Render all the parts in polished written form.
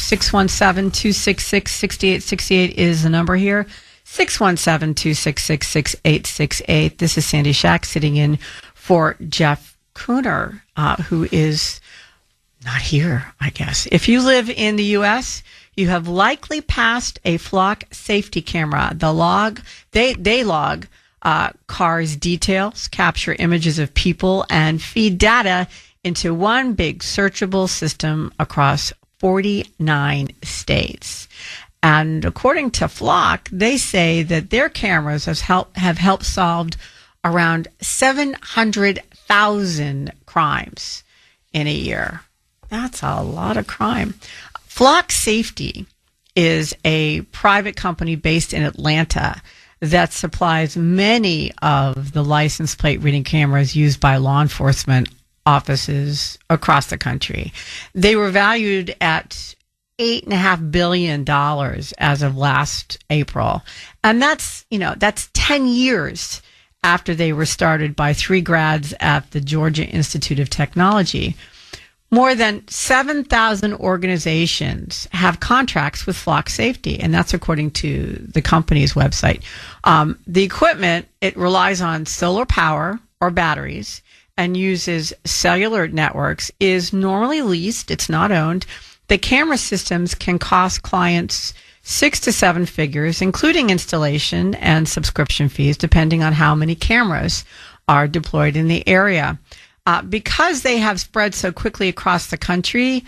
617-266-6868 is the number here. 617-266-6868. This is Sandy Shack sitting in for Jeff Kuhner, who is not here, I guess. If you live in the U.S., you have likely passed a flock safety camera. They log cars' details, capture images of people, and feed data into one big searchable system across 49 states. And according to Flock, they say that their cameras have helped solve around 700,000 crimes in a year. That's a lot of crime. Flock Safety is a private company based in Atlanta that supplies many of the license plate reading cameras used by law enforcement offices across the country. They were valued at $8.5 billion as of last April. And that's 10 years after they were started by three grads at the Georgia Institute of Technology. More than 7,000 organizations have contracts with Flock Safety, and that's according to the company's website. The equipment, it relies on solar power or batteries and uses cellular networks, is normally leased. It's not owned. The camera systems can cost clients 6 to 7 figures, including installation and subscription fees, depending on how many cameras are deployed in the area. Because they have spread so quickly across the country,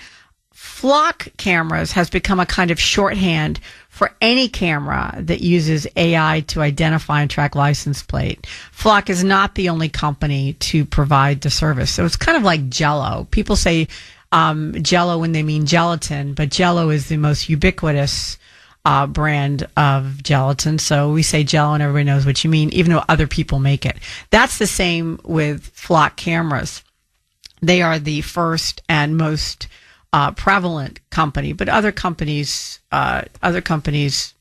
Flock cameras has become a kind of shorthand for any camera that uses AI to identify and track license plate. Flock is not the only company to provide the service. So it's kind of like Jell-O. People say Jell-O when they mean gelatin, but Jell-O is the most ubiquitous brand of gelatin. So we say Jell-O and everybody knows what you mean, even though other people make it. That's the same with Flock cameras. They are the first and most prevalent company, but other companies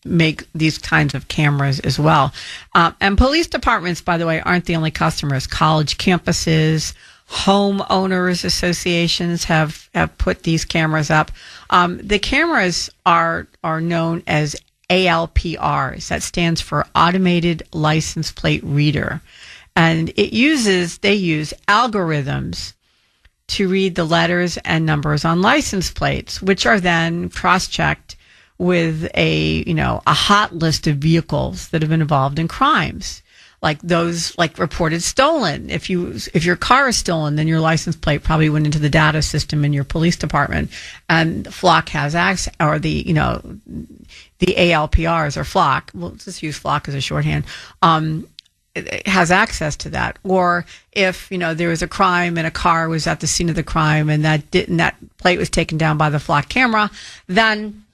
make these kinds of cameras as well. And police departments, by the way, aren't the only customers. College campuses, homeowners associations have put these cameras up. The cameras are known as ALPRs. That stands for Automated License Plate Reader. And they use algorithms to read the letters and numbers on license plates, which are then cross-checked with a hot list of vehicles that have been involved in crimes. Like those, reported stolen. If your car is stolen, then your license plate probably went into the data system in your police department, and Flock has access, or the ALPRs or Flock. We'll just use Flock as a shorthand. It has access to that. Or if there was a crime and a car was at the scene of the crime and that plate was taken down by the Flock camera, then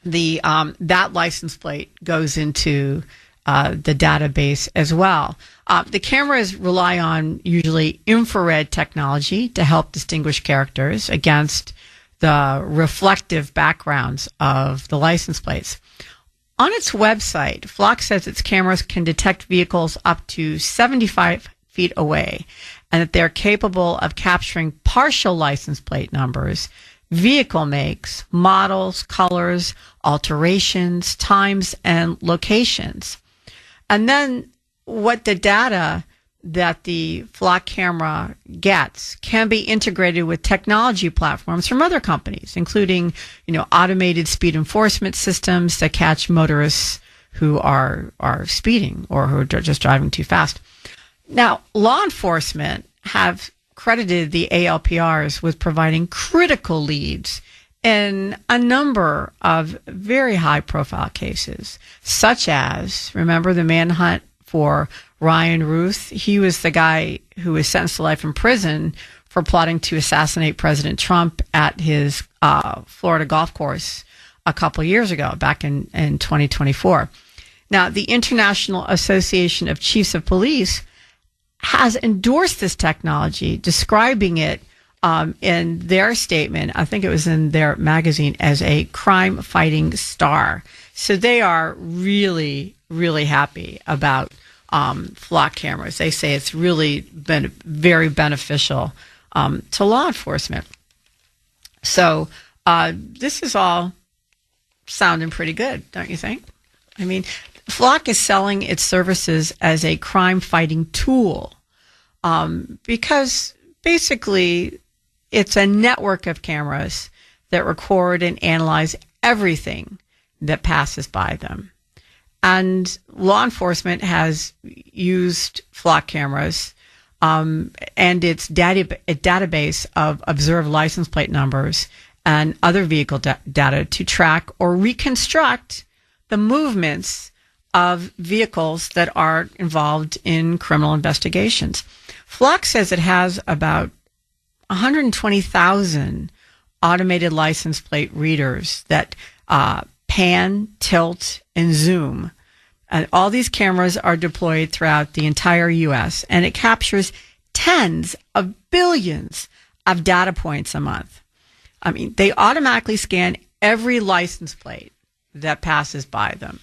that license plate goes into the database as well. The cameras rely on usually infrared technology to help distinguish characters against the reflective backgrounds of the license plates. On its website, Flock says its cameras can detect vehicles up to 75 feet away, and that they're capable of capturing partial license plate numbers, vehicle makes, models, colors, alterations, times, and locations. And then what the data that the Flock camera gets can be integrated with technology platforms from other companies, including, automated speed enforcement systems that catch motorists who are speeding or who are just driving too fast. Now, law enforcement have credited the ALPRs with providing critical leads in a number of very high-profile cases, such as, remember the manhunt for Ryan Ruth? He was the guy who was sentenced to life in prison for plotting to assassinate President Trump at his Florida golf course a couple years ago, back in 2024. Now, the International Association of Chiefs of Police has endorsed this technology, describing it in their statement, I think it was in their magazine, as a crime-fighting star. So they are really, really happy about Flock cameras. They say it's really been very beneficial to law enforcement. So This is all sounding pretty good, don't you think? I mean, Flock is selling its services as a crime-fighting tool because basically it's a network of cameras that record and analyze everything that passes by them. And law enforcement has used Flock cameras and its database of observed license plate numbers and other vehicle data to track or reconstruct the movements of vehicles that are involved in criminal investigations. Flock says it has about 120,000 automated license plate readers that pan, tilt, and zoom. And all these cameras are deployed throughout the entire U.S., and it captures tens of billions of data points a month. I mean, they automatically scan every license plate that passes by them,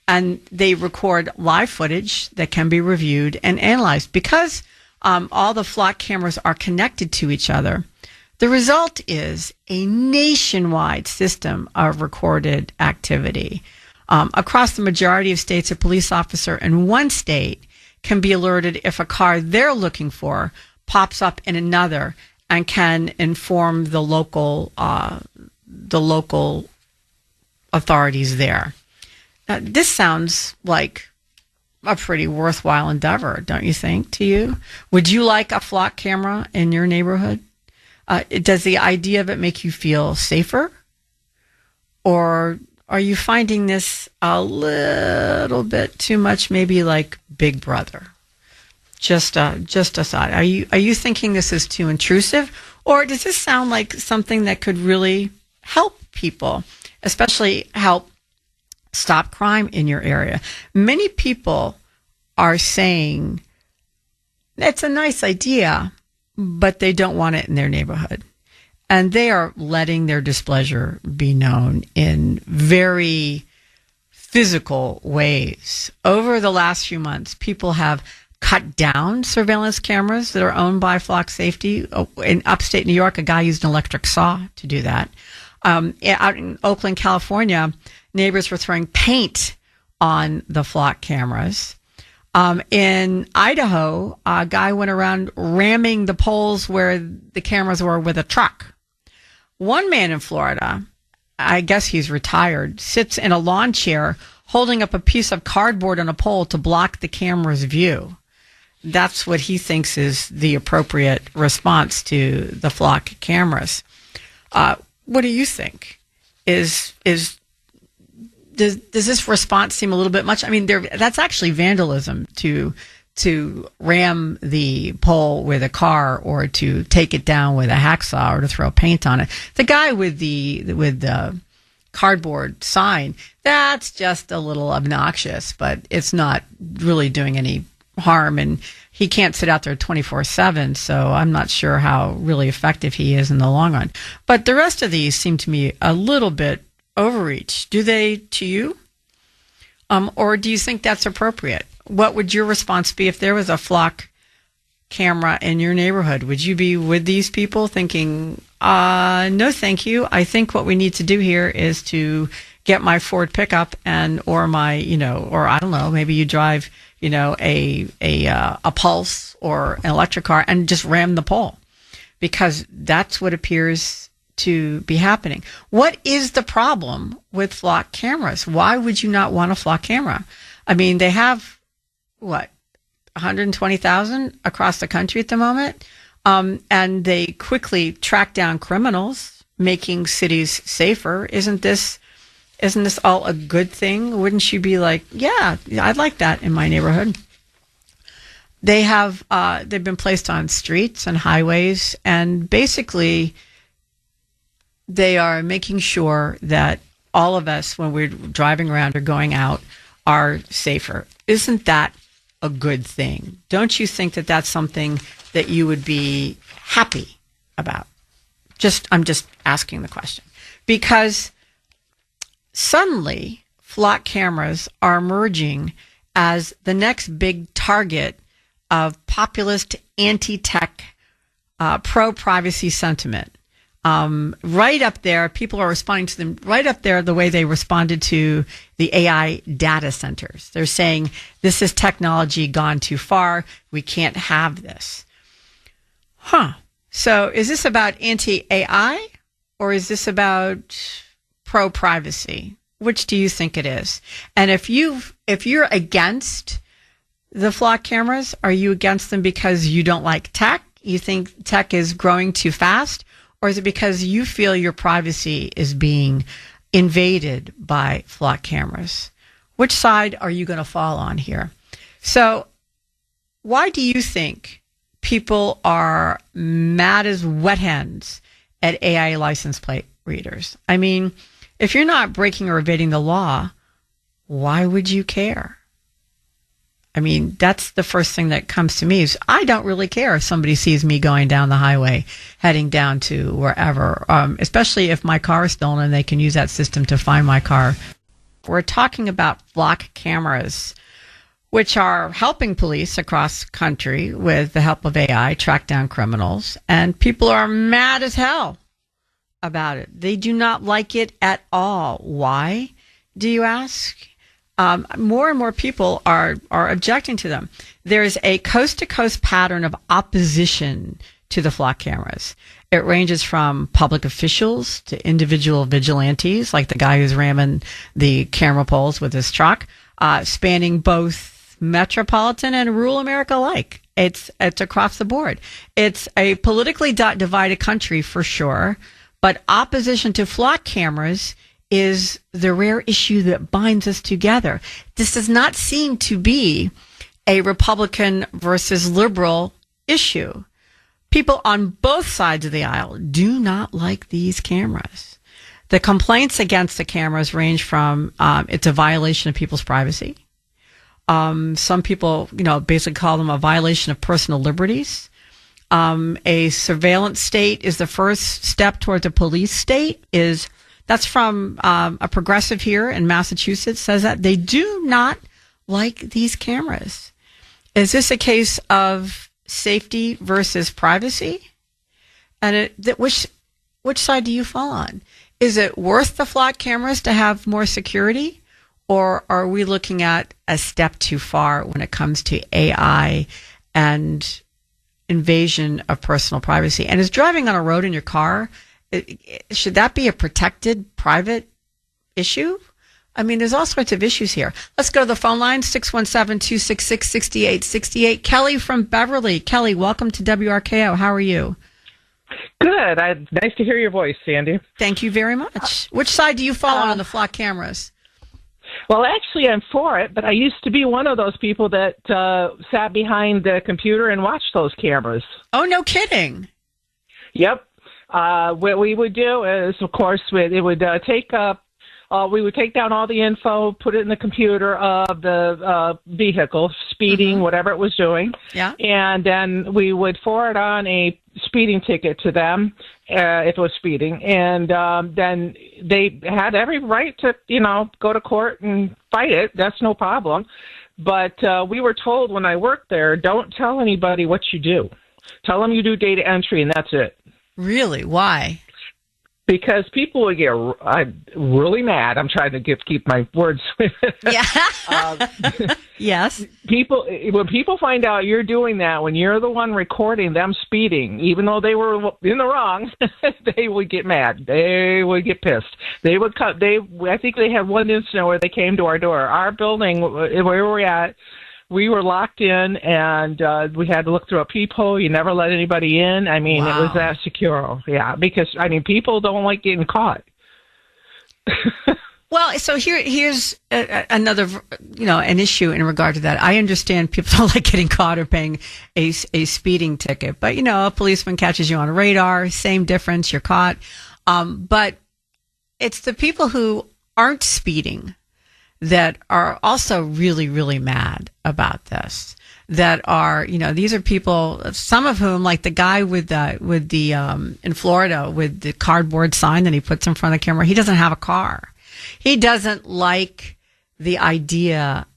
and they record live footage that can be reviewed and analyzed. Because all the Flock cameras are connected to each other, the result is a nationwide system of recorded activity. Across the majority of states, a police officer in one state can be alerted if a car they're looking for pops up in another and can inform the local authorities there. This sounds like a pretty worthwhile endeavor, don't you think, to you? Would you like a Flock camera in your neighborhood? Does the idea of it make you feel safer? Or are you finding this a little bit too much, maybe like Big Brother? Just a thought. Are you thinking this is too intrusive? Or does this sound like something that could really help people, especially help stop crime in your area? Many people are saying it's a nice idea, but they don't want it in their neighborhood. And they are letting their displeasure be known in very physical ways. Over the last few months, people have cut down surveillance cameras that are owned by Flock Safety. In upstate New York, a guy used an electric saw to do that. Out in Oakland, California, neighbors were throwing paint on the Flock cameras. In Idaho, a guy went around ramming the poles where the cameras were with a truck. One man in Florida, I guess he's retired, sits in a lawn chair holding up a piece of cardboard on a pole to block the camera's view. That's what he thinks is the appropriate response to the Flock cameras. What do you think? Does this response seem a little bit much? I mean, that's actually vandalism to ram the pole with a car or to take it down with a hacksaw or to throw paint on it. The guy with the cardboard sign, that's just a little obnoxious, but it's not really doing any harm, and he can't sit out there 24/7, so I'm not sure how really effective he is in the long run. But the rest of these seem to me a little bit overreach. Do they to you? Or do you think that's appropriate? What would your response be if there was a Flock camera in your neighborhood? Would you be with these people thinking, no, thank you. I think what we need to do here is to get my Ford pickup or my, or I don't know, maybe you drive, a Pulse or an electric car and just ram the pole, because that's what appears to be happening. What is the problem with Flock cameras? Why would you not want a Flock camera? I mean, they have, 120,000 across the country at the moment, and they quickly track down criminals, making cities safer. Isn't this all a good thing? Wouldn't you be like, yeah, I'd like that in my neighborhood? They've been placed on streets and highways, and basically they are making sure that all of us, when we're driving around or going out, are safer. Isn't that a good thing? Don't you think that that's something that you would be happy about? I'm just asking the question, because suddenly Flock cameras are emerging as the next big target of populist anti-tech, pro-privacy sentiment. right up there. People are responding to them right up there the way they responded to the AI data centers. They're saying, this is technology gone too far. We can't have this. So is this about anti-AI or is this about pro-privacy? Which do you think it is? And if you're against the flock cameras, are you against them because you don't like tech? You think tech is growing too fast? Or is it because you feel your privacy is being invaded by flock cameras? Which side are you going to fall on here? So why do you think people are mad as wet hens at AI license plate readers? I mean, if you're not breaking or evading the law, why would you care? I mean, that's the first thing that comes to me is I don't really care if somebody sees me going down the highway, heading down to wherever, especially if my car is stolen and they can use that system to find my car. We're talking about flock cameras, which are helping police across country with the help of AI track down criminals. And people are mad as hell about it. They do not like it at all. Why, do you ask? More and more people are objecting to them. There's a coast-to-coast pattern of opposition to the flock cameras. It ranges from public officials to individual vigilantes, like the guy who's ramming the camera poles with his truck, spanning both metropolitan and rural America alike. It's across the board. It's a politically divided country for sure, but opposition to flock cameras is the rare issue that binds us together. This does not seem to be a Republican versus liberal issue. People on both sides of the aisle do not like these cameras. The complaints against the cameras range from it's a violation of people's privacy. Some people, basically call them a violation of personal liberties. A surveillance state is the first step towards a police state. That's from a progressive here in Massachusetts, says that they do not like these cameras. Is this a case of safety versus privacy? And which side do you fall on? Is it worth the flock cameras to have more security? Or are we looking at a step too far when it comes to AI and invasion of personal privacy? And is driving on a road in your car, should that be a protected private issue? I mean, there's all sorts of issues here. Let's go to the phone line, 617-266-6868. Kelly from Beverly. Kelly, welcome to WRKO. How are you? Good. Nice to hear your voice, Sandy. Thank you very much. Which side do you fall on the flock cameras? Well, actually, I'm for it, but I used to be one of those people that sat behind the computer and watched those cameras. Oh, no kidding. Yep. What we would do is, of course, we would take down all the info, put it in the computer of the vehicle, speeding, whatever it was doing. Yeah. And then we would forward on a speeding ticket to them if it was speeding. And then they had every right to, go to court and fight it. That's no problem. But we were told when I worked there, don't tell anybody what you do. Tell them you do data entry, and that's it. Really? Why? Because people would get really mad. I'm trying to keep my words. Yeah. Yes. When people find out you're doing that, when you're the one recording them speeding, even though they were in the wrong, they would get mad. They would get pissed. They would cut. I think they had one incident where they came to our door. Our building, where we're at, we were locked in, and we had to look through a peephole. You never let anybody in. I mean, It was that secure. Yeah, because, people don't like getting caught. Well, so here's another, an issue in regard to that. I understand people don't like getting caught or paying a speeding ticket. But, a policeman catches you on a radar, same difference, you're caught. But it's the people who aren't speeding that are also really, really mad about this. That are, these are people, some of whom, like the guy with the in Florida with the cardboard sign that he puts in front of the camera, he doesn't have a car. He doesn't like the idea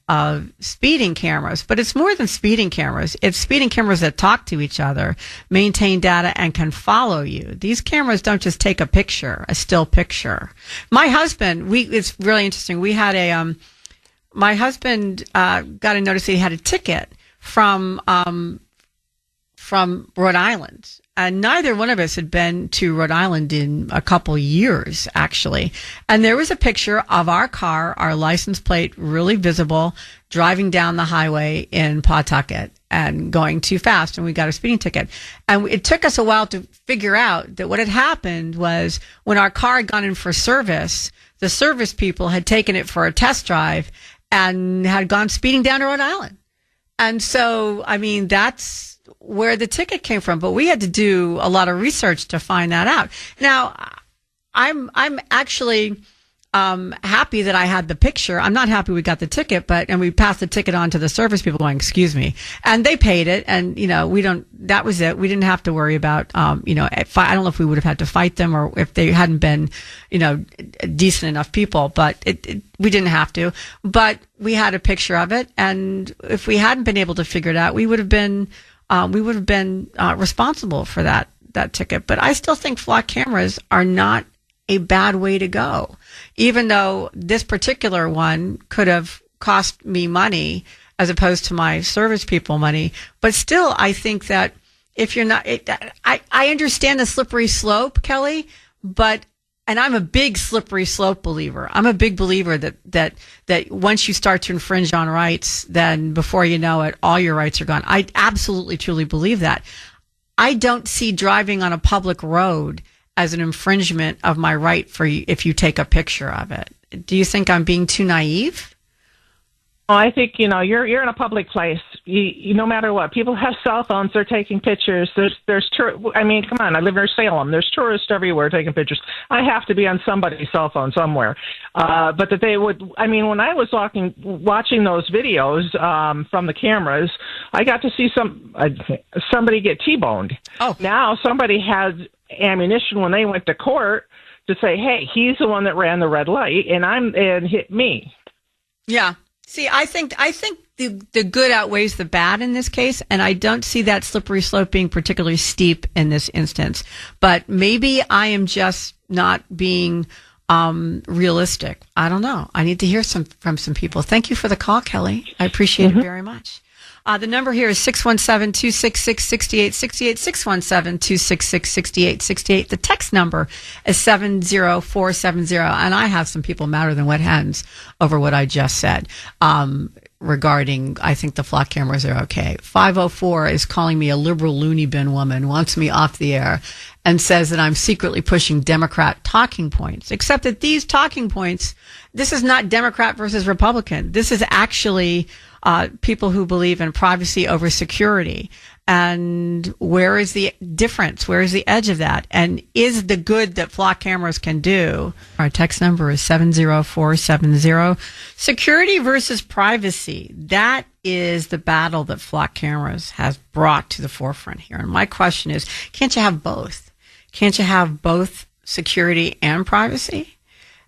speeding cameras, but it's more than speeding cameras. It's speeding cameras that talk to each other, maintain data, and can follow you. These cameras don't just take a picture, a still picture. My husband, it's really interesting. We had my husband got a notice that he had a ticket from Rhode Island. And neither one of us had been to Rhode Island in a couple years, actually. And there was a picture of our car, our license plate really visible, driving down the highway in Pawtucket and going too fast. And we got a speeding ticket. And it took us a while to figure out that what had happened was when our car had gone in for service, the service people had taken it for a test drive and had gone speeding down to Rhode Island. And so, I mean, that's where the ticket came from, but we had to do a lot of research to find that out. Now, I'm actually happy that I had the picture. I'm not happy we got the ticket, and we passed the ticket on to the service people going, excuse me. And they paid it. And, that was it. We didn't have to worry about, I don't know if we would have had to fight them or if they hadn't been, decent enough people, but we didn't have to. But we had a picture of it. And if we hadn't been able to figure it out, we would have been responsible for that ticket. But I still think flock cameras are not a bad way to go, even though this particular one could have cost me money as opposed to my service people money. But still, I think that if you're not, I understand the slippery slope, Kelly, and I'm a big slippery slope believer. I'm a big believer that once you start to infringe on rights, then before you know it, all your rights are gone. I absolutely, truly believe that. I don't see driving on a public road as an infringement of my right for you if you take a picture of it. Do you think I'm being too naive? Well, I think, you're in a public place. You no matter what, people have cell phones. They're taking pictures. There's come on. I live near Salem. There's tourists everywhere taking pictures. I have to be on somebody's cell phone somewhere. But that they would. When I was watching those videos from the cameras, I got to see somebody get T-boned. Oh, now somebody has ammunition when they went to court to say, "Hey, he's the one that ran the red light, and hit me." Yeah. See, I think the good outweighs the bad in this case, and I don't see that slippery slope being particularly steep in this instance. But maybe I am just not being realistic. I don't know. I need to hear from some people. Thank you for the call, Kelly. I appreciate it very much. The number here is 617-266-6868, 617-266-6868. The text number is 70470. And I have some people madder than wet hens over what I just said regarding, I think the flock cameras are okay. 504 is calling me a liberal loony bin woman, wants me off the air, and says that I'm secretly pushing Democrat talking points. Except that these talking points, this is not Democrat versus Republican. This is actually people who believe in privacy over security. And where is the difference? Where is the edge of that? And is the good that flock cameras can do? Our text number is 70470. Security versus privacy. That is the battle that flock cameras has brought to the forefront here. And my question is, can't you have both? Can't you have both security and privacy?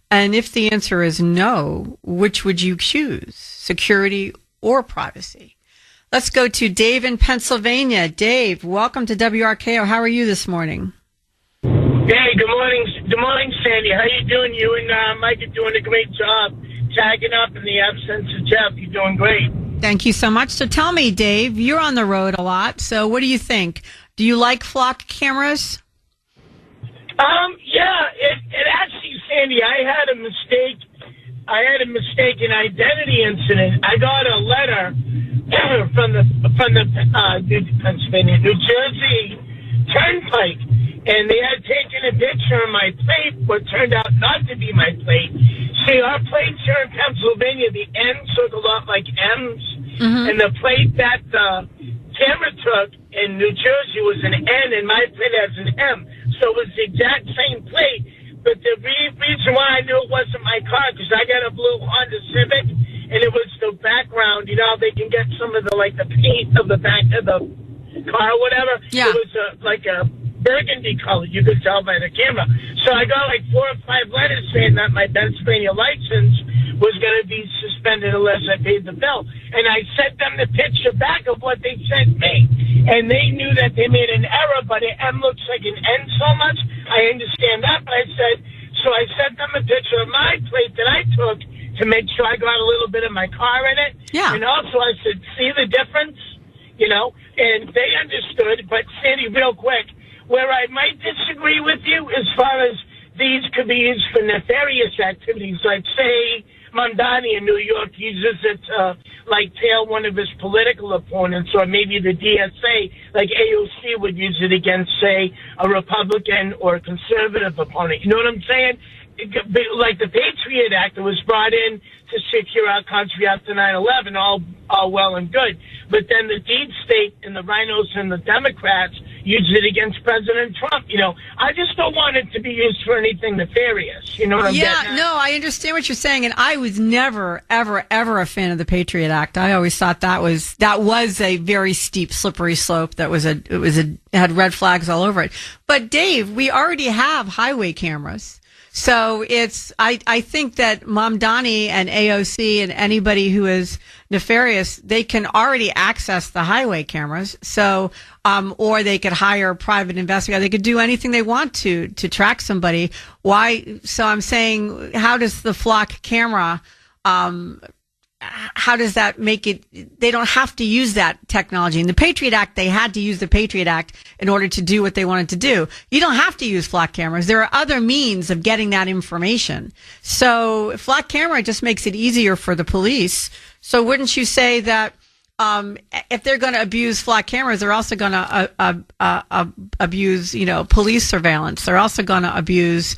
And if the answer is no, which would you choose? Security or privacy? Let's go to Dave in Pennsylvania. Dave, welcome to WRKO. How are you this morning? Hey, good morning. Good morning, Sandy. How you doing? You and Mike are doing a great job tagging up in the absence of Jeff. You're doing great. Thank you so much. So tell me, Dave, you're on the road a lot. So what do you think? Do you like flock cameras? Yeah, it actually, Sandy, I had a mistaken identity incident. I got a letter from the New Jersey Turnpike, and they had taken a picture of my plate, what turned out not to be my plate. See, our plates here in Pennsylvania, the N's look a lot like M's, and the plate that the camera took in New Jersey was an N, and my plate has an M. So it was the exact same plate. But the reason why I knew it wasn't my car, because I got a blue Honda Civic, and it was the background. You know, they can get some of the, like, the paint of the back of the car or whatever. Yeah. It was like a burgundy color. You could tell by the camera. So I got like 4 or 5 letters saying that my Pennsylvania license was going to be suspended unless I paid the bill. And I sent them the picture back of what they sent me. And they knew that they made an error, but an M looks like an N so much. I understand that, but I sent them a picture of my plate that I took to make sure I got a little bit of my car in it. Yeah. And also I said, see the difference? You know, and they understood. But Sandy, real quick, where I might disagree with you as far as these could be used for nefarious activities, like say Mamdani in New York uses it to like tail one of his political opponents, or maybe the DSA, like AOC would use it against, say, a Republican or a conservative opponent. You know what I'm saying? Like the Patriot Act that was brought in to secure our country after 9/11, all well and good. But then the deep state and the rhinos and the Democrats used it against President Trump. You know, I just don't want it to be used for anything nefarious. You know what I'm getting at? No, I understand what you're saying, and I was never, ever, ever a fan of the Patriot Act. I always thought that was a very steep, slippery slope. It had red flags all over it. But Dave, we already have highway cameras. So I think that Mamdani and AOC and anybody who is nefarious, they can already access the highway cameras. So, or they could hire a private investigator. They could do anything they want to track somebody. Why? So I'm saying, how does the flock camera, how does that make it? They don't have to use that technology. In the Patriot Act, they had to use the Patriot Act in order to do what they wanted to do. You don't have to use flock cameras. There are other means of getting that information. So flock camera just makes it easier for the police. So wouldn't you say that if they're going to abuse flock cameras, they're also going to abuse, police surveillance. They're also going to abuse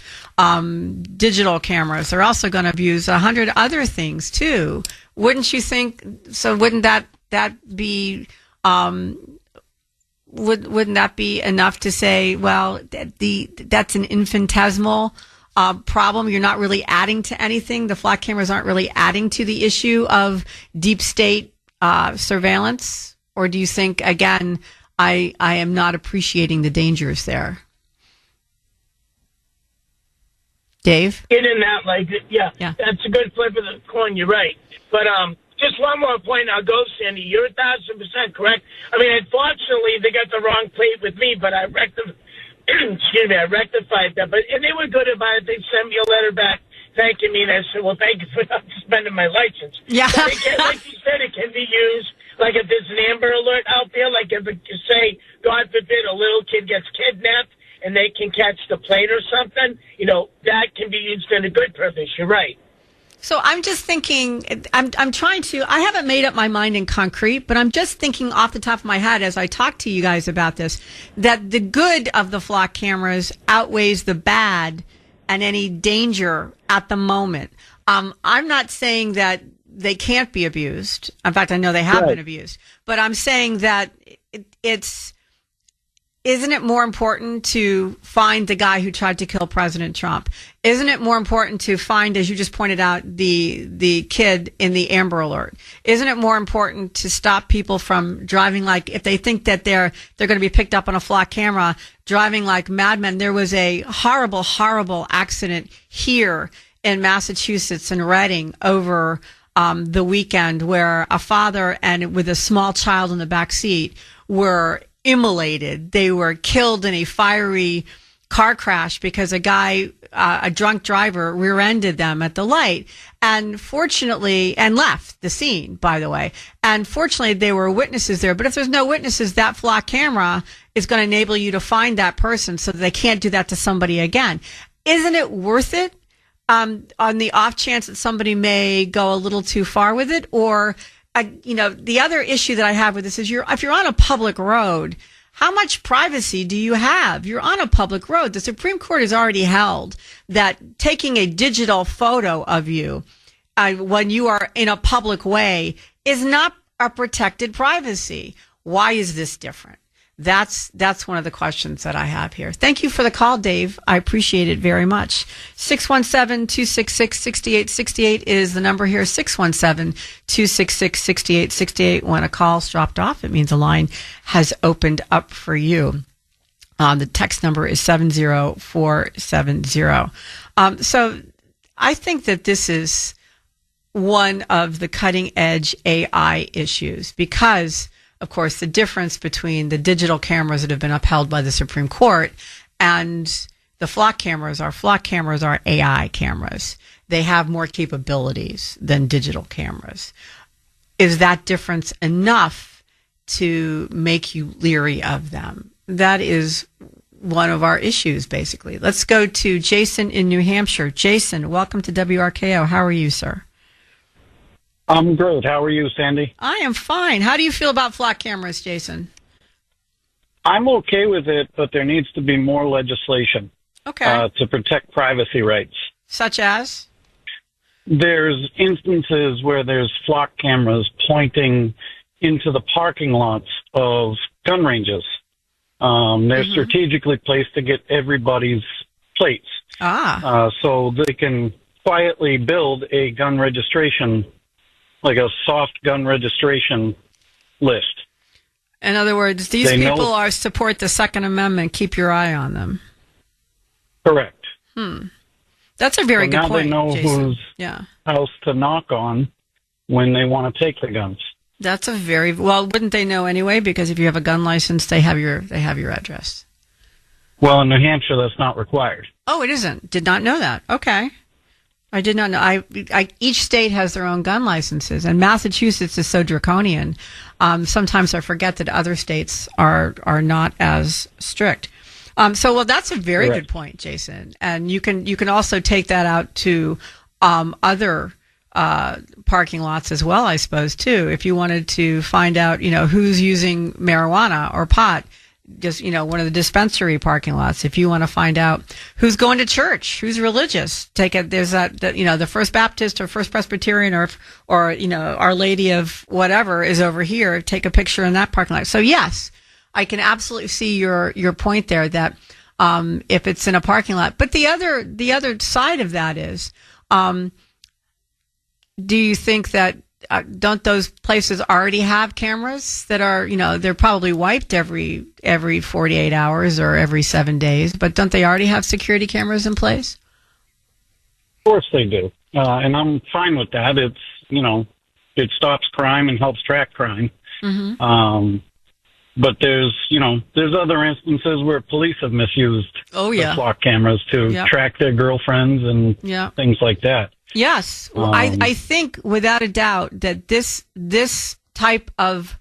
digital cameras. They're also going to abuse 100 other things too. Wouldn't you think? So wouldn't that be wouldn't that be enough to say, well, that's an infinitesimal problem? You're not really adding to anything. The flock cameras aren't really adding to the issue of deep state surveillance? Or do you think, again, I am not appreciating the dangers there? Dave? In that, yeah, that's a good flip of the coin. You're right. But just one more point. I'll go, Sandy. You're 1,000% correct. I mean, unfortunately, they got the wrong plate with me, but I rectified that. And they were good about it. They sent me a letter back thanking me, and I said, well, thank you for not suspending my license. Yeah. Like you said, it can be used, like if there's an Amber Alert out there, like if, say, God forbid, a little kid gets kidnapped and they can catch the plane or something, that can be used in a good purpose. You're right. So I'm just thinking, I haven't made up my mind in concrete, but I'm just thinking off the top of my head as I talk to you guys about this, that the good of the flock cameras outweighs the bad and any danger at the moment. I'm not saying that they can't be abused. In fact, I know they have been abused, but I'm saying that isn't it more important to find the guy who tried to kill President Trump? Isn't it more important to find, as you just pointed out, the kid in the Amber Alert? Isn't it more important to stop people from driving like, if they think that they're going to be picked up on a flock camera, driving like madmen? There was a horrible, horrible accident here in Massachusetts in Reading over the weekend where a father and with a small child in the back seat were immolated. They were killed in a fiery car crash because a drunk driver rear-ended them at the light and left the scene, by the way. And fortunately, there were witnesses there. But if there's no witnesses, that flock camera is going to enable you to find that person so that they can't do that to somebody again. Isn't it worth it on the off chance that somebody may go a little too far with it? Or the other issue that I have with this is if you're on a public road, how much privacy do you have? You're on a public road. The Supreme Court has already held that taking a digital photo of you when you are in a public way is not a protected privacy. Why is this different? That's one of the questions that I have here. Thank you for the call, Dave. I appreciate it very much. 617-266-6868 is the number here. 617-266-6868. When a call's dropped off, it means a line has opened up for you. The text number is 70470. So I think that this is one of the cutting edge AI issues because, of course, the difference between the digital cameras that have been upheld by the Supreme Court and the flock cameras are AI cameras. They have more capabilities than digital cameras. Is that difference enough to make you leery of them? That is one of our issues, basically. Let's go to Jason in New Hampshire. Jason, welcome to WRKO. How are you, sir? I'm good. How are you, Sandy? I am fine. How do you feel about flock cameras, Jason? I'm okay with it, but there needs to be more legislation to protect privacy rights. Such as? There's instances where there's flock cameras pointing into the parking lots of gun ranges. They're strategically placed to get everybody's plates. So they can quietly build a gun registration, like a soft gun registration list. In other words, these people support the Second Amendment. Keep your eye on them. Correct. That's a very good point, now they know Jason. whose house to knock on when they want to take the guns. That's a very well. Wouldn't they know anyway? Because if you have a gun license, they have your address. Well, in New Hampshire, that's not required. Oh, it isn't. Did not know that. Okay. I did not know. Each state has their own gun licenses, and Massachusetts is so draconian. Sometimes I forget that other states are not as strict. So that's a very good point, Jason. And you can also take that out to other parking lots as well, I suppose, too. If you wanted to find out, who's using marijuana or pot, just, one of the dispensary parking lots. If you want to find out who's going to church, who's religious, there's the First Baptist or First Presbyterian or Our Lady of whatever is over here, take a picture in that parking lot. So yes, I can absolutely see your point there that, if it's in a parking lot, but the other side of that is, do you think that, don't those places already have cameras that are, they're probably wiped every 48 hours or every 7 days, but don't they already have security cameras in place? Of course they do. And I'm fine with that. It's, it stops crime and helps track crime. But there's other instances where police have misused the flock cameras to track their girlfriends and things like that. Yes. Well, I think without a doubt that this type of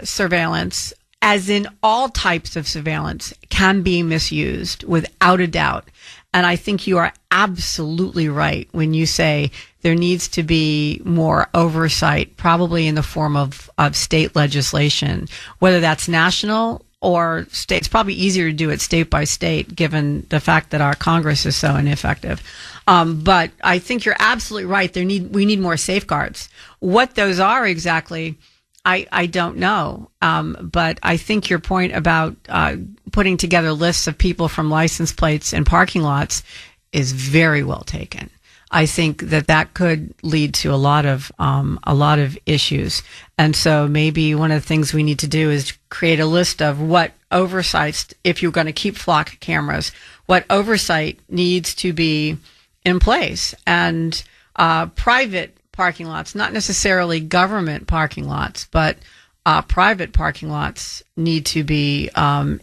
surveillance, as in all types of surveillance, can be misused without a doubt. And I think you are absolutely right when you say there needs to be more oversight, probably in the form of state legislation, whether that's national or state. It's probably easier to do it state by state, given the fact that our Congress is so ineffective. But I think you're absolutely right. We need more safeguards. What those are exactly, I don't know. But I think your point about putting together lists of people from license plates and parking lots is very well taken. I think that could lead to a lot of issues. And so maybe one of the things we need to do is create a list of what oversights, if you're going to keep flock cameras, what oversight needs to be in place. And private parking lots, not necessarily government parking lots, but private parking lots need to be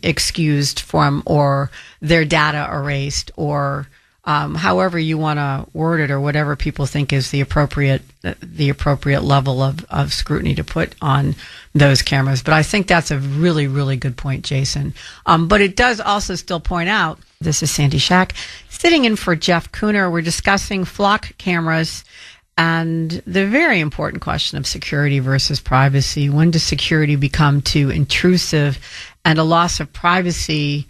excused from, or their data erased, or however you want to word it, or whatever people think is the appropriate level of scrutiny to put on those cameras. But I think that's a really, really good point, Jason. But it does also still point out, this is Sandy Shack sitting in for Jeff Kuhner. We're discussing flock cameras and the very important question of security versus privacy. When does security become too intrusive and a loss of privacy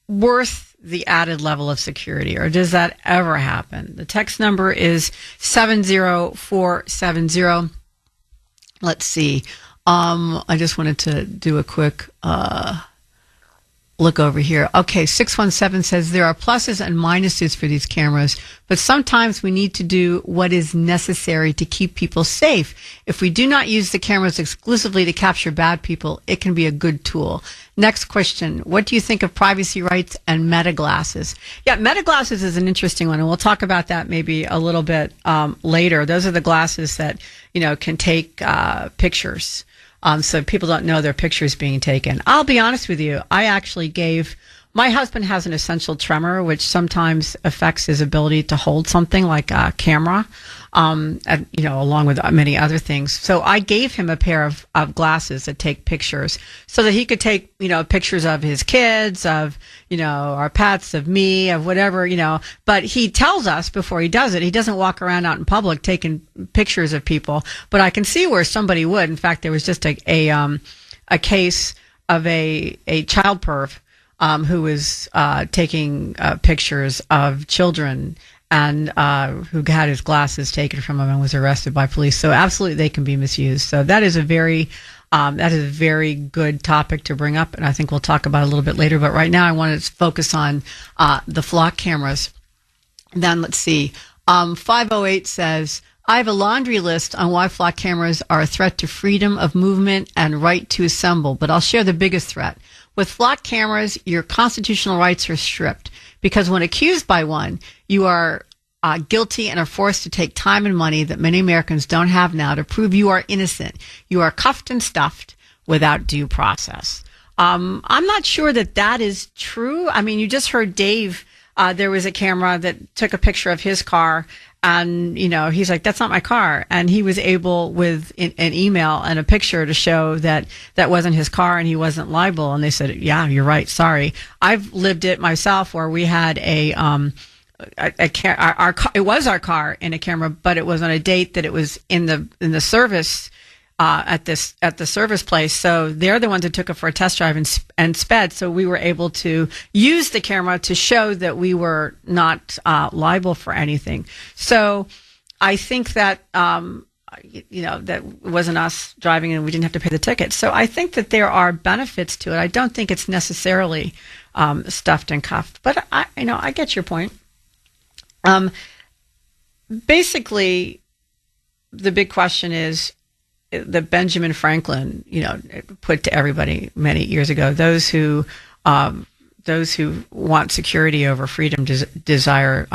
worth the added level of security, or does that ever happen? The text number is 70470. Let's see. I just wanted to do a quick look over here. Okay, 617 says there are pluses and minuses for these cameras, but sometimes we need to do what is necessary to keep people safe. If we do not use the cameras exclusively to capture bad people, it can be a good tool. Next question. What do you think of privacy rights and meta glasses? Yeah, meta glasses is an interesting one, and we'll talk about that maybe a little bit later. Those are the glasses that, can take pictures. So people don't know their pictures being taken. I'll be honest with you. I actually my husband has an essential tremor, which sometimes affects his ability to hold something like a camera, along with many other things. So I gave him a pair of glasses that take pictures so that he could take, pictures of his kids, of, our pets, of me, of whatever, but he tells us before he does it, he doesn't walk around out in public taking pictures of people, but I can see where somebody would. In fact, there was just a case of a child perv, who was taking pictures of children and who had his glasses taken from him and was arrested by police. So absolutely, they can be misused. So that is a very good topic to bring up, and I think we'll talk about it a little bit later. But right now, I want to focus on the flock cameras. Then let's see. 508 says, I have a laundry list on why flock cameras are a threat to freedom of movement and right to assemble, but I'll share the biggest threat. With flock cameras, your constitutional rights are stripped because when accused by one, you are guilty and are forced to take time and money that many Americans don't have now to prove you are innocent. You are cuffed and stuffed without due process. I'm not sure that is true. I mean, you just heard Dave. There was a camera that took a picture of his car. And, he's like, that's not my car. And he was able with an email and a picture to show that wasn't his car and he wasn't liable. And they said, yeah, you're right. Sorry. I've lived it myself where we had it was our car in a camera, but it was on a date that it was in the service, at the service place. So they're the ones that took it for a test drive and sped. So we were able to use the camera to show that we were not liable for anything. So I think that, that wasn't us driving and we didn't have to pay the ticket. So I think that there are benefits to it. I don't think it's necessarily stuffed and cuffed, but I get your point. Basically, the big question is, that Benjamin Franklin, put to everybody many years ago. Those who want security over freedom desire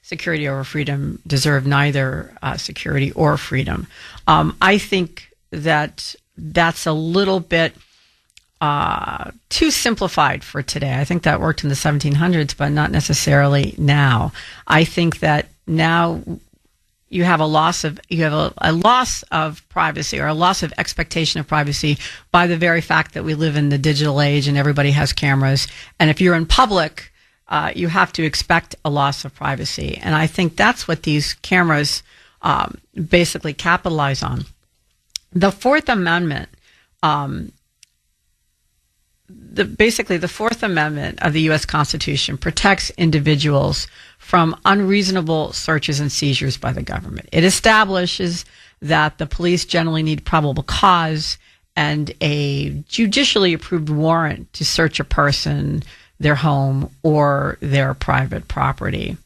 security over freedom deserve neither security or freedom. I think that's a little bit too simplified for today. I think that worked in the 1700s, but not necessarily now. I think that now you have a loss of privacy or a loss of expectation of privacy by the very fact that we live in the digital age and everybody has cameras. And if you're in public, you have to expect a loss of privacy. And I think that's what these cameras basically capitalize on. The Fourth Amendment, the Fourth Amendment of the U.S. Constitution protects individuals from unreasonable searches and seizures by the government. It establishes that the police generally need probable cause and a judicially approved warrant to search a person, their home, or their private property.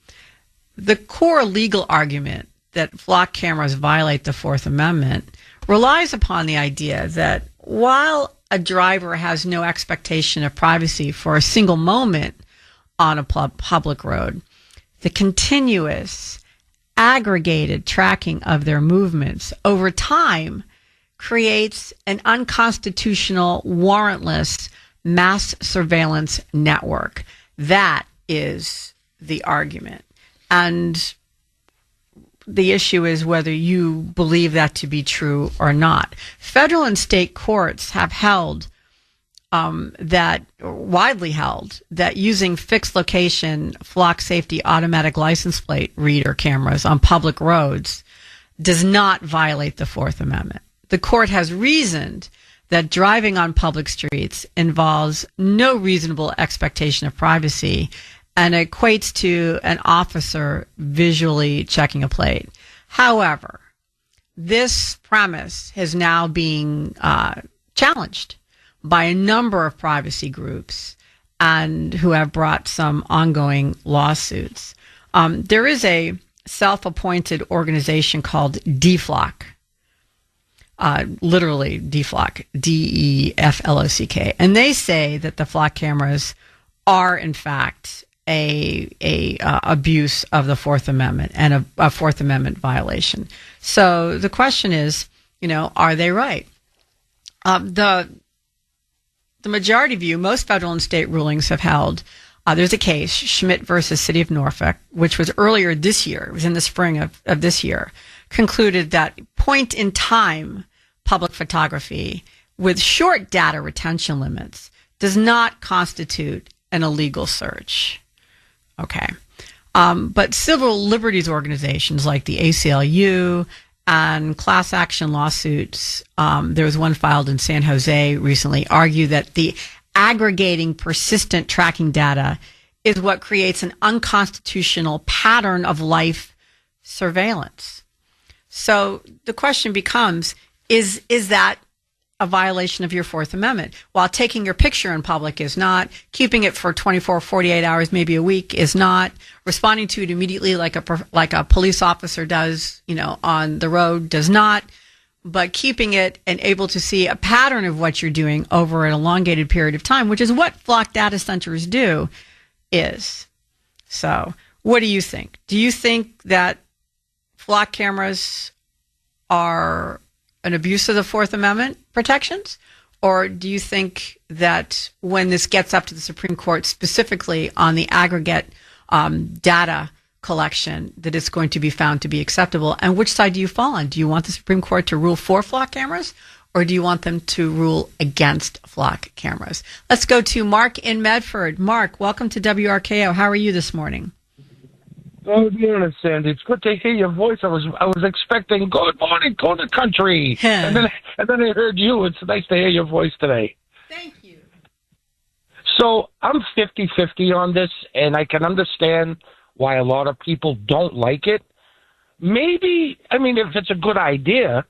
The core legal argument that flock cameras violate the Fourth Amendment relies upon the idea that while a driver has no expectation of privacy for a single moment on a public road, the continuous, aggregated tracking of their movements over time creates an unconstitutional, warrantless mass surveillance network. That is the argument. And the issue is whether you believe that to be true or not. Federal and state courts have widely held that using fixed location flock safety automatic license plate reader cameras on public roads does not violate the Fourth Amendment. The court has reasoned that driving on public streets involves no reasonable expectation of privacy and equates to an officer visually checking a plate. However, this premise is now being challenged by a number of privacy groups and who have brought some ongoing lawsuits. There is a self-appointed organization called DFLOC, literally DFLOC, DEFLOCK, and they say that the flock cameras are in fact a abuse of the Fourth Amendment and a Fourth Amendment violation. So the question is, are they right? The majority view, most federal and state rulings have held. There's a case, Schmidt versus City of Norfolk, which was earlier this year. It was in the spring of this year. Concluded that point-in-time public photography with short data retention limits does not constitute an illegal search. Okay. But civil liberties organizations like the ACLU and class action lawsuits, there was one filed in San Jose recently, argue that the aggregating persistent tracking data is what creates an unconstitutional pattern of life surveillance. So the question becomes, is that a violation of your Fourth Amendment? While taking your picture in public is not, keeping it for 24, 48 hours, maybe a week is not, responding to it immediately like a police officer does, on the road does not, but keeping it and able to see a pattern of what you're doing over an elongated period of time, which is what flock data centers do, is. So what do you think? Do you think that flock cameras are an abuse of the Fourth Amendment protections? Or do you think that when this gets up to the Supreme Court, specifically on the aggregate data collection, that it's going to be found to be acceptable? And which side do you fall on? Do you want the Supreme Court to rule for flock cameras, or do you want them to rule against flock cameras? Let's go to Mark in Medford. Mark, welcome to WRKO. How are you this morning? Good morning, Sandy. It's good to hear your voice. I was expecting good morning, go to country, and then I heard you. It's nice to hear your voice today. Thank you. So I'm 50-50 on this, and I can understand why a lot of people don't like it. Maybe, if it's a good idea,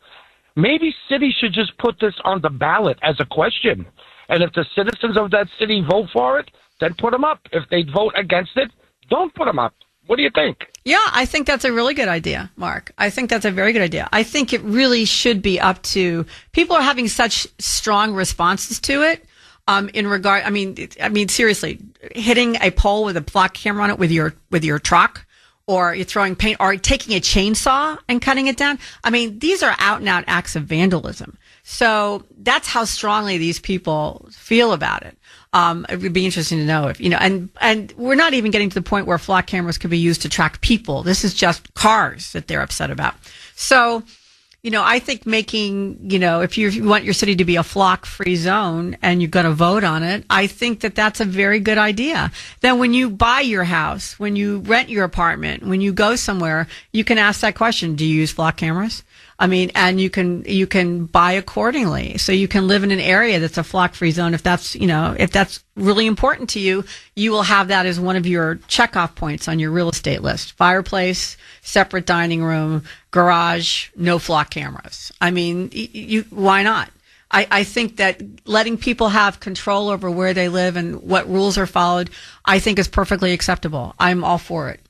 maybe cities should just put this on the ballot as a question, and if the citizens of that city vote for it, then put them up. If they vote against it, don't put them up. What do you think? Yeah, I think that's a really good idea, Mark. I think that's a very good idea. I think it really should be up to people are having such strong responses to it. In regard, seriously, hitting a pole with a flock camera on it with your truck, or you're throwing paint, or taking a chainsaw and cutting it down. These are out and out acts of vandalism. So that's how strongly these people feel about it. It would be interesting to know if, and we're not even getting to the point where flock cameras could be used to track people. This is just cars that they're upset about. So, I think making, if you want your city to be a flock-free zone and you're going to vote on it, I think that that's a very good idea. Then when you buy your house, when you rent your apartment, when you go somewhere, you can ask that question, do you use flock cameras? And you can buy accordingly. So you can live in an area that's a flock-free zone. If that's really important to you, you will have that as one of your checkoff points on your real estate list. Fireplace, separate dining room, garage, no flock cameras. Why not? I think that letting people have control over where they live and what rules are followed, I think is perfectly acceptable. I'm all for it.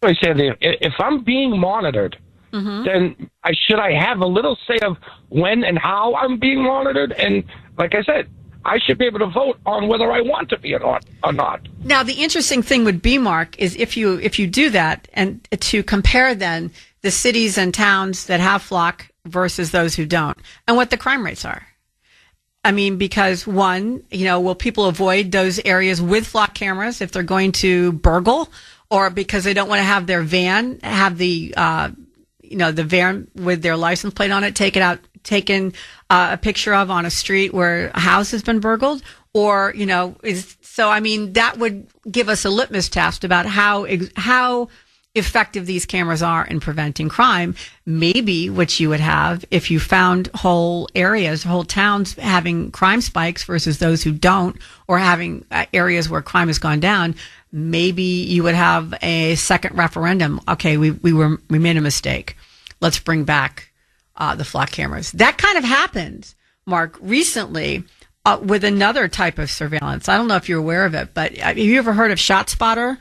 I said, if I'm being monitored, then should I have a little say of when and how I'm being monitored? And like I said, I should be able to vote on whether I want to be or not. Now, the interesting thing would be, Mark, is if you do that, and to compare then the cities and towns that have flock versus those who don't, and what the crime rates are. Because one, will people avoid those areas with flock cameras if they're going to burgle, or because they don't want to have their van have the van with their license plate on it taken a picture of on a street where a house has been burgled, or that would give us a litmus test about how effective these cameras are in preventing crime. Maybe what you would have if you found whole areas, whole towns having crime spikes versus those who don't, or having areas where crime has gone down. Maybe you would have a second referendum. Okay, we made a mistake. Let's bring back the flock cameras. That kind of happened Mark, recently with another type of surveillance. I don't know if you're aware of it, but have you ever heard of ShotSpotter?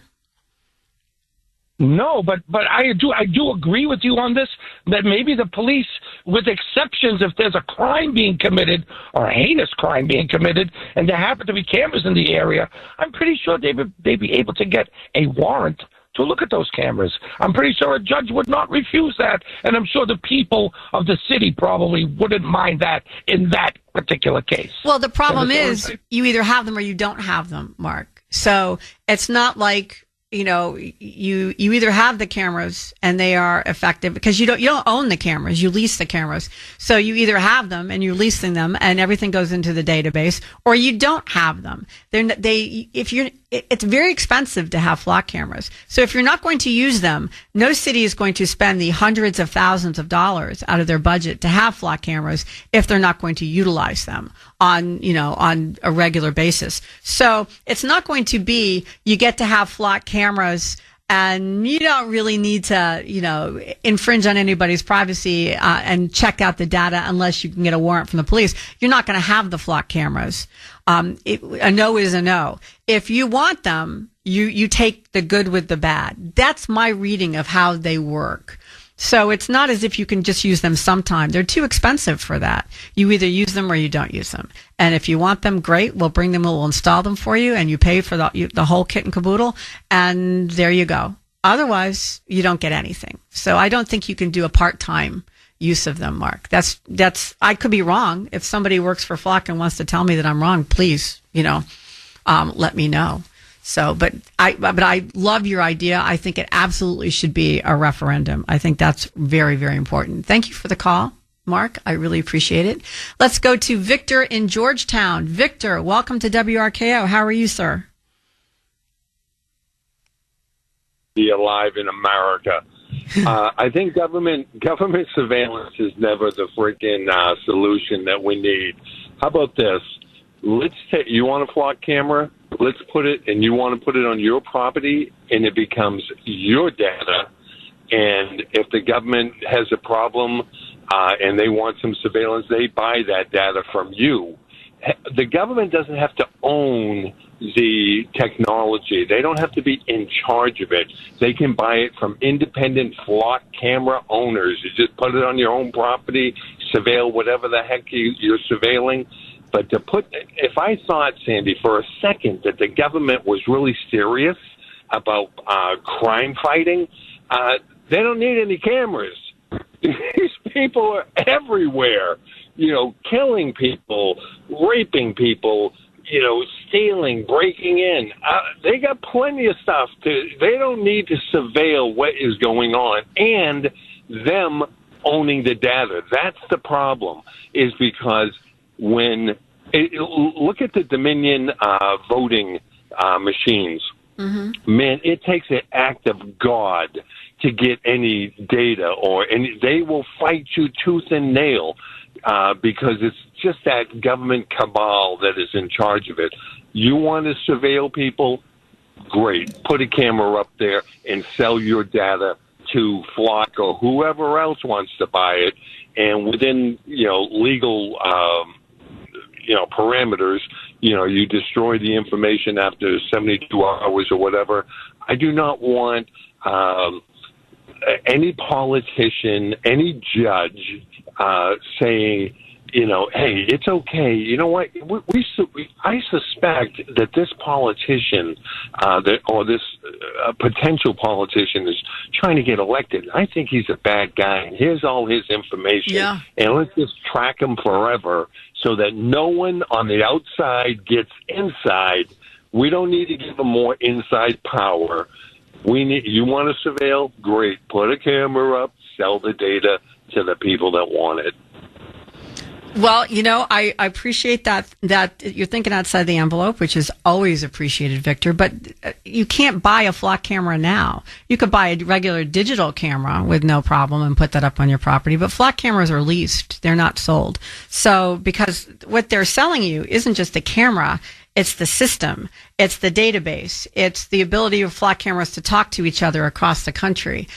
No, but I do agree with you on this, that maybe the police, with exceptions if there's a crime being committed or a heinous crime being committed and there happen to be cameras in the area, I'm pretty sure they'd be able to get a warrant to look at those cameras. I'm pretty sure a judge would not refuse that, and I'm sure the people of the city probably wouldn't mind that in that particular case. Well, the problem is you either have them or you don't have them, Mark. So it's not like, you know, you either have the cameras and they are effective because you don't own the cameras, you lease the cameras. So you either have them and you're leasing them and everything goes into the database, or you don't have them. It's very expensive to have flock cameras. So if you're not going to use them, no city is going to spend the hundreds of thousands of dollars out of their budget to have flock cameras if they're not going to utilize them on a regular basis. So it's not going to be you get to have flock cameras and you don't really need to, infringe on anybody's privacy and check out the data unless you can get a warrant from the police. You're not going to have the flock cameras. A no is a no. If you want them, you take the good with the bad. That's my reading of how they work. So it's not as if you can just use them sometime. They're too expensive for that. You either use them or you don't use them. And if you want them, great. We'll bring them, we'll install them for you, and you pay for the whole kit and caboodle, and there you go. Otherwise, you don't get anything. So I don't think you can do a part-time use of them, Mark. That's I could be wrong. If somebody works for Flock and wants to tell me that I'm wrong, please, let me know. So, but I love your idea. I think it absolutely should be a referendum. I think that's very, very important. Thank you for the call, Mark. I really appreciate it. Let's go to Victor in Georgetown. Victor, welcome to WRKO. How are you, sir? Be alive in America. I think government surveillance is never the freaking solution that we need. How about this? You want a flock camera? Let's put it, and you want to put it on your property, and it becomes your data. And if the government has a problem and they want some surveillance, they buy that data from you. The government doesn't have to own the technology. They don't have to be in charge of it. They can buy it from independent flock camera owners. You just put it on your own property, surveil whatever the heck you're surveilling. But if I thought, Sandy, for a second that the government was really serious about crime fighting, they don't need any cameras. These people are everywhere, killing people, raping people, stealing, breaking in. They got plenty of stuff. They don't need to surveil what is going on and them owning the data. That's the problem, is because look at the Dominion voting machines. Mm-hmm. Man, it takes an act of God to get any data, and they will fight you tooth and nail because it's just that government cabal that is in charge of it. You want to surveil people? Great. Put a camera up there and sell your data to Flock or whoever else wants to buy it, and within legal parameters, you destroy the information after 72 hours or whatever. I do not want any politician, any judge saying, hey, it's okay. You know what? I suspect that this politician or this potential politician is trying to get elected. I think he's a bad guy. And here's all his information. Yeah. And let's just track him forever so that no one on the outside gets inside. We don't need to give them more inside power. You want to surveil? Great. Put a camera up, sell the data to the people that want it. Well, I appreciate that you're thinking outside the envelope, which is always appreciated, Victor, but you can't buy a flock camera now. You could buy a regular digital camera with no problem and put that up on your property, but flock cameras are leased. They're not sold. So, because what they're selling you isn't just the camera, it's the system. It's the database. It's the ability of flock cameras to talk to each other across the country.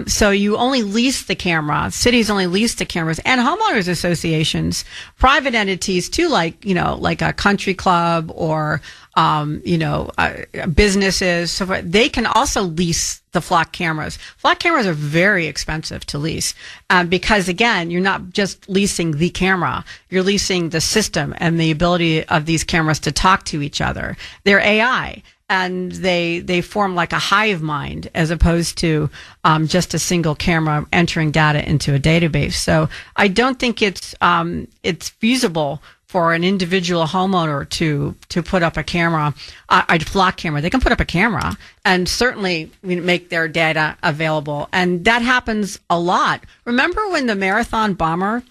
So you only lease the camera. Cities only lease the cameras, and homeowners associations, private entities too, like a country club or businesses. So they can also lease the flock cameras. Flock cameras are very expensive to lease because, again, you're not just leasing the camera. You're leasing the system and the ability of these cameras to talk to each other. They're AI. And they form like a hive mind as opposed to just a single camera entering data into a database. So I don't think it's feasible for an individual homeowner to put up a camera, a flock camera. They can put up a camera and certainly make their data available. And that happens a lot. Remember when the marathon bomber,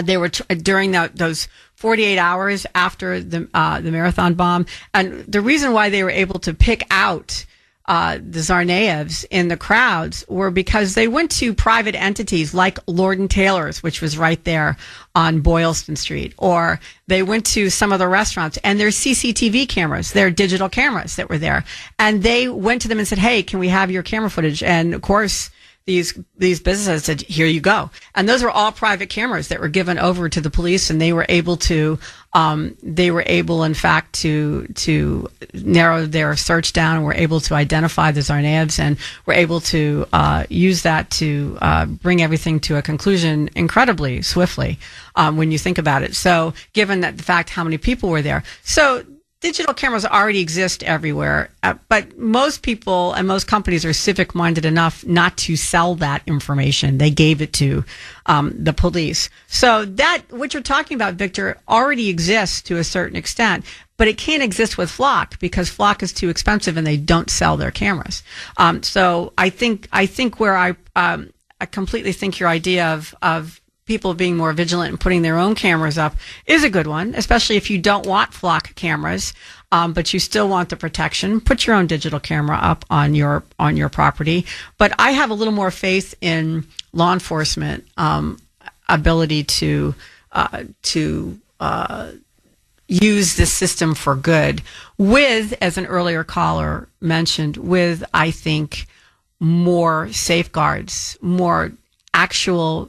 they were during those 48 hours after the marathon bomb, and the reason why they were able to pick out the Tsarnaevs in the crowds were because they went to private entities like Lord and Taylor's, which was right there on Boylston Street, or they went to some of the restaurants, and there's CCTV cameras, they're digital cameras that were there, and they went to them and said, "Hey, can we have your camera footage?" And of course, these businesses said, "Here you go." And those were all private cameras that were given over to the police, and they were able in fact to narrow their search down, and were able to identify the Tsarnaevs, and were able to use that to bring everything to a conclusion incredibly swiftly when you think about it. So given that the fact how many people were there. So digital cameras already exist everywhere, but most people and most companies are civic-minded enough not to sell that information. They gave it to the police. So that, what you're talking about, Victor, already exists to a certain extent, but it can't exist with Flock because Flock is too expensive and they don't sell their cameras. So I think where I completely think your idea of people being more vigilant and putting their own cameras up is a good one, especially if you don't want flock cameras, but you still want the protection. Put your own digital camera up on your property. But I have a little more faith in law enforcement ability to use this system for good with, as an earlier caller mentioned, with, I think, more safeguards, more actual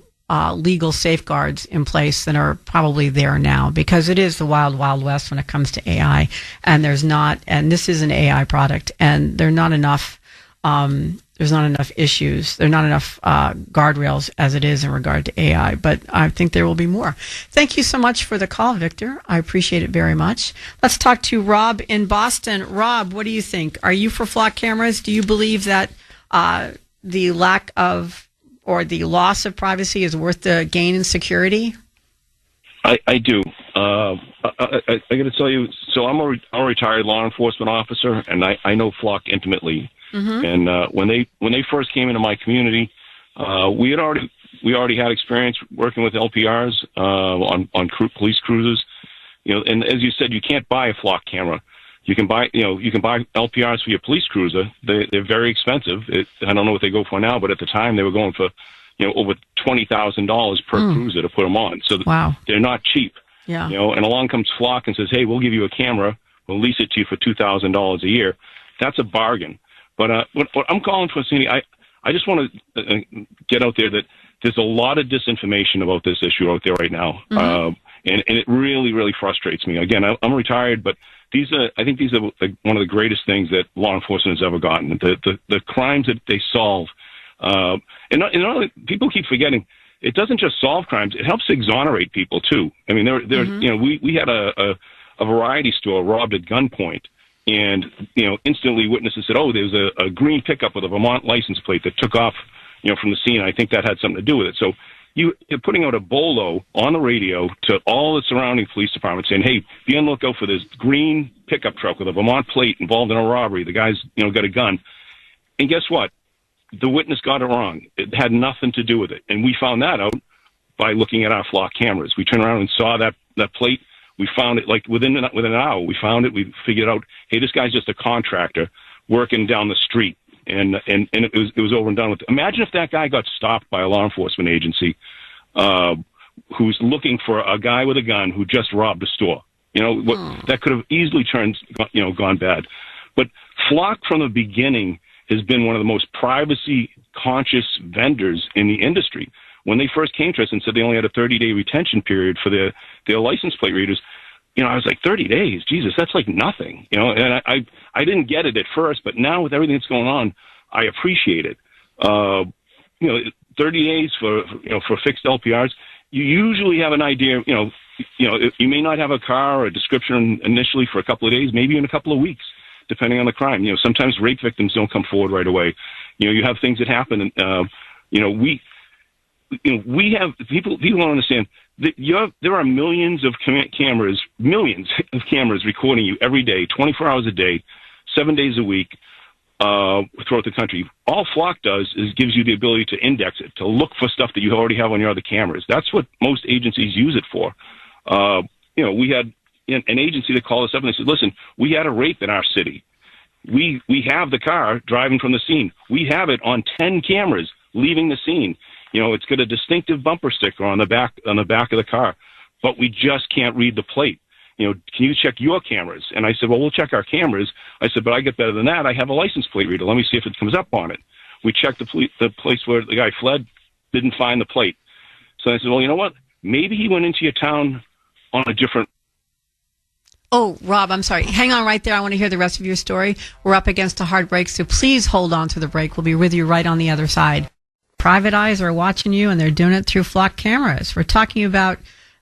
legal safeguards in place than are probably there now, because it is the wild, wild west when it comes to AI, and this is an AI product, and there's not enough issues, there's not enough guardrails as it is in regard to AI, but I think there will be more. Thank you so much for the call, Victor. I appreciate it very much. Let's talk to Rob in Boston. Rob, what do you think? Are you for flock cameras? Do you believe that the lack of or the loss of privacy is worth the gain in security? I do. I got to tell you, so I'm a retired law enforcement officer, and I know Flock intimately. Mm-hmm. And when they first came into my community, we already had experience working with LPRs on police cruisers. And as you said, you can't buy a Flock camera. You can buy LPRs for your police cruiser. They're very expensive. I don't know what they go for now, but at the time they were going for, over $20,000 per cruiser to put them on. So wow. They're not cheap. Yeah. And along comes Flock and says, "Hey, we'll give you a camera. We'll lease it to you for $2,000 a year." That's a bargain. But what I'm calling for, Cindy, I just want to get out there that there's a lot of disinformation about this issue out there right now, and it really, really frustrates me. Again, I'm retired, but I think these are one of the greatest things that law enforcement has ever gotten. The crimes that they solve, and people keep forgetting, it doesn't just solve crimes; it helps exonerate people too. I mean, we had a variety store robbed at gunpoint, and instantly witnesses said, "Oh, there was a green pickup with a Vermont license plate that took off, from the scene." I think that had something to do with it. So you're putting out a bolo on the radio to all the surrounding police departments saying, "Hey, be on the lookout for this green pickup truck with a Vermont plate involved in a robbery. The guy's, got a gun." And guess what? The witness got it wrong. It had nothing to do with it. And we found that out by looking at our Flock cameras. We turned around and saw that plate. We found it within an hour. We found it. We figured out, hey, this guy's just a contractor working down the street. And it was over and done with. Imagine if that guy got stopped by a law enforcement agency who's looking for a guy with a gun who just robbed a store. That could have easily gone bad. But Flock from the beginning has been one of the most privacy conscious vendors in the industry. When they first came to us and said they only had a 30-day retention period for their license plate readers, I was like, 30 days, Jesus, that's like nothing, and I didn't get it at first, but now with everything that's going on, I appreciate it. 30 days for fixed LPRs, you usually have an idea, you may not have a car or a description initially for a couple of days, maybe in a couple of weeks, depending on the crime. Sometimes rape victims don't come forward right away. You have things that happen, and, we have people don't understand that there are millions of cameras recording you every day, 24 hours a day, 7 days a week, throughout the country. All Flock does is gives you the ability to index it, to look for stuff that you already have on your other cameras. That's what most agencies use it for. We had an agency that called us up and they said, listen, we had a rape in our city. We have the car driving from the scene. We have it on 10 cameras leaving the scene. It's got a distinctive bumper sticker on the back of the car, but we just can't read the plate. Can you check your cameras? And I said, well, we'll check our cameras. I said, but I get better than that. I have a license plate reader. Let me see if it comes up on it. We checked the place where the guy fled, didn't find the plate. So I said, well, you know what? Maybe he went into your town on a different. Oh, Rob, I'm sorry. Hang on right there. I want to hear the rest of your story. We're up against a hard break, so please hold on to the break. We'll be with you right on the other side. Private eyes are watching you, and they're doing it through Flock cameras. We're talking about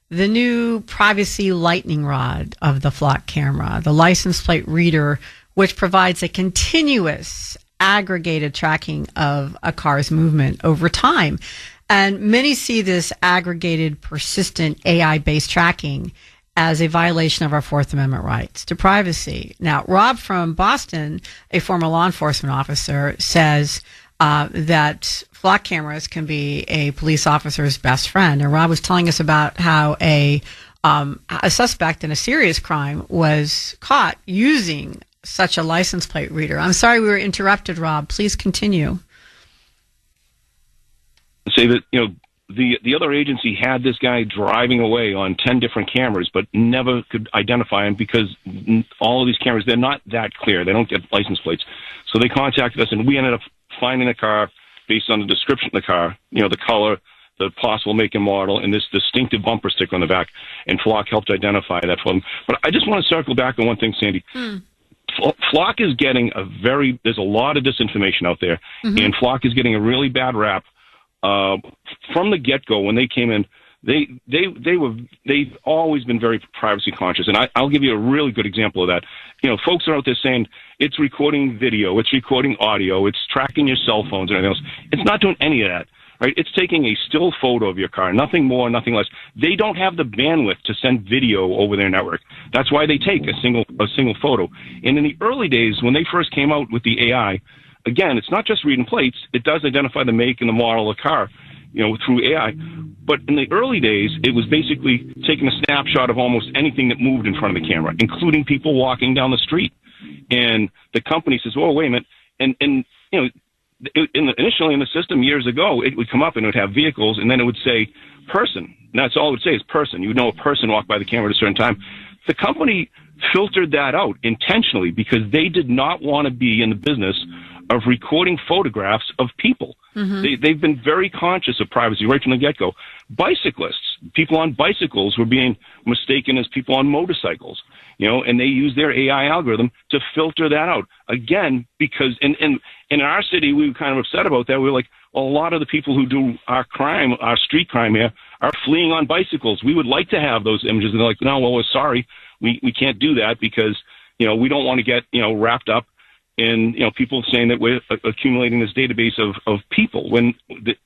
the new privacy lightning rod of the Flock camera, the license plate reader, which provides a continuous aggregated tracking of a car's movement over time. And many see this aggregated, persistent AI-based tracking as a violation of our Fourth Amendment rights to privacy. Now, Rob from Boston, a former law enforcement officer, says that Flock cameras can be a police officer's best friend. And Rob was telling us about how a suspect in a serious crime was caught using such a license plate reader. I'm sorry we were interrupted, Rob. Please continue. Say that, the other agency had this guy driving away on 10 different cameras, but never could identify him because all of these cameras, they're not that clear. They don't get license plates. So they contacted us, and we ended up finding the car based on the description of the car, the color, the possible make and model, and this distinctive bumper sticker on the back. And Flock helped identify that for them. But I just want to circle back on one thing, Sandy. Flock is getting there's a lot of disinformation out there, and Flock is getting a really bad rap. From the get-go, when they came in, they've always been very privacy conscious, and I'll give you a really good example of that. Folks are out there saying it's recording video, it's recording audio, it's tracking your cell phones and everything else. It's not doing any of that, right? It's taking a still photo of your car, nothing more, nothing less. They don't have the bandwidth to send video over their network. That's why they take a single photo. And in the early days, when they first came out with the AI, again, it's not just reading plates. It does identify the make and the model of the car, through AI. But in the early days, it was basically taking a snapshot of almost anything that moved in front of the camera, including people walking down the street. And the company says, "Oh, wait a minute." And initially in the system years ago, it would come up and it would have vehicles, and then it would say person. And that's all it would say is person. You would know a person walked by the camera at a certain time. The company filtered that out intentionally because they did not want to be in the business of recording photographs of people. They've been very conscious of privacy right from the get-go. Bicyclists, people on bicycles were being mistaken as people on motorcycles, and they use their AI algorithm to filter that out. Again, because in our city, we were kind of upset about that. We were like, well, a lot of the people who do our street crime here, are fleeing on bicycles. We would like to have those images. And they're like, no, well, we're sorry. We can't do that because, we don't want to get, wrapped up in, people saying that we're accumulating this database of people when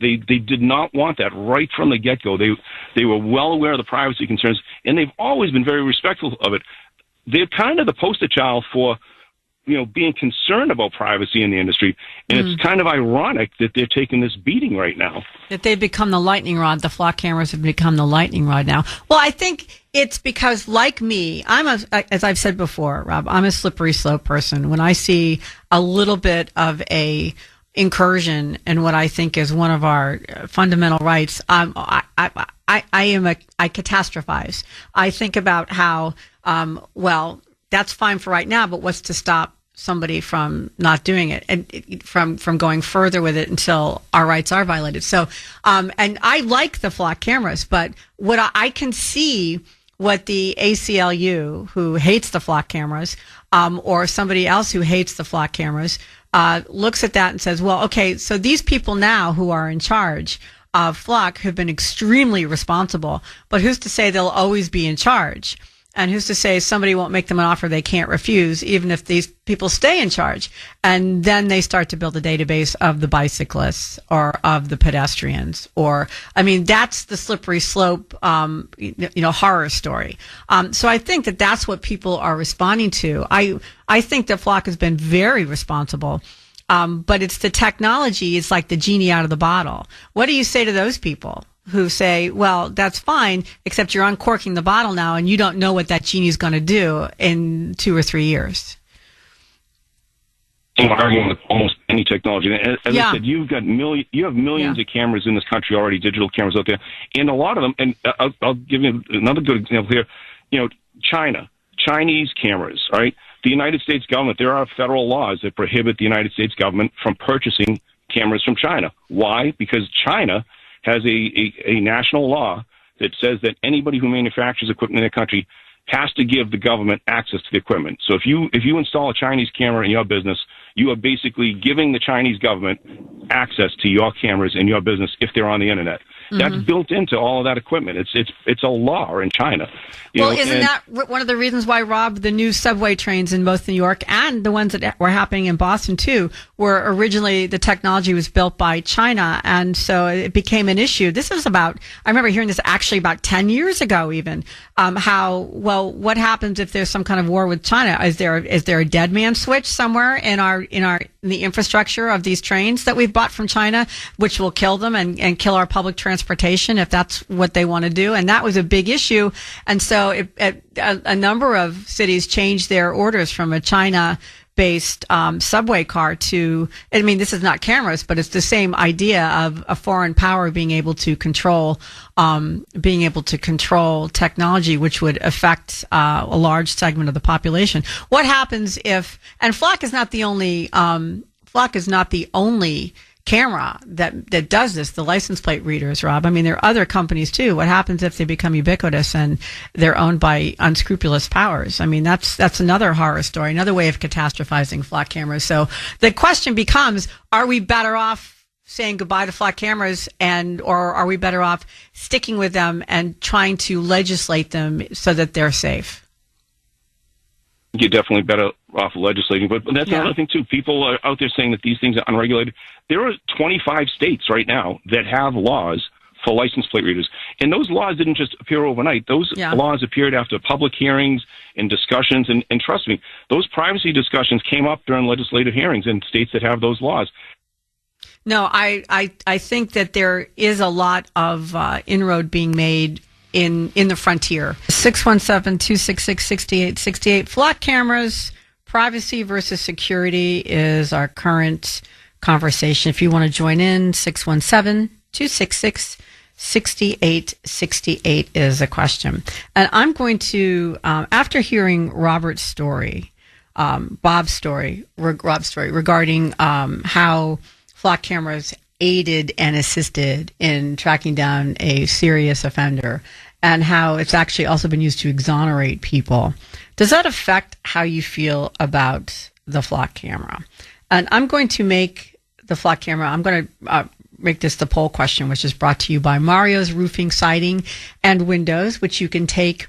they did not want that right from the get-go. They were well aware of the privacy concerns, and they've always been very respectful of it. They're kind of the poster child for, being concerned about privacy in the industry. And it's kind of ironic that they're taking this beating right now. That they've become the lightning rod. The Flock cameras have become the lightning rod now. Well, I think it's because, like me, as I've said before, Rob, I'm a slippery slope person. When I see a little bit of a incursion in what I think is one of our fundamental rights, I catastrophize. I think about how Well, that's fine for right now, but what's to stop somebody from not doing it and from going further with it until our rights are violated? So, and I like the flock cameras, but what I can see what the ACLU, who hates the flock cameras, or somebody else who hates the flock cameras, looks at that and says, well, okay, so these people now who are in charge of flock have been extremely responsible, but who's to say they'll always be in charge? And who's to say somebody won't make them an offer they can't refuse, even if these people stay in charge? And then they start to build a database of the bicyclists or of the pedestrians. Or, I mean, that's the slippery slope, horror story. So I think that that's what people are responding to. I think that Flock has been very responsible. But it's the technology. It's like the genie out of the bottle. What do you say to those people who say, well, that's fine, except you're uncorking the bottle now and you don't know what that genie's going to do in 2 or 3 years? I'm arguing with almost any technology. As I said, you have millions of cameras in this country already, digital cameras out there, and a lot of them. And I'll give you another good example here. Chinese cameras, right? The United States government, there are federal laws that prohibit the United States government from purchasing cameras from China. Why? Because China has a national law that says that anybody who manufactures equipment in their country has to give the government access to the equipment. So if you install a Chinese camera in your business, you are basically giving the Chinese government access to your cameras in your business if they're on the internet. Mm-hmm. That's built into all of that equipment. It's a law in China. Isn't that one of the reasons why, Rob, the new subway trains in both New York and the ones that were happening in Boston too, were originally the technology was built by China, and so it became an issue. This is I remember hearing this actually about 10 years ago even, what happens if there's some kind of war with China? Is there a dead man switch somewhere in the infrastructure of these trains that we've bought from China, which will kill them and kill our public transportation if that's what they want to do? And that was a big issue. And so a number of cities changed their orders from a China-based subway car to, I mean, this is not cameras, but it's the same idea of a foreign power being able to control technology, which would affect a large segment of the population. What happens if? And Flock is not the only camera that does this, the license plate readers, Rob. I mean, there are other companies too. What happens if they become ubiquitous and they're owned by unscrupulous powers? I mean, that's another horror story, another way of catastrophizing flock cameras. So the question becomes, are we better off saying goodbye to flock cameras or are we better off sticking with them and trying to legislate them so that they're safe? You're definitely better off legislating. But that's another thing, too. People are out there saying that these things are unregulated. There are 25 states right now that have laws for license plate readers. And those laws didn't just appear overnight. Those laws appeared after public hearings and discussions. And trust me, those privacy discussions came up during legislative hearings in states that have those laws. No, I think that there is a lot of inroad being made in the frontier. 617-266-6868. Flock cameras, privacy versus security is our current conversation. If you want to join in, 617-266-6868 is a question. And I'm going to, after hearing Bob's story regarding how flock cameras aided and assisted in tracking down a serious offender, and how it's actually also been used to exonerate people. Does that affect how you feel about the flock camera? And I'm going to make the flock camera, I'm going to make this the poll question, which is brought to you by Mario's Roofing, Siding, and Windows, which you can take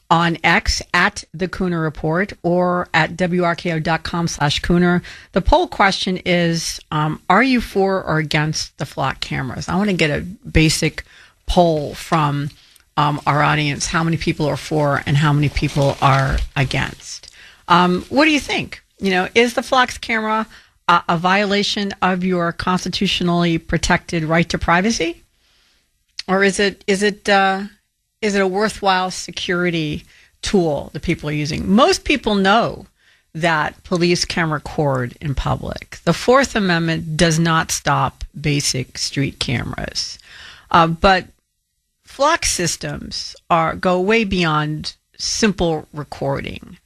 on X at the Kuhner Report or at WRKO.com/Kuhner. The poll question is, are you for or against the flock cameras? I want to get a basic poll from our audience, how many people are for and how many people are against. What do you think? Is the flock camera a violation of your constitutionally protected right to privacy? Or is it a worthwhile security tool that people are using? Most people know that police can record in public. The Fourth Amendment does not stop basic street cameras. But flock systems go way beyond simple recording.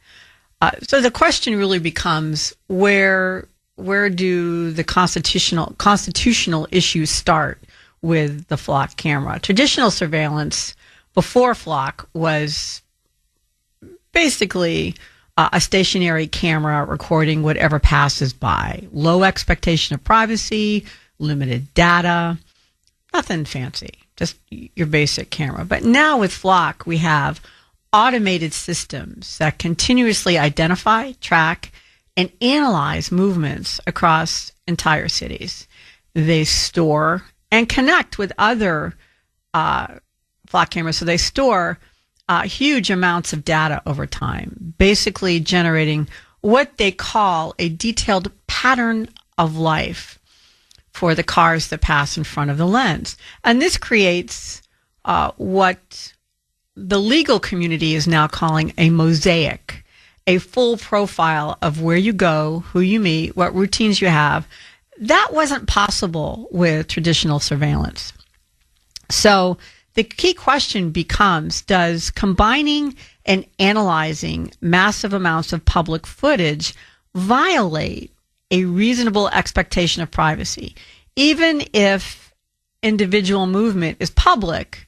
So the question really becomes where do the constitutional issues start with the flock camera? Traditional surveillance before flock was basically a stationary camera recording whatever passes by. Low expectation of privacy, limited data, nothing fancy, just your basic camera. But now with flock, we have automated systems that continuously identify, track, and analyze movements across entire cities. They store and connect with other flock cameras. So they store huge amounts of data over time, basically generating what they call a detailed pattern of life for the cars that pass in front of the lens. And this creates what the legal community is now calling a mosaic, a full profile of where you go, who you meet, what routines you have. That wasn't possible with traditional surveillance. So the key question becomes, does combining and analyzing massive amounts of public footage violate a reasonable expectation of privacy? Even if individual movement is public,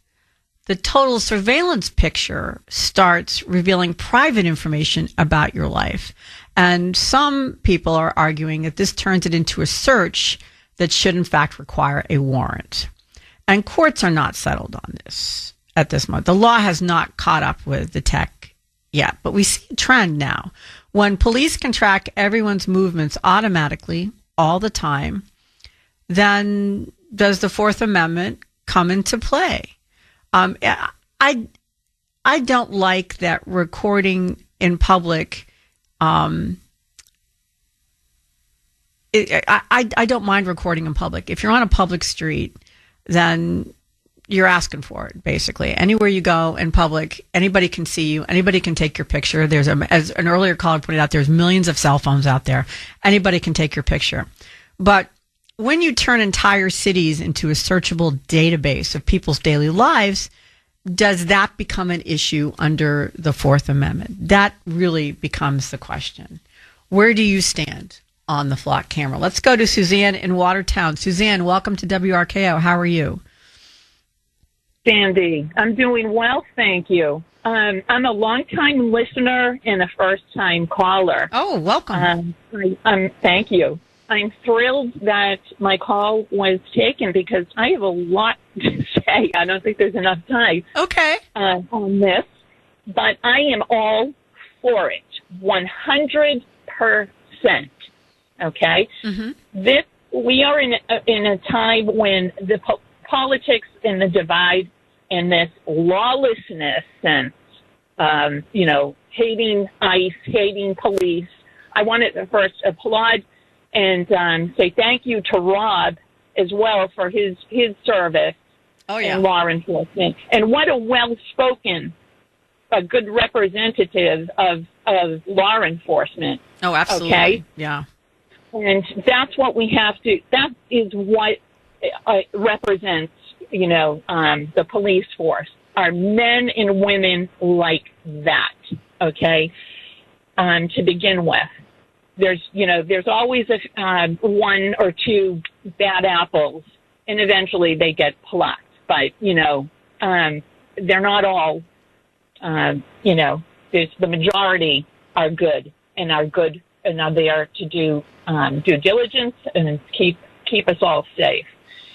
the total surveillance picture starts revealing private information about your life. And some people are arguing that this turns it into a search that should in fact require a warrant. And courts are not settled on this at this moment. The law has not caught up with the tech yet, but we see a trend now. When police can track everyone's movements automatically all the time, then does the Fourth Amendment come into play? I don't like that recording in public. I don't mind recording in public. If you're on a public street, then you're asking for it, basically. Anywhere you go in public, anybody can see you. Anybody can take your picture. As an earlier caller pointed out, there's millions of cell phones out there. Anybody can take your picture. But when you turn entire cities into a searchable database of people's daily lives, does that become an issue under the Fourth Amendment? That really becomes the question. Where do you stand on the flock camera? Let's go to Suzanne in Watertown. Suzanne, welcome to WRKO. How are you? Sandy, I'm doing well, thank you. I'm a long-time listener and a first-time caller. Oh, welcome. Thank you. I'm thrilled that my call was taken because I have a lot to say. I don't think there's enough time on this, but I am all for it, 100%. Okay? Mm-hmm. We are in a time when the politics and the divide and this lawlessness and, hating ICE, hating police. I want to first applaud and say thank you to Rob as well for his service in law enforcement. And what a well-spoken, a good representative of law enforcement. Oh, absolutely. Okay? Yeah. And that's what we have to, that is what represents, the police force, are men and women like that, okay, to begin with. There's always one or two bad apples, and eventually they get plucked. But, they're not all, the majority are good and are there to do due diligence and keep us all safe.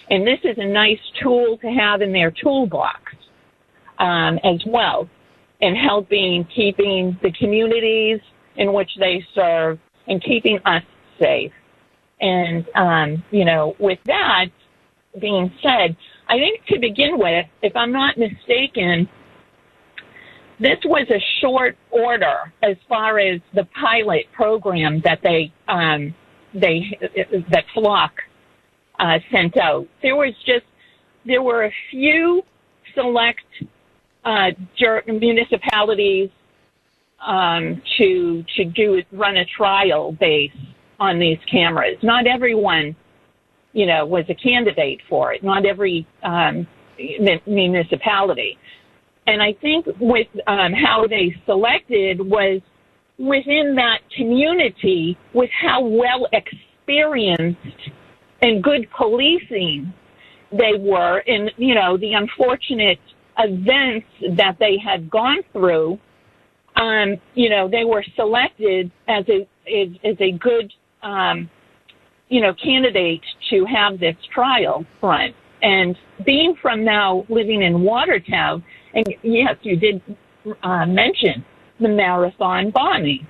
And this is a nice tool to have in their toolbox as well, in keeping the communities in which they serve and keeping us safe. And, with that being said, I think to begin with, if I'm not mistaken, this was a short order as far as the pilot program that that Flock sent out. There were a few select municipalities to run a trial base on these cameras. Not everyone, was a candidate for it. Not every municipality. And I think with how they selected was within that community with how well experienced and good policing they were in, you know, the unfortunate events that they had gone through. You know, they were selected as a good, you know, candidate to have this trial front. And being from now living in Watertown, and yes, you did mention the marathon bombing.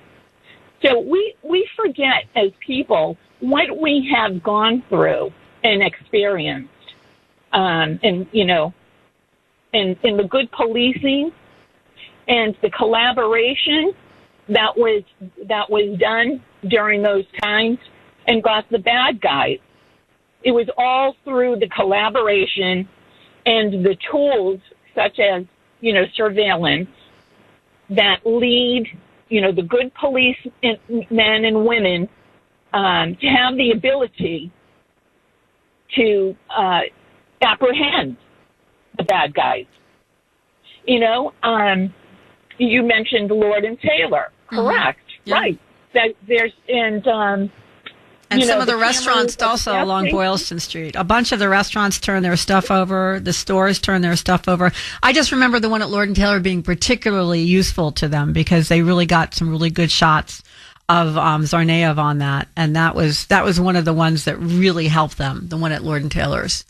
So we forget as people what we have gone through and experienced, and you know, and the good policing and the collaboration that was done during those times and got the bad guys. It was all through the collaboration and the tools such as, you know, surveillance that lead, you know, the good police men and women to have the ability to apprehend the bad guys. You know, you mentioned Lord and Taylor, correct? Yeah. Right. That there's and you some know, of the restaurants also along Boylston Street. A bunch of the restaurants turn their stuff over. The stores turn their stuff over. I just remember the one at Lord and Taylor being particularly useful to them because they really got some really good shots of Zarnaev on that. And that was one of the ones that really helped them, the one at Lord and Taylor's.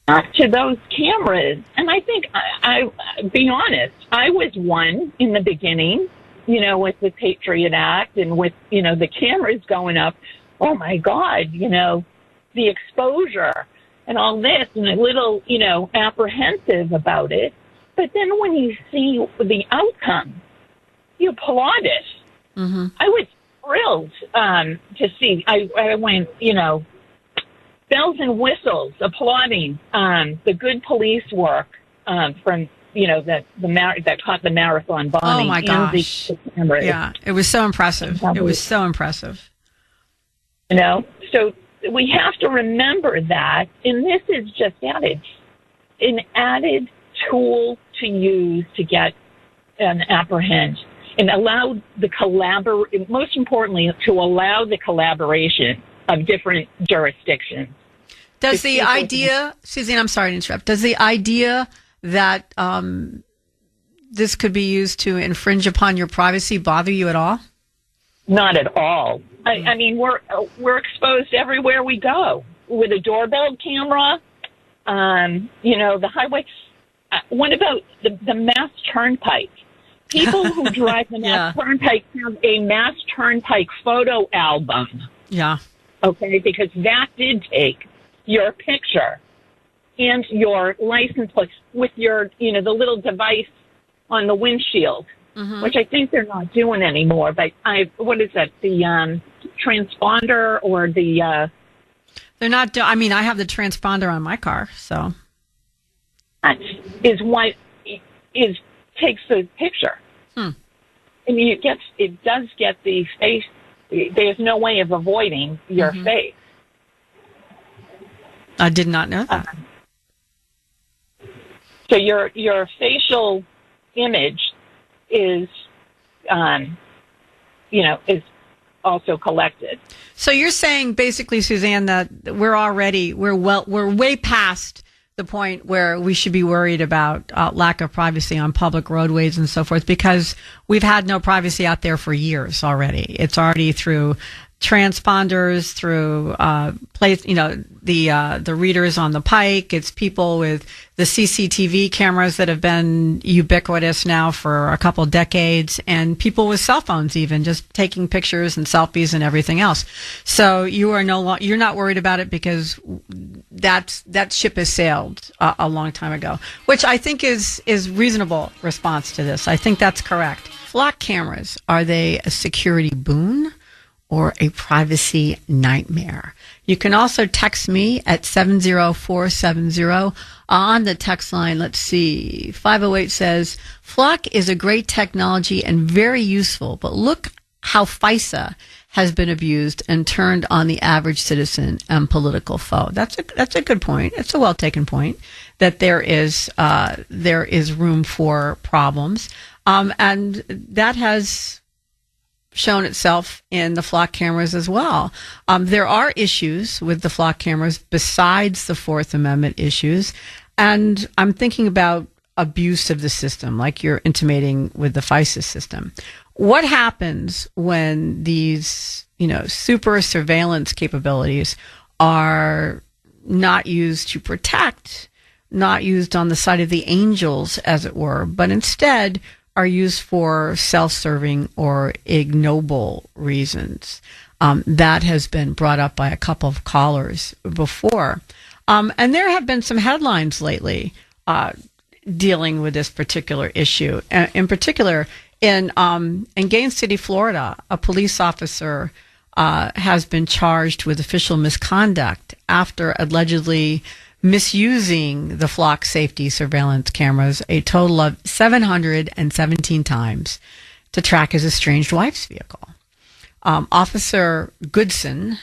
To those cameras. And I think, I be honest, I was one in the beginning, you know, with the Patriot Act and with, you know, the cameras going up. Oh, my God, you know, the exposure and all this, and a little, you know, apprehensive about it. But then when you see the outcome, you applaud it. Mm-hmm. I was thrilled to see. I went, you know, bells and whistles, applauding the good police work from, you know, that caught the marathon bombing. Oh my gosh! The cameras. Yeah, it was so impressive. It was so impressive. You know, so we have to remember that, and this is just an added tool to use to get and apprehend and allow the most importantly, to allow the collaboration of different jurisdictions. Does the idea, Suzanne, I'm sorry to interrupt, does the idea that this could be used to infringe upon your privacy bother you at all? Not at all. I mean, we're exposed everywhere we go with a doorbell camera. You know, the highway. What about the Mass Turnpike? People who drive the Mass Turnpike have a Mass Turnpike photo album. Yeah. Okay, because that did take your picture and your license plate with your, you know, the little device on the windshield, which I think they're not doing anymore. But what is that? The transponder or the? They're not. I mean, I have the transponder on my car, so that is what takes the picture. I mean, it does get the face. There's no way of avoiding your face. I did not know that. So your facial image is, you know, is also collected. So you're saying basically, Suzanne, that we're way past the point where we should be worried about lack of privacy on public roadways and so forth, because we've had no privacy out there for years already. It's already through transponders, through the readers on the pike. It's people with the CCTV cameras that have been ubiquitous now for a couple of decades, and people with cell phones even just taking pictures and selfies and everything else. So you're not worried about it because that ship has sailed a long time ago, which I think is reasonable response to this. I think that's correct. Flock cameras, are they a security boon or a privacy nightmare? You can also text me at 70470 on the text line. Let's see. 508 says, Flock is a great technology and very useful, but look how FISA has been abused and turned on the average citizen and political foe. That's a good point. It's a well taken point that there is room for problems, and that has shown itself in the flock cameras as well. There are issues with the flock cameras besides the Fourth Amendment issues, and I'm thinking about abuse of the system, like you're intimating with the FISA system. What happens when these, super surveillance capabilities are not used to protect, not used on the side of the angels, as it were, but instead are used for self-serving or ignoble reasons? That has been brought up by a couple of callers before. And there have been some headlines lately dealing with this particular issue. In particular, in Gaines City, Florida, a police officer has been charged with official misconduct after allegedly misusing the flock safety surveillance cameras a total of 717 times to track his estranged wife's vehicle. Officer Goodson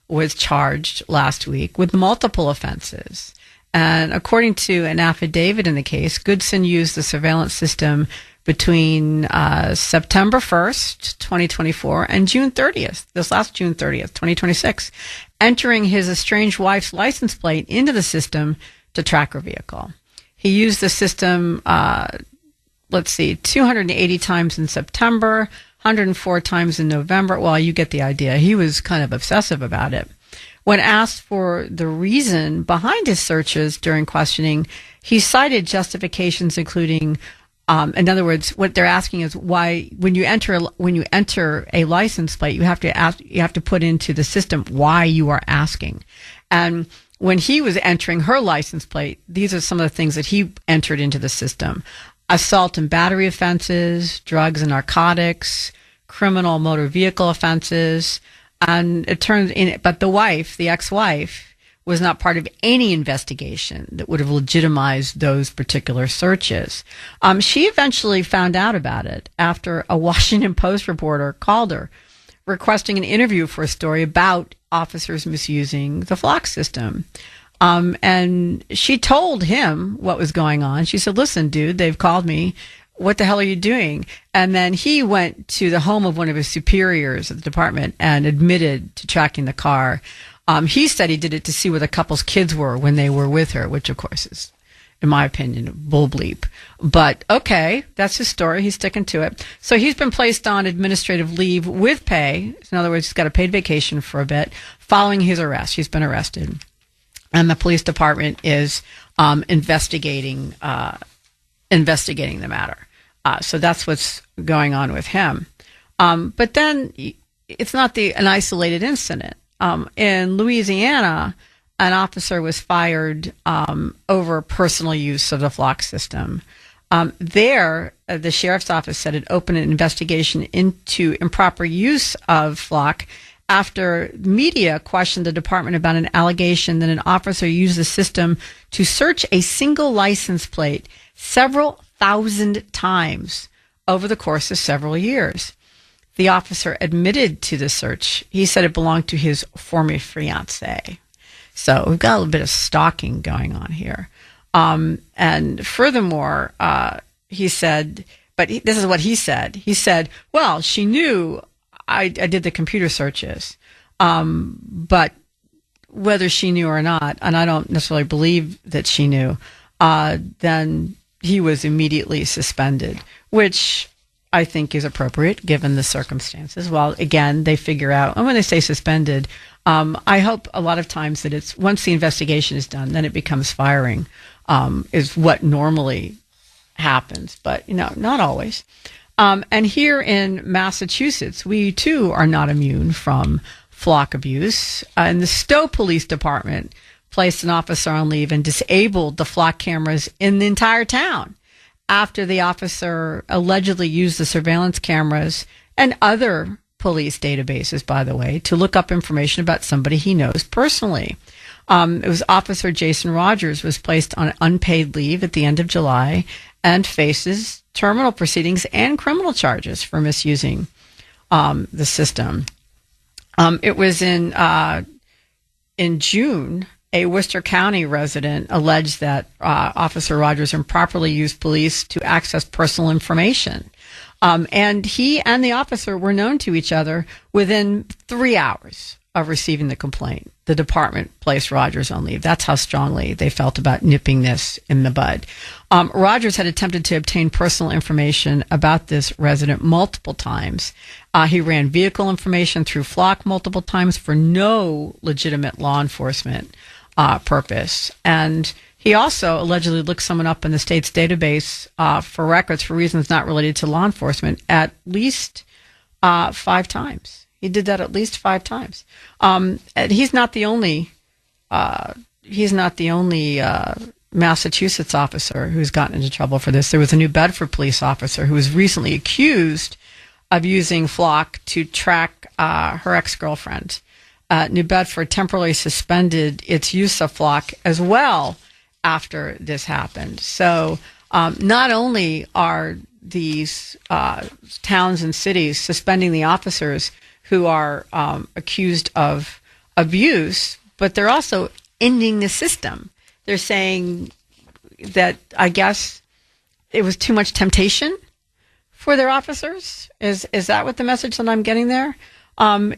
was charged last week with multiple offenses. And according to an affidavit in the case, Goodson used the surveillance system between September 1st, 2024, and June 30th, this last June 30th, 2026, entering his estranged wife's license plate into the system to track her vehicle. He used the system, 280 times in September, 104 times in November. Well, you get the idea. He was kind of obsessive about it. When asked for the reason behind his searches during questioning, he cited justifications including, in other words, what they're asking is why, when you enter a license plate, you have to put into the system why you are asking. And when he was entering her license plate, these are some of the things that he entered into the system: assault and battery offenses, drugs and narcotics, criminal motor vehicle offenses. And it turns in, but the ex-wife, was not part of any investigation that would have legitimized those particular searches. She eventually found out about it after a Washington Post reporter called her, requesting an interview for a story about officers misusing the flock system. And she told him what was going on. She said, "Listen, dude, they've called me. What the hell are you doing?" And then he went to the home of one of his superiors at the department and admitted to tracking the car. He said he did it to see where the couple's kids were when they were with her, which of course is, in my opinion, bull bleep. But okay, that's his story. He's sticking to it. So he's been placed on administrative leave with pay. In other words, he's got a paid vacation for a bit following his arrest. He's been arrested. And the police department is investigating the matter. So that's what's going on with him. But then it's not an isolated incident. In Louisiana, an officer was fired over personal use of the flock system. The sheriff's office said it opened an investigation into improper use of flock after media questioned the department about an allegation that an officer used the system to search a single license plate several thousand times over the course of several years. The officer admitted to the search. He said it belonged to his former fiancée. So we've got a little bit of stalking going on here. And furthermore, he said, this is what he said. He said, well, she knew I did the computer searches, but whether she knew or not, and I don't necessarily believe that she knew, then he was immediately suspended, which I think is appropriate given the circumstances. Well, again, they figure out, and when they say suspended, I hope a lot of times that it's once the investigation is done, then it becomes firing, is what normally happens, but not always. And here in Massachusetts, we too are not immune from flock abuse. And the Stowe Police Department placed an officer on leave and disabled the flock cameras in the entire town after the officer allegedly used the surveillance cameras and other police databases, by the way, to look up information about somebody he knows personally. It was Officer Jason Rogers was placed on unpaid leave at the end of July and faces terminal proceedings and criminal charges for misusing the system. It was in June. A Worcester County resident alleged that Officer Rogers improperly used police to access personal information. And he and the officer were known to each other within 3 hours of receiving the complaint. The department placed Rogers on leave. That's how strongly they felt about nipping this in the bud. Rogers had attempted to obtain personal information about this resident multiple times. He ran vehicle information through Flock multiple times for no legitimate law enforcement purpose. And he also allegedly looked someone up in the state's database for records for reasons not related to law enforcement at least 5 times. He did that at least 5 times. And he's not the only. Massachusetts officer who's gotten into trouble for this. There was a New Bedford police officer who was recently accused of using Flock to track her ex-girlfriend. New Bedford temporarily suspended its use of Flock as well after this happened. So not only are these towns and cities suspending the officers who are accused of abuse, but they're also ending the system. They're saying that, I guess, it was too much temptation for their officers. Is that what the message that I'm getting there? How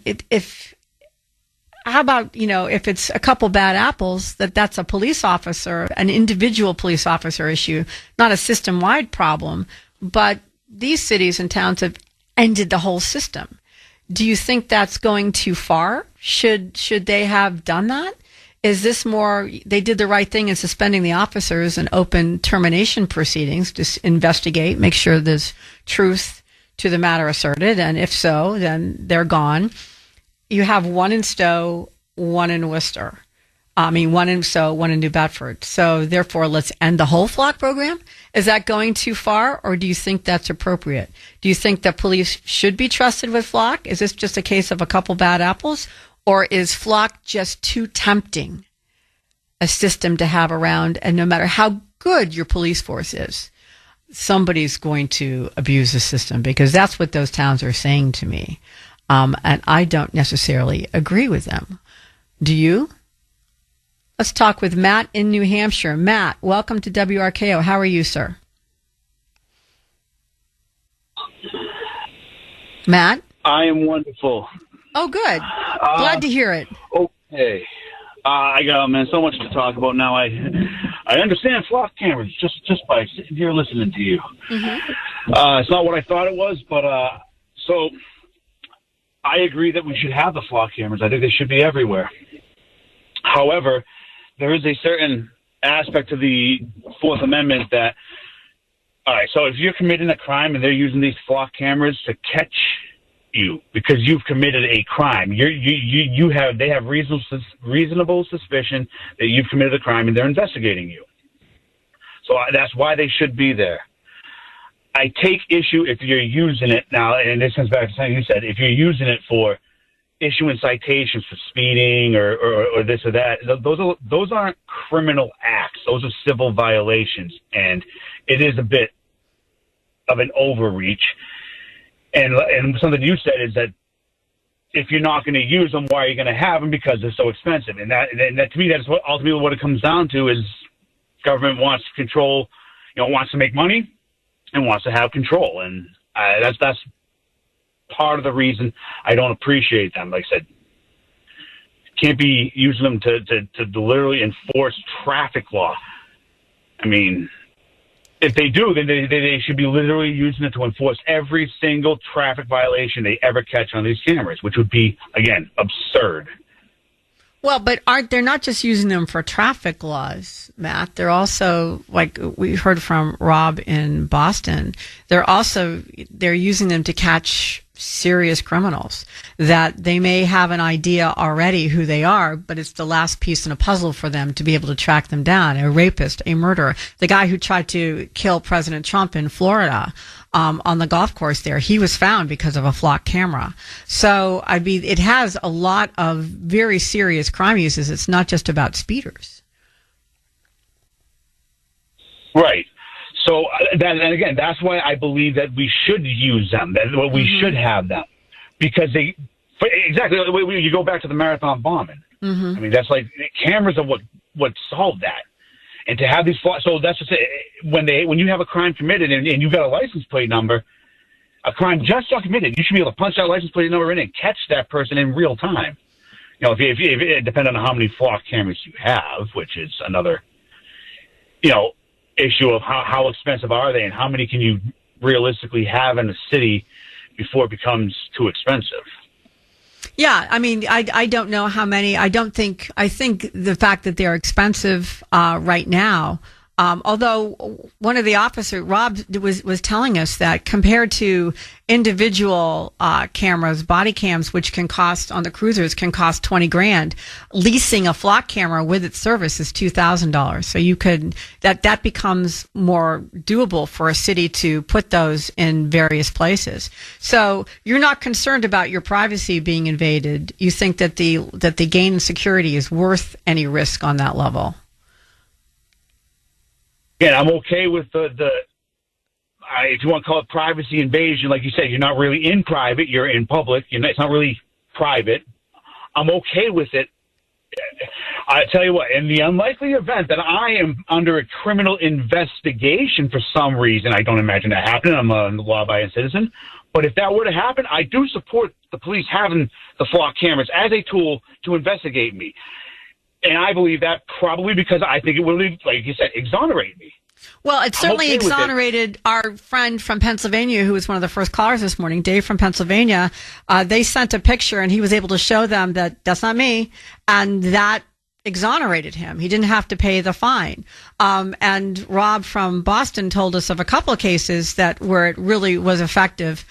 about, if it's a couple bad apples, that's a police officer, an individual police officer issue, not a system-wide problem. But these cities and towns have ended the whole system. Do you think that's going too far? Should they have done that? Is this more, they did the right thing in suspending the officers and open termination proceedings to investigate, make sure there's truth to the matter asserted, and if so, then they're gone. You have one in Stowe, one in Worcester. One in Stowe, one in New Bedford. So therefore, let's end the whole Flock program? Is that going too far, or do you think that's appropriate? Do you think that police should be trusted with Flock? Is this just a case of a couple bad apples? Or is Flock just too tempting a system to have around, and no matter how good your police force is, somebody's going to abuse the system? Because that's what those towns are saying to me. And I don't necessarily agree with them. Do you? Let's talk with Matt in New Hampshire. Matt, welcome to WRKO. How are you, sir? Matt? I am wonderful. Oh, good. Glad to hear it. Okay. I got, man, so much to talk about now. I understand Flock cameras just by sitting here listening to you. Mm-hmm. It's not what I thought it was, but so I agree that we should have the Flock cameras. I think they should be everywhere. However, there is a certain aspect of the Fourth Amendment that, all right, so if you're committing a crime and they're using these Flock cameras to catch you because you've committed a crime, they have reasonable suspicion that you've committed a crime and they're investigating you. So that's why they should be there. I take issue if you're using it now, and this comes back to something you said, if you're using it for issuing citations for speeding or this or that, those aren't criminal acts. Those are civil violations, and it is a bit of an overreach. And something you said is that if you're not going to use them, why are you going to have them? Because they're so expensive. And that to me, that's what ultimately what it comes down to is government wants to control, wants to make money and wants to have control. And that's part of the reason I don't appreciate them. Like I said, can't be using them to literally enforce traffic law. I mean, if they do, then they should be literally using it to enforce every single traffic violation they ever catch on these cameras, which would be, again, absurd. Well, but they're not just using them for traffic laws, Matt. They're also, like we heard from Rob in Boston, they're using them to catch serious criminals that they may have an idea already who they are, but it's the last piece in a puzzle for them to be able to track them down. A rapist, a murderer, the guy who tried to kill President Trump in Florida on the golf course there, he was found because of a Flock camera. So, it has a lot of very serious crime uses. It's not just about speeders. Right. So, and again, that's why I believe that we should use them, that we should have them. because exactly, you go back to the marathon bombing. I mean, that's like, cameras are what solved that. And to have these, so that's just when you have a crime committed and you've got a license plate number, a crime just got committed, you should be able to punch that license plate number in and catch that person in real time. You know, if it depends on how many flock cameras you have, which is another, issue of how expensive are they and how many can you realistically have in the city before it becomes too expensive. Yeah, I mean, I don't know how many. I think the fact that they're expensive right now, although one of the officers, Rob, was telling us that compared to individual cameras, body cams, which can cost on the cruisers can cost $20,000, leasing a flock camera with its service is $2,000. So you could that becomes more doable for a city to put those in various places. So you're not concerned about your privacy being invaded. You think that the gain in security is worth any risk on that level. Yeah, I'm okay with if you want to call it privacy invasion, like you said, you're not really in private, you're in public. It's not really private. I'm okay with it. I tell you what, in the unlikely event that I am under a criminal investigation for some reason, I don't imagine that happening. I'm a law-abiding citizen. But if that were to happen, I do support the police having the flock cameras as a tool to investigate me. And I believe that probably because I think it will, like you said, exonerate me. Well, it certainly exonerated our friend from Pennsylvania, who was one of the first callers this morning, Dave from Pennsylvania. They sent a picture, and he was able to show them that that's not me, and that exonerated him. He didn't have to pay the fine. And Rob from Boston told us of a couple of cases where it really was effective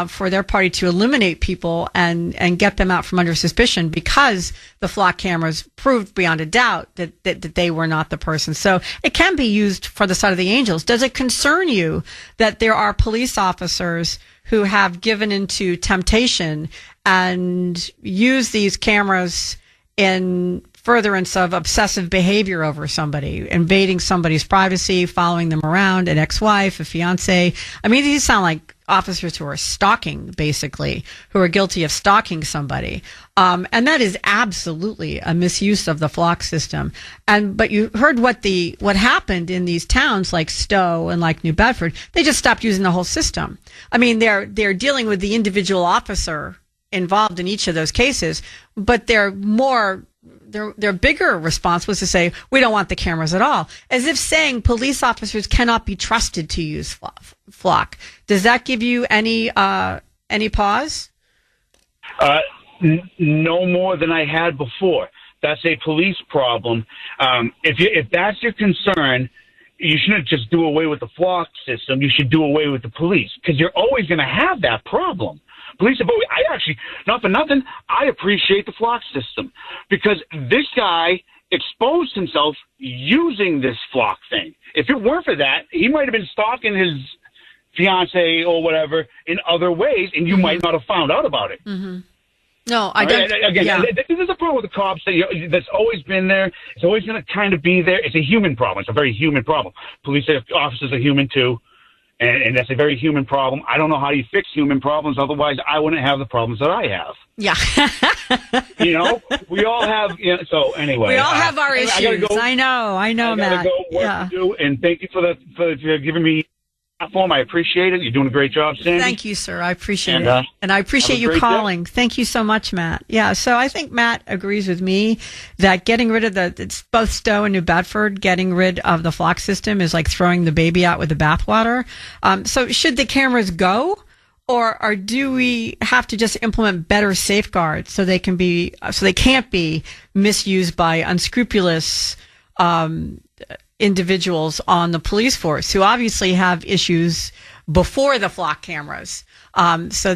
for their party to eliminate people and get them out from under suspicion because the flock cameras proved beyond a doubt that they were not the person. So it can be used for the side of the angels. Does it concern you that there are police officers who have given into temptation and use these cameras in furtherance of obsessive behavior over somebody, invading somebody's privacy, following them around, an ex-wife, a fiance? I mean, these sound like officers who are stalking, basically, who are guilty of stalking somebody. And that is absolutely a misuse of the flock system. But you heard what happened in these towns like Stowe and like New Bedford. They just stopped using the whole system. I mean, they're dealing with the individual officer involved in each of those cases, but their bigger response was to say, we don't want the cameras at all, as if saying police officers cannot be trusted to use flock. Does that give you any pause? No more than I had before. That's a police problem. If that's your concern, you shouldn't just do away with the flock system. You should do away with the police, because you're always going to have that problem. Police, but I actually, not for nothing, I appreciate the flock system, because this guy exposed himself using this flock thing. If it weren't for that, he might have been stalking his fiance or whatever in other ways, and you might not have found out about it. Mm-hmm. No, I don't. Again, this is a problem with the cops that's always been there. It's always going to kind of be there. It's a human problem. It's a very human problem. Police officers are human too. And that's a very human problem. I don't know how you fix human problems. Otherwise, I wouldn't have the problems that I have. Yeah. We all have, so anyway. We all have our issues. I know, Matt. I got to go work to do. And thank you for giving me a platform. I appreciate it. You're doing a great job, Sandy. Thank you, sir. I appreciate it. And I appreciate you calling. Day. Thank you so much, Matt. Yeah, so I think Matt agrees with me that getting rid of it's both Stowe and New Bedford, getting rid of the flock system is like throwing the baby out with the bathwater. So should the cameras go? Or do we have to just implement better safeguards so they can't be misused by unscrupulous individuals on the police force who obviously have issues before the flock cameras? So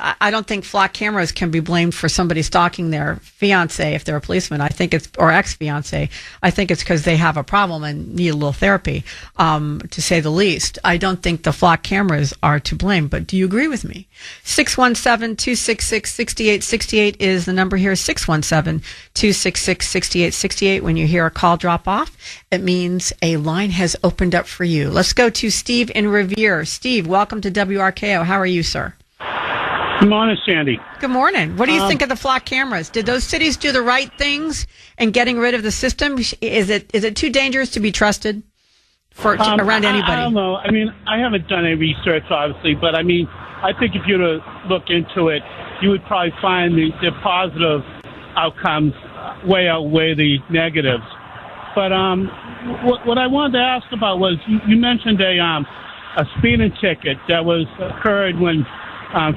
I don't think flock cameras can be blamed for somebody stalking their fiance if they're a policeman. I think or ex-fiance. I think it's because they have a problem and need a little therapy, to say the least. I don't think the flock cameras are to blame, but do you agree with me? 617-266-6868 is the number here. 617-266-6868. When you hear a call drop off, it means a line has opened up for you. Let's go to Steve in Revere. Steve, welcome to WRKO. How are you, sir? Good morning, Sandy. Good morning. What do you think of the flock cameras? Did those cities do the right things in getting rid of the system? Is it too dangerous to be trusted around anybody? I don't know. I mean, I haven't done any research, obviously, but I mean, I think if you were to look into it, you would probably find the positive outcomes way outweigh the negatives. But what I wanted to ask about was you mentioned a speeding ticket that occurred when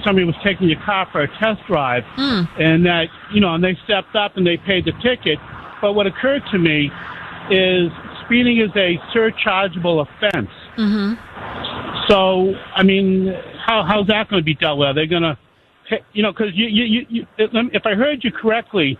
somebody was taking your car for a test drive, and that and they stepped up and they paid the ticket. But what occurred to me is speeding is a surchargeable offense. Mm-hmm. So I mean, how's that going to be dealt with? Are they going to, because if I heard you correctly,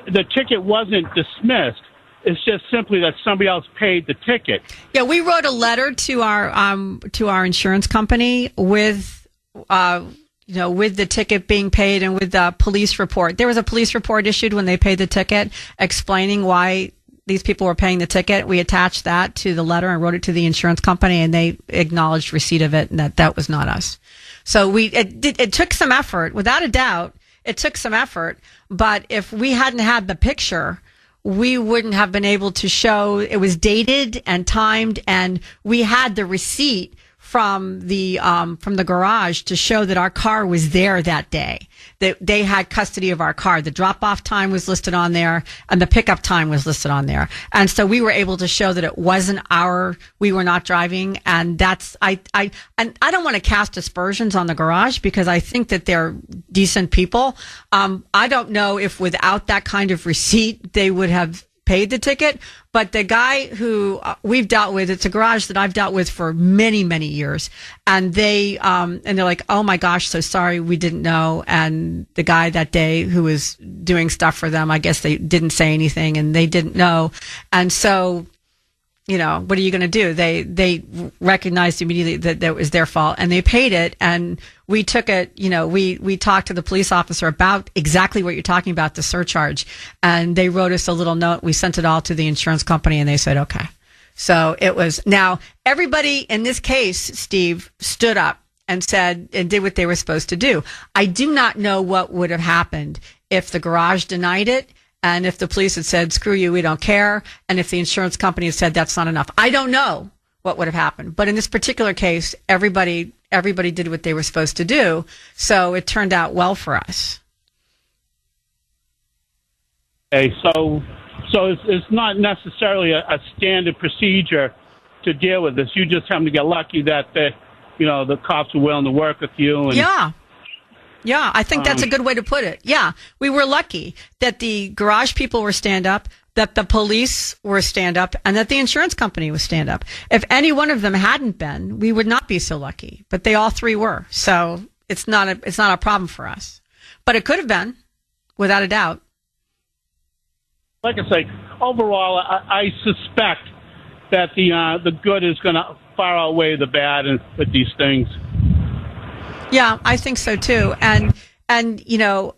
the ticket wasn't dismissed. It's just simply that somebody else paid the ticket. Yeah, we wrote a letter to our insurance company with the ticket being paid and with the police report. There was a police report issued when they paid the ticket explaining why these people were paying the ticket. We attached that to the letter and wrote it to the insurance company, and they acknowledged receipt of it, and that was not us. So it took some effort, without a doubt. It took some effort, but if we hadn't had the picture, we wouldn't have been able to show it was dated and timed, and we had the receipt from the garage to show that our car was there that day, that they had custody of our car. The drop-off time was listed on there, and the pickup time was listed on there. And so we were able to show that it wasn't we were not driving. And I don't want to cast aspersions on the garage because I think that they're decent people. I don't know if without that kind of receipt, they would have paid the ticket, but the guy who we've dealt with, it's a garage that I've dealt with for many, many years, and they're like, oh my gosh, so sorry, we didn't know. And the guy that day who was doing stuff for them, I guess they didn't say anything and they didn't know. And so, what are you going to do? They recognized immediately that it was their fault and they paid it. And we took it, we talked to the police officer about exactly what you're talking about, the surcharge. And they wrote us a little note. We sent it all to the insurance company and they said, okay. So now everybody in this case, Steve, stood up and said and did what they were supposed to do. I do not know what would have happened if the garage denied it. And if the police had said, screw you, we don't care. And if the insurance company had said, that's not enough. I don't know what would have happened. But in this particular case, everybody did what they were supposed to do. So it turned out well for us. Okay, so it's not necessarily a standard procedure to deal with this. You just happen to get lucky that the cops were willing to work with you. And, Yeah, I think that's a good way to put it. Yeah, we were lucky that the garage people were stand up, that the police were stand up, and that the insurance company was stand up. If any one of them hadn't been, we would not be so lucky. But they all three were. So it's not a problem for us. But it could have been, without a doubt. Like I say, overall, I suspect that the good is going to far outweigh the bad with these things. Yeah, I think so too. And I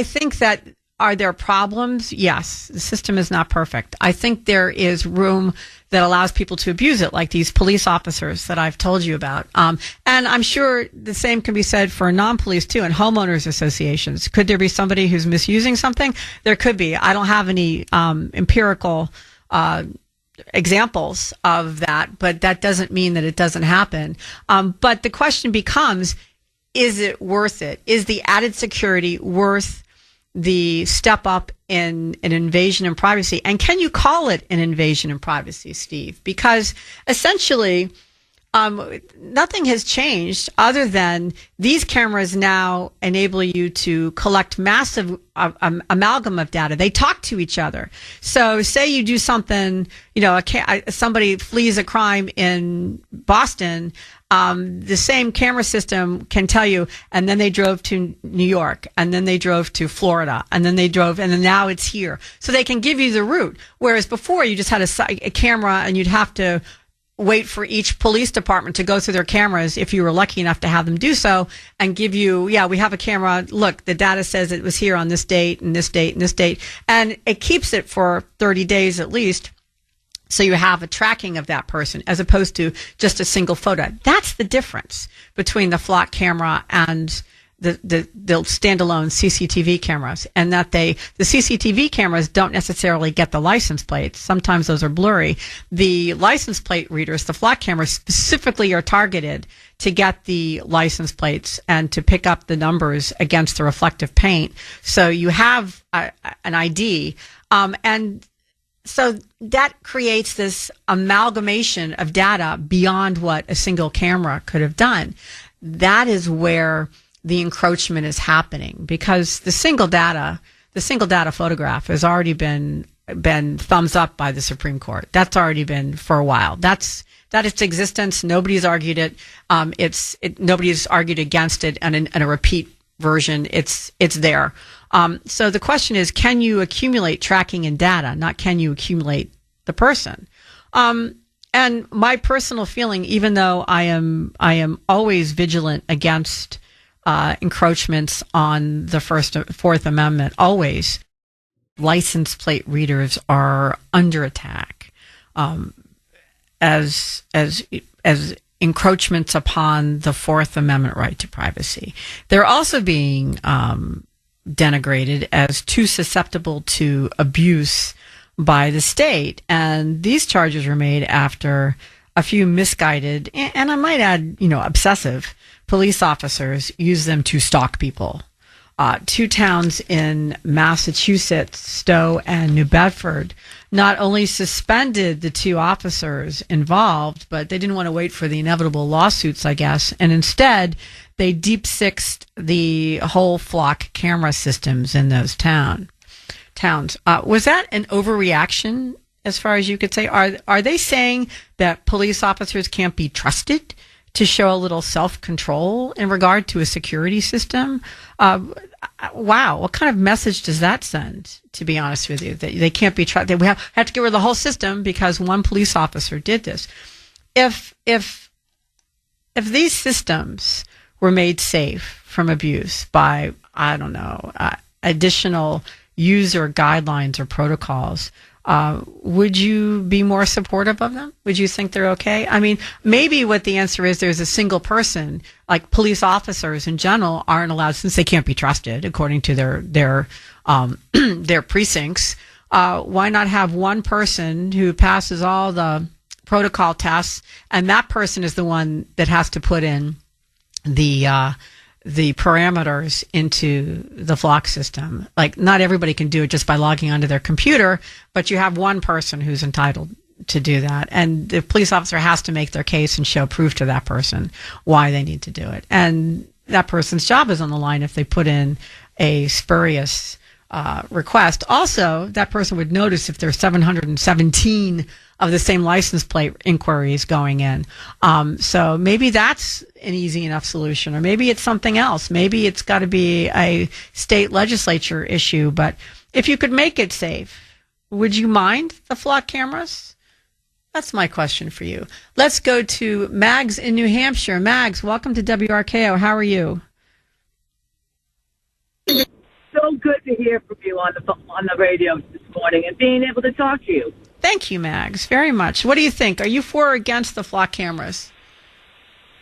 think that, are there problems? Yes, the system is not perfect. I think there is room that allows people to abuse it, like these police officers that I've told you about. And I'm sure the same can be said for non-police too, and homeowners associations. Could there be somebody who's misusing something? There could be. I don't have any empirical examples of that, but that doesn't mean that it doesn't happen. But the question becomes, is it worth it? Is the added security worth the step up in an invasion in privacy? And can you call it an invasion in privacy, Steve? Because essentially, nothing has changed other than these cameras now enable you to collect massive amalgam of data. They talk to each other. So say you do something, somebody flees a crime in Boston, the same camera system can tell you, and then they drove to New York, and then they drove to Florida, and then now it's here. So they can give you the route. Whereas before you just had a camera and you'd have to wait for each police department to go through their cameras, if you were lucky enough to have them do so, and give you, we have a camera. Look, the data says it was here on this date and this date and this date. And it keeps it for 30 days at least. So you have a tracking of that person as opposed to just a single photo. That's the difference between the flock camera and the standalone CCTV cameras, and that the CCTV cameras don't necessarily get the license plates. Sometimes those are blurry. The license plate readers, the flock cameras, specifically are targeted to get the license plates and to pick up the numbers against the reflective paint. So you have an ID, and so that creates this amalgamation of data beyond what a single camera could have done. That is where the encroachment is happening, because the single data photograph has already been thumbs up by the Supreme Court. That's already been for a while. That its existence. Nobody's argued it. Nobody's argued against it, and in a repeat version, it's there. So the question is, can you accumulate tracking and data, not can you accumulate the person? And my personal feeling, even though I am always vigilant against encroachments on the Fourth Amendment, always, license plate readers are under attack as encroachments upon the Fourth Amendment right to privacy. They're also being denigrated as too susceptible to abuse by the state, and these charges were made after a few misguided, and I might add, obsessive police officers use them to stalk people. Two towns in Massachusetts, Stowe and New Bedford, not only suspended the two officers involved, but they didn't want to wait for the inevitable lawsuits, I guess, and instead they deep-sixed the whole flock camera systems in those towns. Was that an overreaction, as far as you could say? Are they saying that police officers can't be trusted to show a little self-control in regard to a security system? Wow, what kind of message does that send, to be honest with you? That they can't be trusted. We have to get rid of the whole system because one police officer did this. If these systems were made safe from abuse by, I don't know, additional user guidelines or protocols, would you be more supportive of them? Would you think they're okay? I mean, maybe what the answer is, there's a single person, like police officers in general aren't allowed, since they can't be trusted according to their precincts. Why not have one person who passes all the protocol tests, and that person is the one that has to put in the parameters into the flock system? Like, not everybody can do it just by logging onto their computer, but you have one person who's entitled to do that. And the police officer has to make their case and show proof to that person why they need to do it. And that person's job is on the line if they put in a spurious request. Also, that person would notice if there's 717 of the same license plate inquiries going in. So maybe that's an easy enough solution, or maybe it's something else. Maybe it's got to be a state legislature issue. But if you could make it safe, would you mind the flock cameras? That's my question for you. Let's go to Mags in New Hampshire. Mags, welcome to WRKO. How are you? So good to hear from you on the radio this morning and being able to talk to you. Thank you, Mags, very much. What do you think? Are you for or against the flock cameras?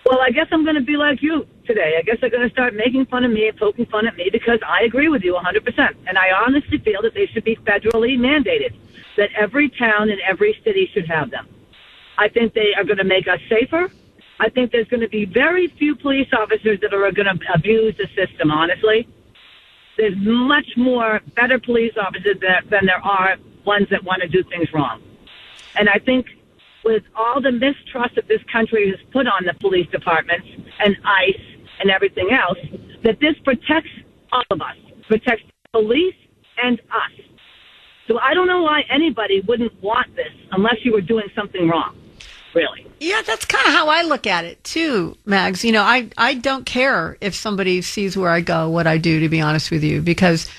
Well, I guess I'm going to be like you today. I guess they're going to start making fun of me and poking fun at me because I agree with you 100%. And I honestly feel that they should be federally mandated, that every town and every city should have them. I think they are going to make us safer. I think there's going to be very few police officers that are going to abuse the system, honestly. There's much more better police officers than there are ones that want to do things wrong. And I think with all the mistrust that this country has put on the police departments and ICE and everything else, that this protects all of us, protects the police and us. So I don't know why anybody wouldn't want this unless you were doing something wrong, really. Yeah, that's kind of how I look at it, too, Mags. You know, I don't care if somebody sees where I go, what I do, to be honest with you, because,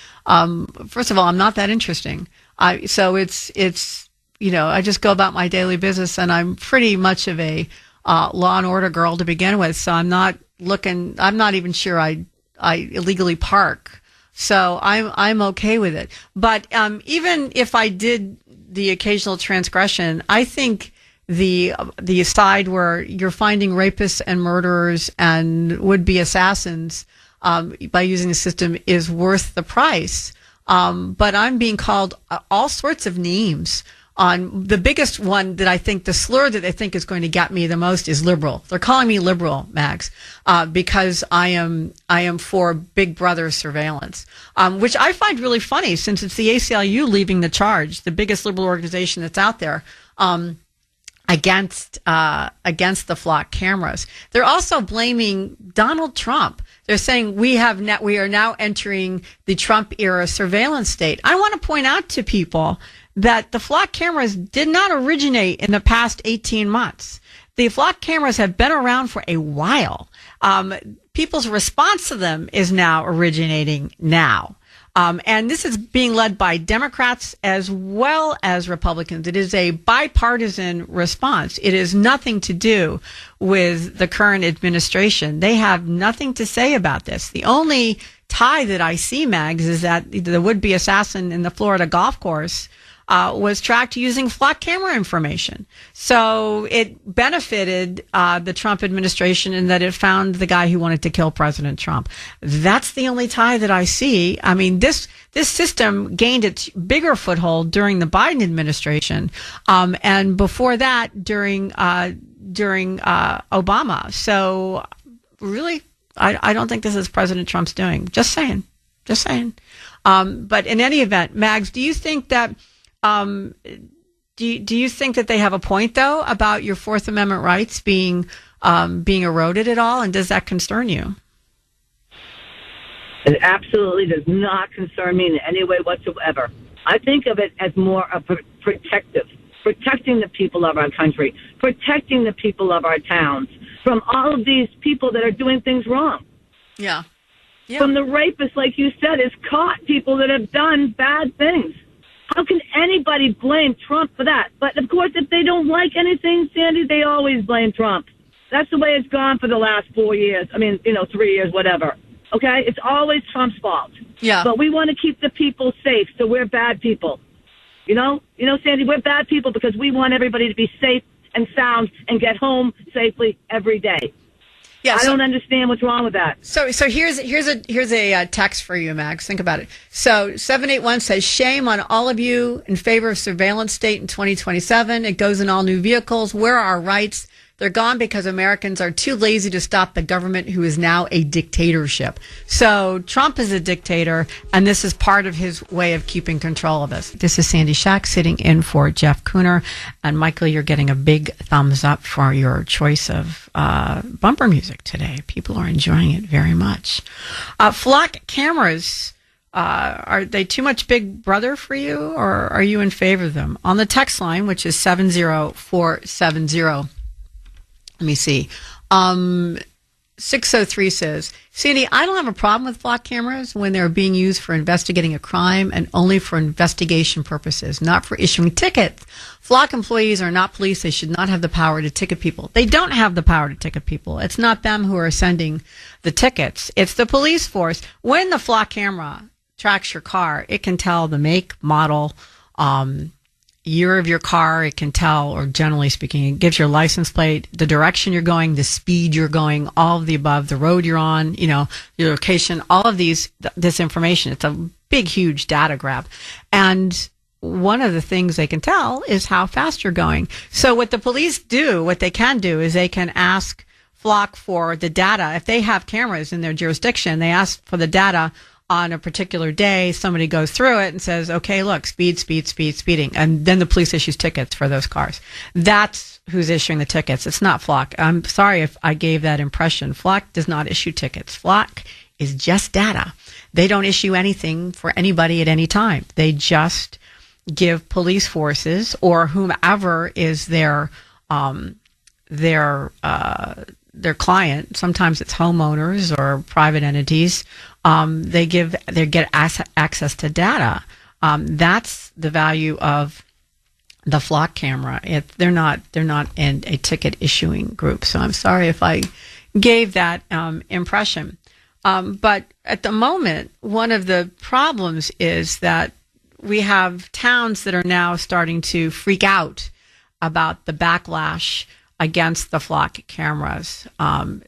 first of all, I'm not that interesting. So it's you know, I just go about my daily business, and I'm pretty much of a law and order girl to begin with, so I'm not even sure I illegally park. So I'm okay with it. But even if I did the occasional transgression. I think the side where you're finding rapists and murderers and would-be assassins by using the system is worth the price. But I'm being called all sorts of names. On the biggest one that I think, the slur that they think is going to get me the most is liberal. They're calling me liberal, Max, because I am for Big Brother surveillance, which I find really funny since it's the ACLU leading the charge, the biggest liberal organization that's out there, against the flock cameras. They're also blaming Donald Trump. They're saying we are now entering the Trump era surveillance state. I want to point out to people that the flock cameras did not originate in the past 18 months. The flock cameras have been around for a while. People's response to them is now originating now. And this is being led by Democrats as well as Republicans. It is a bipartisan response. It is nothing to do with the current administration. They have nothing to say about this. The only tie that I see, Mags, is that the would-be assassin in the Florida golf course was tracked using flock camera information. So it benefited the Trump administration in that it found the guy who wanted to kill President Trump. That's the only tie that I see. I mean, this system gained its bigger foothold during the Biden administration, and before that during Obama. So really, I don't think this is President Trump's doing. Just saying. But in any event, Mags, do you think that do you think that they have a point though about your Fourth Amendment rights being eroded at all, and does that concern you? It absolutely does not concern me in any way whatsoever. I think of it as more of protecting the people of our country, protecting the people of our towns from all of these people that are doing things wrong. Yeah. From the rapists, like you said, is caught people that have done bad things. How can anybody blame Trump for that? But, of course, if they don't like anything, Sandy, they always blame Trump. That's the way it's gone for the last 4 years. 3 years, whatever. Okay? It's always Trump's fault. Yeah. But we want to keep the people safe, so we're bad people. You know, Sandy, we're bad people because we want everybody to be safe and sound and get home safely every day. Yeah, I don't understand what's wrong with that. So here's a text for you, Max. Think about it. So 781 says, shame on all of you in favor of surveillance state in 2027. It goes in all new vehicles. Where are our rights? They're gone because Americans are too lazy to stop the government, who is now a dictatorship. So Trump is a dictator, and this is part of his way of keeping control of us. This is Sandy Shack sitting in for Jeff Kuhner. And Michael, you're getting a big thumbs up for your choice of bumper music today. People are enjoying it very much. Flock cameras, are they too much Big Brother for you, or are you in favor of them? On the text line, which is 70470. Let me see. 603 says, Sandy, I don't have a problem with flock cameras when they're being used for investigating a crime and only for investigation purposes, not for issuing tickets. Flock employees are not police. They should not have the power to ticket people. They don't have the power to ticket people. It's not them who are sending the tickets. It's the police force. When the flock camera tracks your car, it can tell the make, model, year of your car. It can tell, or generally speaking, it gives your license plate, the direction you're going, the speed you're going, all of the above, the road you're on, your location, all of this information. It's a big, huge data grab. And one of the things they can tell is how fast you're going. So what the police do, what they can do, is they can ask Flock for the data. If they have cameras in their jurisdiction, they ask for the data on a particular day. Somebody goes through it and says, okay, look, speeding. And then the police issues tickets for those cars. That's who's issuing the tickets. It's not Flock. I'm sorry if I gave that impression. Flock does not issue tickets. Flock is just data. They don't issue anything for anybody at any time. They just give police forces or whomever is their client. Sometimes it's homeowners or private entities. They get access to data. That's the value of the Flock camera. They're not in a ticket issuing group. So I'm sorry if I gave that impression. But at the moment, one of the problems is that we have towns that are now starting to freak out about the backlash against the flock cameras.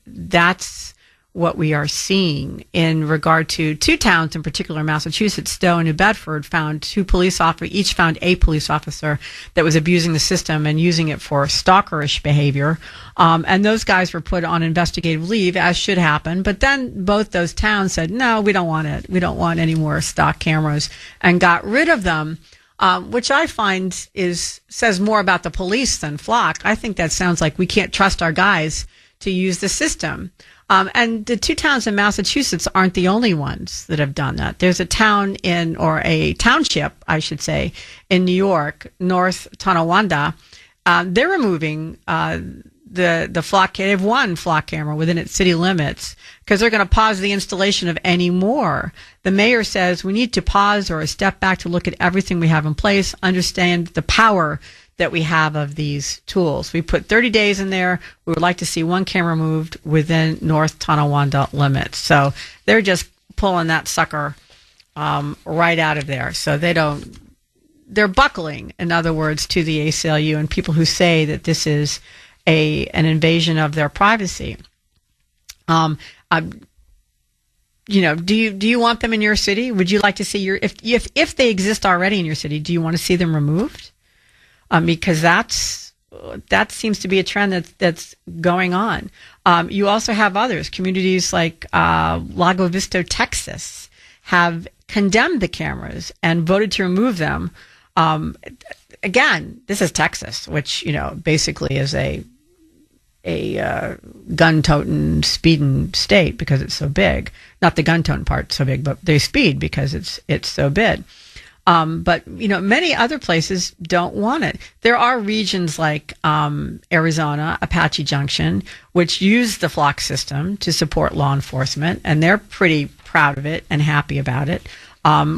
That's what we are seeing in regard to two towns in particular, Massachusetts, Stowe and New Bedford, found each found a police officer that was abusing the system and using it for stalkerish behavior. And those guys were put on investigative leave, as should happen. But then both those towns said, no, we don't want it. We don't want any more stock cameras, and got rid of them. Which I find says more about the police than Flock. I think that sounds like we can't trust our guys to use the system. And the two towns in Massachusetts aren't the only ones that have done that. There's a town or a township, I should say, in New York, North Tonawanda. They're removing the flock. They have one flock camera within its city limits because they're going to pause the installation of any more. The mayor says we need to pause or step back to look at everything we have in place, understand the power that we have of these tools. We put 30 days in there. We would like to see one camera moved within North Tonawanda limits. So they're just pulling that sucker right out of there. So they're buckling, in other words, to the ACLU and people who say that this is an invasion of their privacy. Do you want them in your city? Would you like to see if they exist already in your city, do you want to see them removed? Because that seems to be a trend that's going on. You also have others. Communities like Lago Vista, Texas, have condemned the cameras and voted to remove them. Again, this is Texas, which basically is a gun-toting, speeding state because it's so big. Not the gun-toting part so big, but they speed because it's so big. But many other places don't want it. There are regions like Arizona, Apache Junction, which use the flock system to support law enforcement, and they're pretty proud of it and happy about it,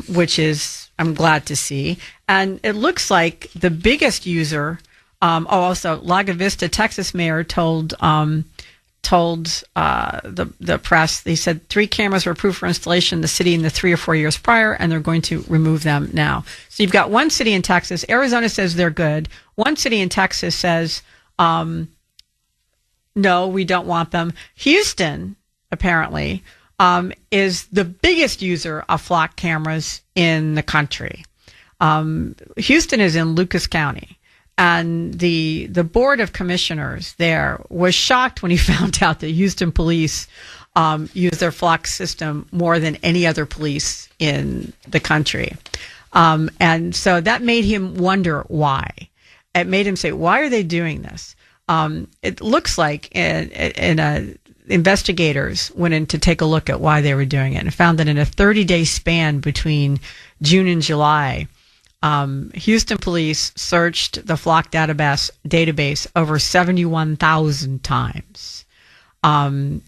which is I'm glad to see. And it looks like the biggest user. Also, Lago Vista, Texas mayor told the press, they said 3 cameras were approved for installation in the city in the 3 or 4 years prior, and they're going to remove them now. So you've got one city in Texas. Arizona says they're good. One city in Texas says, no, we don't want them. Houston, apparently, is the biggest user of flock cameras in the country. Houston is in Lucas County. And the board of commissioners there was shocked when he found out that Houston police use their flock system more than any other police in the country. And so that made him wonder why. It made him say, why are they doing this? It looks like investigators went in to take a look at why they were doing it and found that in a 30-day span between June and July, Houston police searched the flock database over 71,000 times. And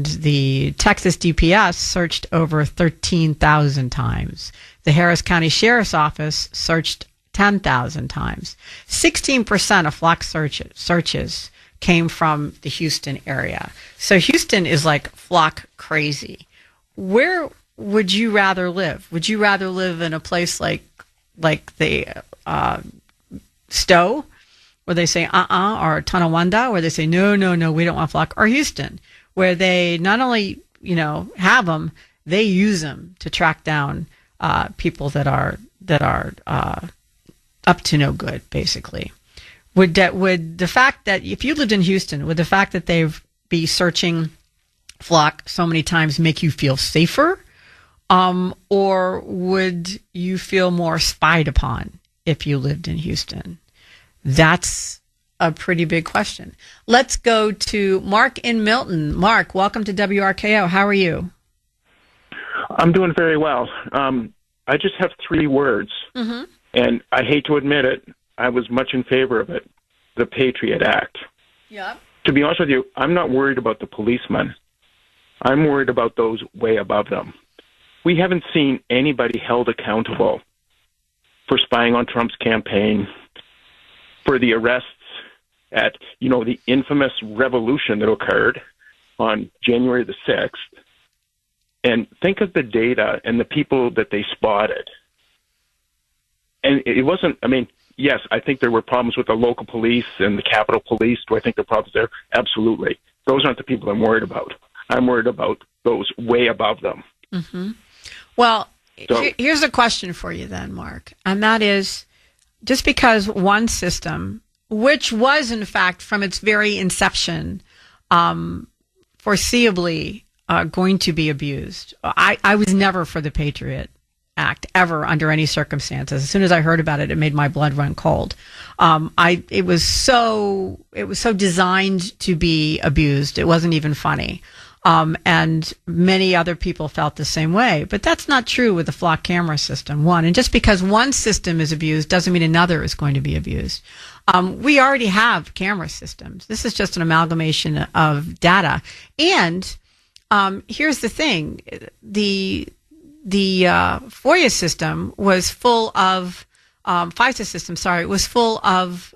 the Texas DPS searched over 13,000 times. The Harris County Sheriff's Office searched 10,000 times. 16% of flock searches came from the Houston area. So Houston is like flock crazy. Where would you rather live? Would you rather live in a place like the Stowe, where they say or Tonawanda, where they say no, we don't want flock, or Houston, where they not only have them, they use them to track down people that are up to no good, basically. Would the fact that if you lived in Houston, would the fact that they've be searching flock so many times make you feel safer? Or would you feel more spied upon if you lived in Houston? That's a pretty big question. Let's go to Mark in Milton. Mark, welcome to WRKO. How are you? I'm doing very well. I just have 3 words, and I hate to admit it, I was much in favor of it, the Patriot Act. Yeah. To be honest with you, I'm not worried about the policemen. I'm worried about those way above them. We haven't seen anybody held accountable for spying on Trump's campaign, for the arrests at, the infamous revolution that occurred on January the 6th. And think of the data and the people that they spotted. and it wasn't. I mean, yes, I think there were problems with the local police and the Capitol Police. Do I think there are problems there? Absolutely. Those aren't the people I'm worried about. I'm worried about those way above them. Mm-hmm. Well, So, here's a question for you then, Mark, and that is, just because one system, which was in fact from its very inception, foreseeably going to be abused. I was never for the Patriot Act ever under any circumstances. As soon as I heard about it, it made my blood run cold. It was so designed to be abused. It wasn't even funny. And many other people felt the same way. But that's not true with the flock camera system, one. And just because one system is abused doesn't mean another is going to be abused. We already have camera systems. This is just an amalgamation of data. And here's the thing. The FOIA system was full of, FISA system, was full of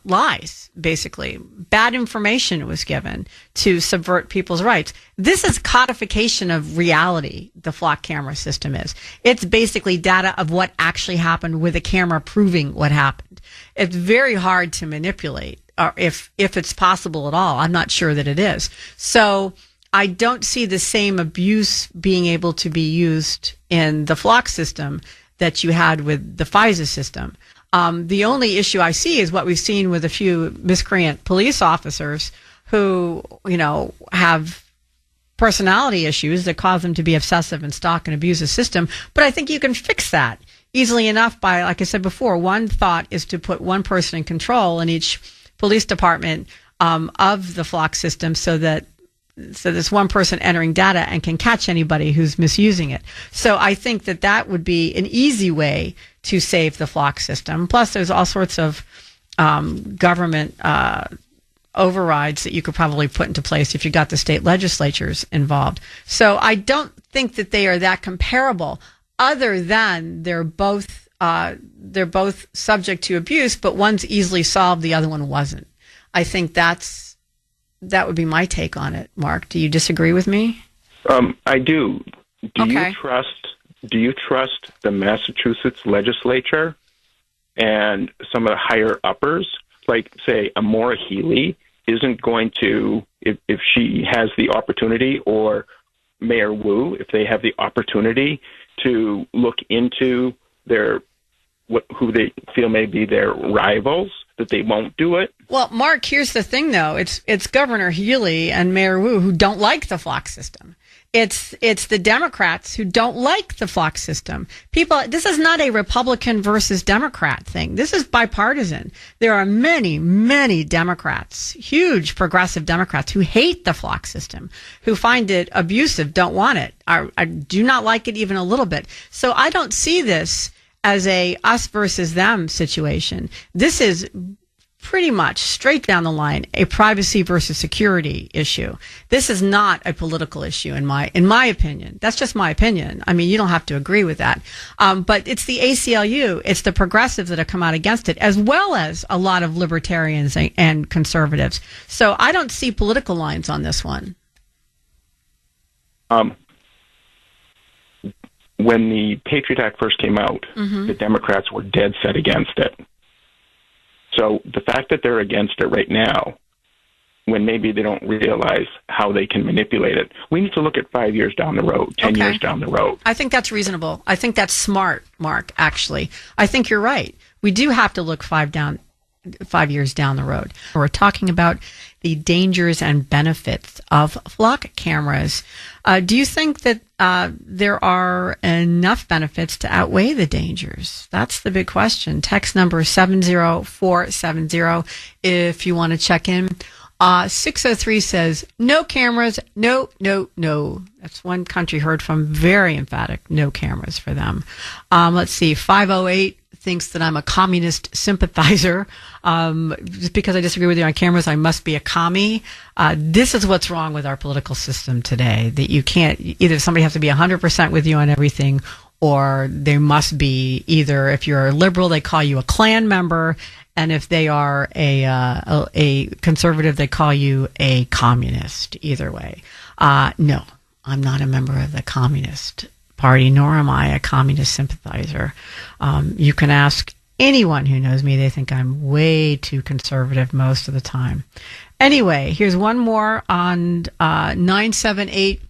lies, basically. Bad information was given to subvert people's rights. This is codification of reality, the flock camera system is. It's basically data of what actually happened with a camera proving what happened. It's very hard to manipulate, or if it's possible at all. I'm not sure that it is. So I don't see the same abuse being able to be used in the flock system that you had with the FISA system. The only issue I see is what we've seen with a few miscreant police officers who, have personality issues that cause them to be obsessive and stalk and abuse the system. But I think you can fix that easily enough by, like I said before, one thought is to put one person in control in each police department of the flock system so there's one person entering data and can catch anybody who's misusing it. So I think that would be an easy way to save the flock system. Plus, there's all sorts of government overrides that you could probably put into place if you got the state legislatures involved. So I don't think that they are that comparable, other than they're both subject to abuse, but one's easily solved, the other one wasn't. I think that would be my take on it. Mark, do you disagree with me? I do. Do Okay. you trust the Massachusetts legislature and some of the higher uppers, like say a Maura Healey isn't going to, if she has the opportunity, or Mayor Wu, if they have the opportunity to look into who they feel may be their rivals, that they won't do it? Well, Mark, here's the thing, though. It's Governor Healy and Mayor Wu who don't like the flock system. It's the Democrats who don't like the flock system. This is not a Republican versus Democrat thing. This is bipartisan. There are many, many Democrats, huge progressive Democrats, who hate the flock system, who find it abusive, don't want it, I do not like it even a little bit. So I don't see this as a us versus them situation. This is pretty much straight down the line a privacy versus security issue. This is not a political issue in my opinion. That's just my opinion. I mean, you don't have to agree with that. But it's the ACLU, it's the progressives that have come out against it, as well as a lot of libertarians and conservatives. So I don't see political lines on this one. When the Patriot Act first came out, the Democrats were dead set against it. So the fact that they're against it right now, when maybe they don't realize how they can manipulate it, we need to look at 5 years down the road, 10 years down the road. I think that's reasonable. I think that's smart, Mark, actually. I think you're right. We do have to look 5 years down the road. We're talking about the dangers and benefits of flock cameras. Do you think that there are enough benefits to outweigh the dangers? That's the big question. Text number 70470 if you want to check in. 603 says, no cameras, no. That's one country heard from, very emphatic, no cameras for them. Let's see, 508 thinks that I'm a communist sympathizer. Just because I disagree with you on cameras, I must be a commie. This is what's wrong with our political system today, that you can't, either somebody has to be 100% with you on everything, or they must be either, if you're a liberal, they call you a Klan member, and if they are a conservative, they call you a communist. Either way. No, I'm not a member of the Communist party, nor am I a communist sympathizer. You can ask anyone who knows me. They think I'm way too conservative most of the time. Anyway, here's one more on 978.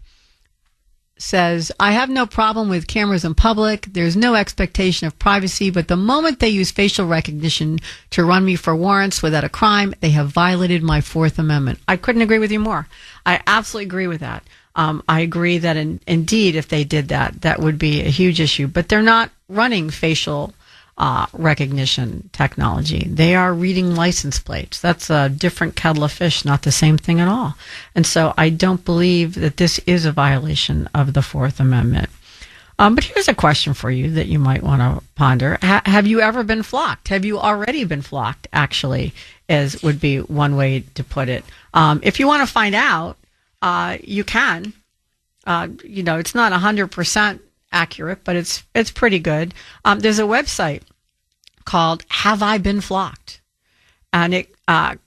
Says, I have no problem with cameras in public. There's no expectation of privacy, but the moment they use facial recognition to run me for warrants without a crime, they have violated my Fourth Amendment. I couldn't agree with you more. I absolutely agree with that. I agree that indeed, if they did that, that would be a huge issue, but they're not running facial recognition technology. They are reading license plates. That's a different kettle of fish, not the same thing at all. And so I don't believe that this is a violation of the Fourth Amendment. But here's a question for you that you might want to ponder. Have you ever been flocked? Have you already been flocked, actually, as would be one way to put it. If you want to find out, you can. It's not 100% accurate, but it's pretty good. There's a website called Have I Been Flocked? And it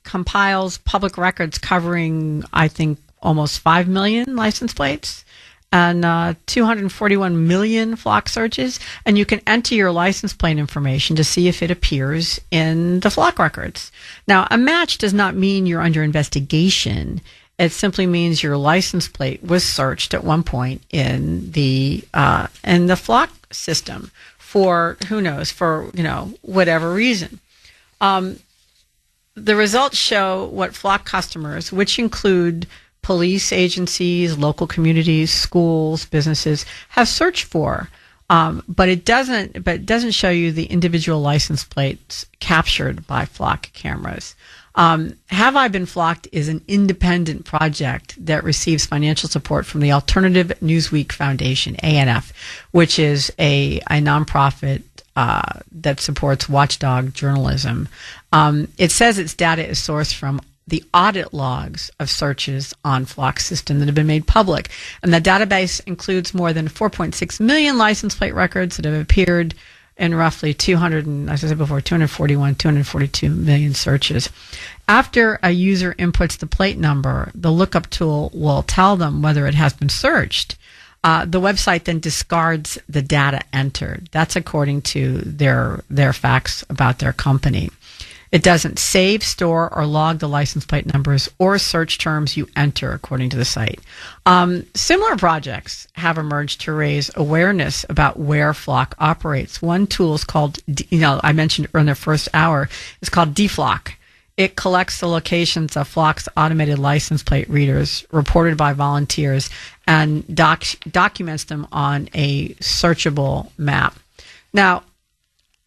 compiles public records covering, I think, almost 5 million license plates and 241 million flock searches. And you can enter your license plate information to see if it appears in the flock records. Now, a match does not mean you're under investigation. It simply means your license plate was searched at one point in the flock system for, who knows, for, whatever reason. The results show what flock customers, which include police agencies, local communities, schools, businesses, have searched for. But it doesn't show you the individual license plates captured by flock cameras. Have I Been Flocked is an independent project that receives financial support from the Alternative Newsweek Foundation, ANF, which is a nonprofit that supports watchdog journalism. It says its data is sourced from the audit logs of searches on Flock system that have been made public. And the database includes more than 4.6 million license plate records that have appeared in roughly 242 million searches. After a user inputs the plate number, the lookup tool will tell them whether it has been searched. The website then discards the data entered. That's according to their facts about their company. It doesn't save, store, or log the license plate numbers or search terms you enter, according to the site. Similar projects have emerged to raise awareness about where Flock operates. One tool is called, I mentioned in the first hour, is called DFlock. It collects the locations of Flock's automated license plate readers reported by volunteers and documents them on a searchable map. Now,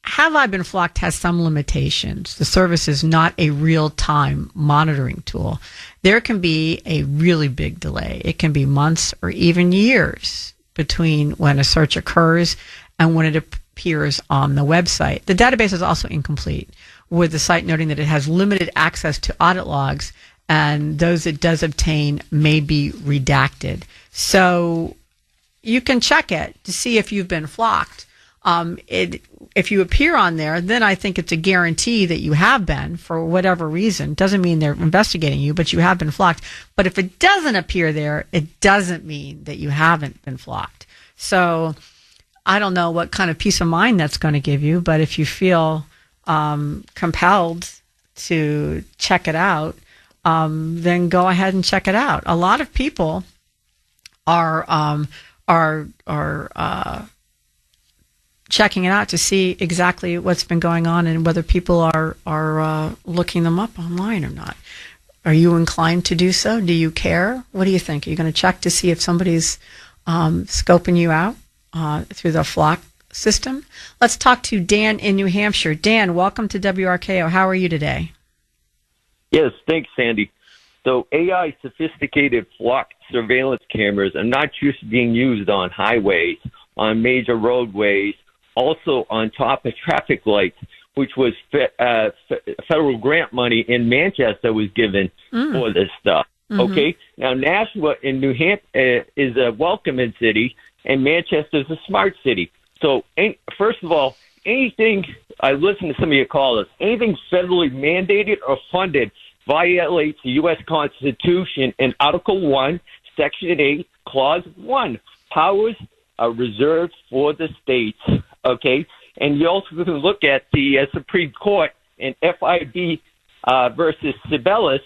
Have I Been Flocked has some limitations. The service is not a real-time monitoring tool. There can be a really big delay. It can be months or even years between when a search occurs and when it appears on the website. The database is also incomplete, with the site noting that it has limited access to audit logs, and those it does obtain may be redacted. So you can check it to see if you've been flocked. If you appear on there, then I think it's a guarantee that you have been for whatever reason. Doesn't mean they're investigating you, but you have been flocked. But if it doesn't appear there, it doesn't mean that you haven't been flocked. So I don't know what kind of peace of mind that's going to give you, but if you feel compelled to check it out, then go ahead and check it out. A lot of people are checking it out to see exactly what's been going on and whether people are looking them up online or not. Are you inclined to do so? Do you care? What do you think? Are you going to check to see if somebody's scoping you out through the Flock system? Let's talk to Dan in New Hampshire. Dan, welcome to WRKO. How are you today? Yes, thanks, Sandy. So AI sophisticated Flock surveillance cameras are not just being used on highways, on major roadways, also on top of traffic lights, which was federal grant money in Manchester was given for this stuff. Mm-hmm. Okay? Now, Nashua in New Hampshire is a welcoming city, and Manchester is a smart city. So, first of all, anything, I listen to some of your callers, anything federally mandated or funded violates the U.S. Constitution in Article 1, Section 8, Clause 1. Powers are reserved for the states, okay? And you also can look at the Supreme Court in FIB versus Sibelius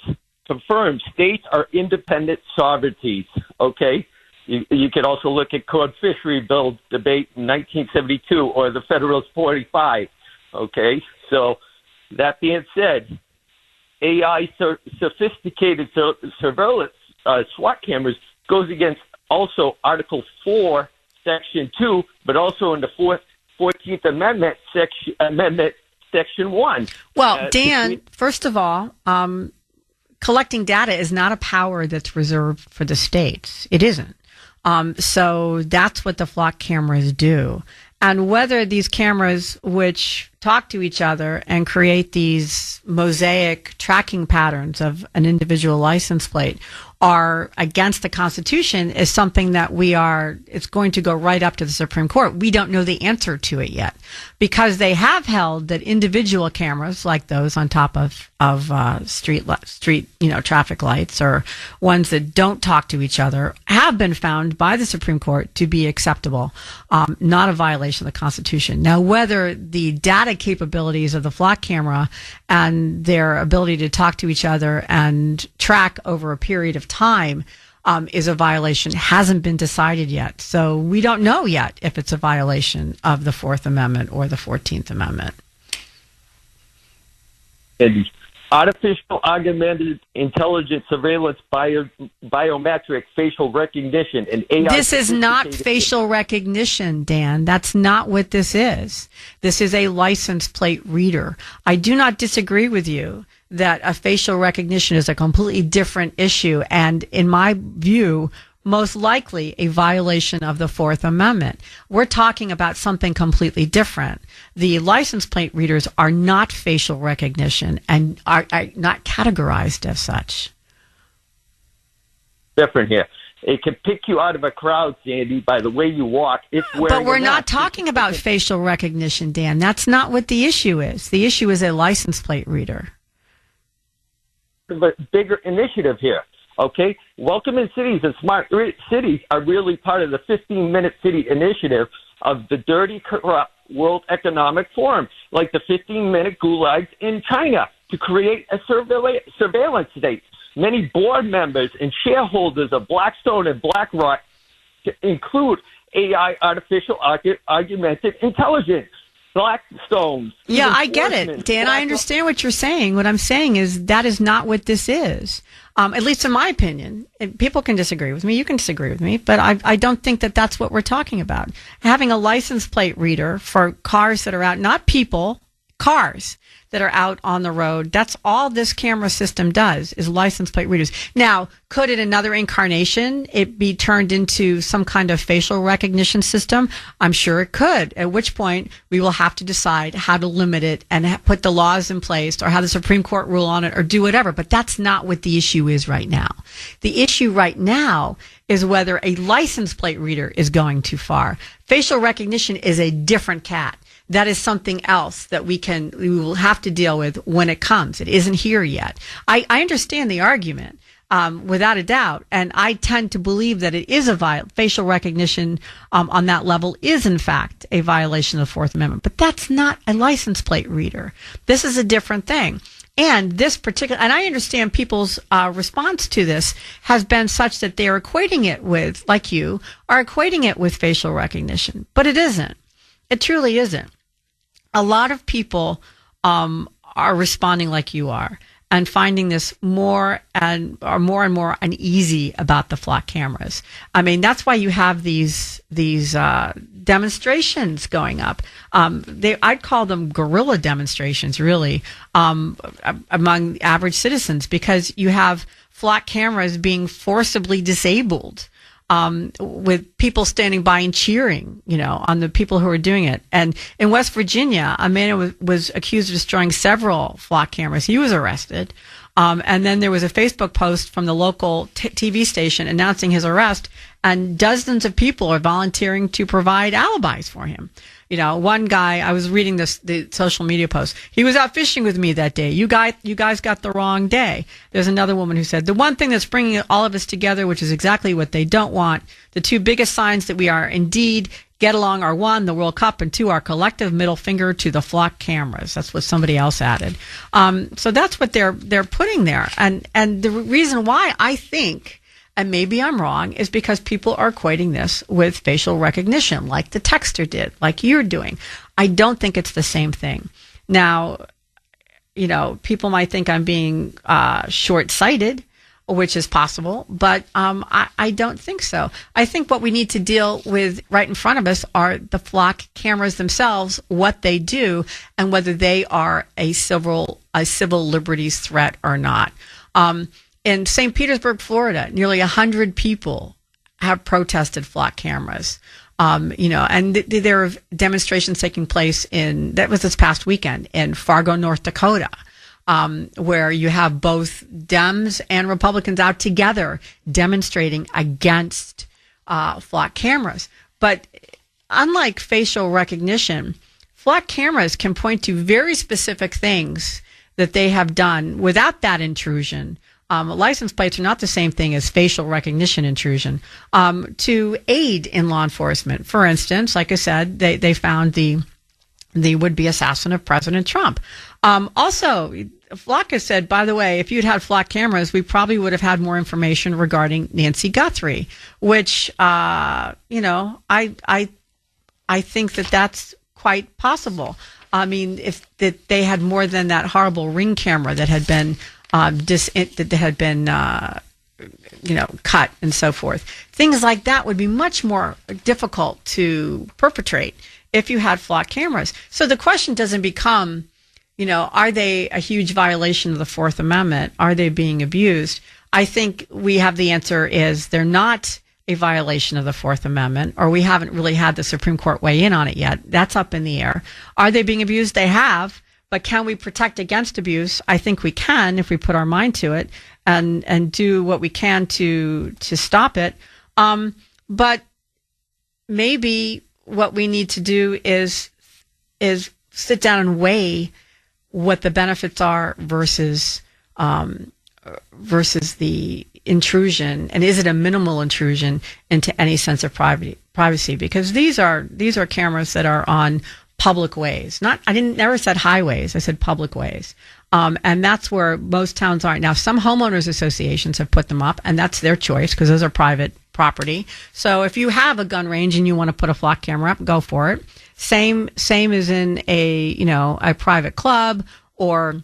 confirms states are independent sovereignties, okay? You can also look at Code Fishery Bill debate in 1972 or the Federalist 45, okay? So that being said, AI sophisticated surveillance SWAT cameras goes against also Article 4, Section 2, but also in the 14th Amendment, Section 1. Well, Dan, first of all, collecting data is not a power that's reserved for the states. It isn't. So that's what the flock cameras do. And whether these cameras, which talk to each other and create these mosaic tracking patterns of an individual license plate, are against the Constitution is something that it's going to go right up to the Supreme Court. We don't know the answer to it yet, because they have held that individual cameras like those on top of street traffic lights, or ones that don't talk to each other, have been found by the Supreme Court to be acceptable, not a violation of the Constitution. Now, whether the data capabilities of the flock camera and their ability to talk to each other and track over a period of time is a violation hasn't been decided yet. So we don't know yet if it's a violation of the Fourth Amendment or the 14th Amendment. And artificial augmented intelligence surveillance, biometric facial recognition, and AI. This is not facial recognition, Dan. That's not what this is. This is a license plate reader. I do not disagree with you that a facial recognition is a completely different issue, and in my view, most likely a violation of the Fourth Amendment. We're talking about something completely different. The license plate readers are not facial recognition and are not categorized as such. Different here. It can pick you out of a crowd, Sandy, by the way you walk. But we're not talking about facial recognition, Dan. That's not what the issue is. The issue is a license plate reader. But bigger initiative here, okay? Welcoming cities and smart cities are really part of the 15-minute city initiative of the dirty, corrupt World Economic Forum, like the 15-minute gulags in China, to create a surveillance state. Many board members and shareholders of Blackstone and BlackRock include AI, artificial augmented intelligence. Blackstones. Yeah, I get it, Dan. I understand what you're saying. What I'm saying is that is not what this is, at least in my opinion. People can disagree with me. You can disagree with me, but I don't think that that's what we're talking about. Having a license plate reader for cars that are out, not people, cars that are out on the road. That's all this camera system does, is license plate readers. Now, could in another incarnation it be turned into some kind of facial recognition system? I'm sure it could, at which point we will have to decide how to limit it and put the laws in place, or have the Supreme Court rule on it, or do whatever. But that's not what the issue is right now. The issue right now is whether a license plate reader is going too far. Facial recognition is a different cat. That is something else that we will have to deal with when it comes. It isn't here yet. I understand the argument, without a doubt, and I tend to believe that it is facial recognition on that level is in fact a violation of the Fourth Amendment. But that's not a license plate reader. This is a different thing. And this particular, and I understand people's response to this has been such that they are equating it with, like you, are equating it with facial recognition. But it isn't. It truly isn't. A lot of people are responding like you are and finding this more and more uneasy about the flock cameras. I mean, that's why you have these demonstrations going up. I'd call them guerrilla demonstrations, really, among average citizens, because you have flock cameras being forcibly disabled. With people standing by and cheering, on the people who are doing it. And in West Virginia, a man was accused of destroying several flock cameras. He was arrested. And then there was a Facebook post from the local TV station announcing his arrest, and dozens of people are volunteering to provide alibis for him. One guy, I was reading the social media post. He was out fishing with me that day. You guys got the wrong day. There's another woman who said, the one thing that's bringing all of us together, which is exactly what they don't want, the two biggest signs that we are indeed get along are one, the World Cup, and two, our collective middle finger to the flock cameras. That's what somebody else added. So that's what they're putting there. And the reason why I think, and maybe I'm wrong, is because people are equating this with facial recognition, like the texter did, like you're doing. I don't think it's the same thing. Now, people might think I'm being short-sighted, which is possible, but I don't think so. I think what we need to deal with right in front of us are the flock cameras themselves, what they do, and whether they are a civil liberties threat or not. In St. Petersburg, Florida, nearly 100 people have protested flock cameras. And there are demonstrations taking place that was this past weekend in Fargo, North Dakota. Where you have both Dems and Republicans out together demonstrating against flock cameras. But unlike facial recognition, flock cameras can point to very specific things that they have done without that intrusion. License plates are not the same thing as facial recognition intrusion to aid in law enforcement. For instance, like I said, they found the would-be assassin of President Trump. Also, Flock has said, by the way, if you'd had flock cameras, we probably would have had more information regarding Nancy Guthrie, which, I think that's quite possible. I mean, if they had more than that horrible Ring camera that had been cut and so forth. Things like that would be much more difficult to perpetrate if you had flock cameras. So the question doesn't become, are they a huge violation of the Fourth Amendment? Are they being abused? I think we have the answer is they're not a violation of the Fourth Amendment, or we haven't really had the Supreme Court weigh in on it yet. That's up in the air. Are they being abused? They have. But can we protect against abuse? I think we can if we put our mind to it and do what we can to stop it. But maybe what we need to do is sit down and weigh what the benefits are versus the intrusion, and is it a minimal intrusion into any sense of privacy? Because these are cameras that are on public ways. Never said highways. I said public ways. And that's where most towns aren't. Now, some homeowners associations have put them up, and that's their choice because those are private property. So if you have a gun range and you want to put a flock camera up, go for it. Same as in a private club or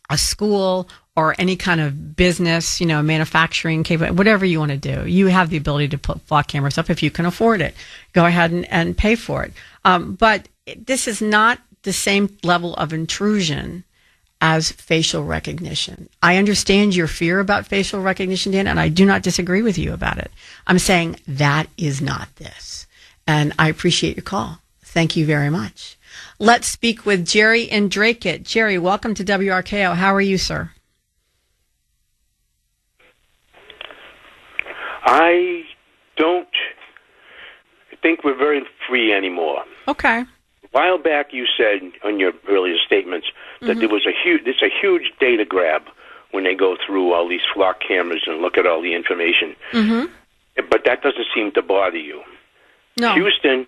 a school or any kind of business, manufacturing capability, whatever you want to do. You have the ability to put flock cameras up if you can afford it. Go ahead and pay for it. But this is not the same level of intrusion as facial recognition. I understand your fear about facial recognition, Dan, and I do not disagree with you about it. I'm saying that is not this. And I appreciate your call. Thank you very much. Let's speak with Jerry in Dracut. Jerry, welcome to WRKO. How are you, sir? I don't think we're very free anymore. Okay. A while back, you said on your earlier statements that there was a huge data grab when they go through all these flock cameras and look at all the information. Mm-hmm. But that doesn't seem to bother you. No. Houston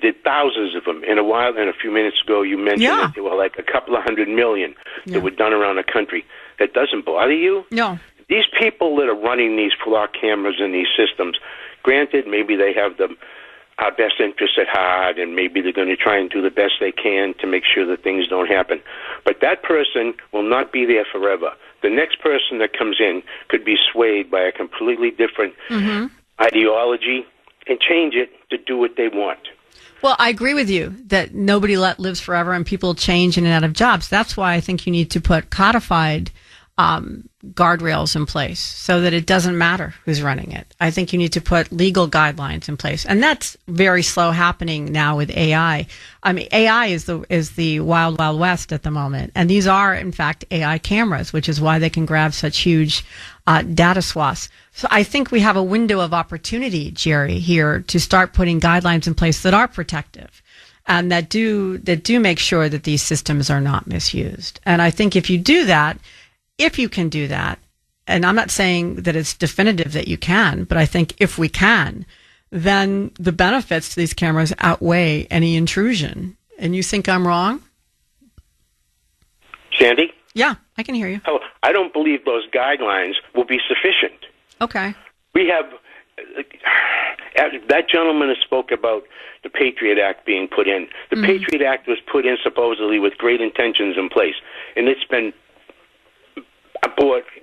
did thousands of them. In a few minutes ago, you mentioned that there were like a couple of 100 million that were done around the country. That doesn't bother you? No. These people that are running these flock cameras in these systems, granted, maybe they have our best interests at heart, and maybe they're going to try and do the best they can to make sure that things don't happen. But that person will not be there forever. The next person that comes in could be swayed by a completely different ideology and change it to do what they want. Well, I agree with you that nobody lives forever and people change in and out of jobs. That's why I think you need to put codified guardrails in place so that it doesn't matter who's running it. I think you need to put legal guidelines in place, and that's very slow happening now with AI. I mean, AI is the wild, wild west at the moment, and these are in fact AI cameras, which is why they can grab such huge data swaths. So I think we have a window of opportunity, Jerry, here to start putting guidelines in place that are protective. and that do make sure that these systems are not misused. And I think if you do that, if you can do that, and I'm not saying that it's definitive that you can, but I think if we can, then the benefits to these cameras outweigh any intrusion. And you think I'm wrong? Sandy? Yeah, I can hear you. Oh, I don't believe those guidelines will be sufficient. Okay. We have that gentleman has spoke about the Patriot Act being put in. The Patriot Act was put in supposedly with great intentions in place, and it's been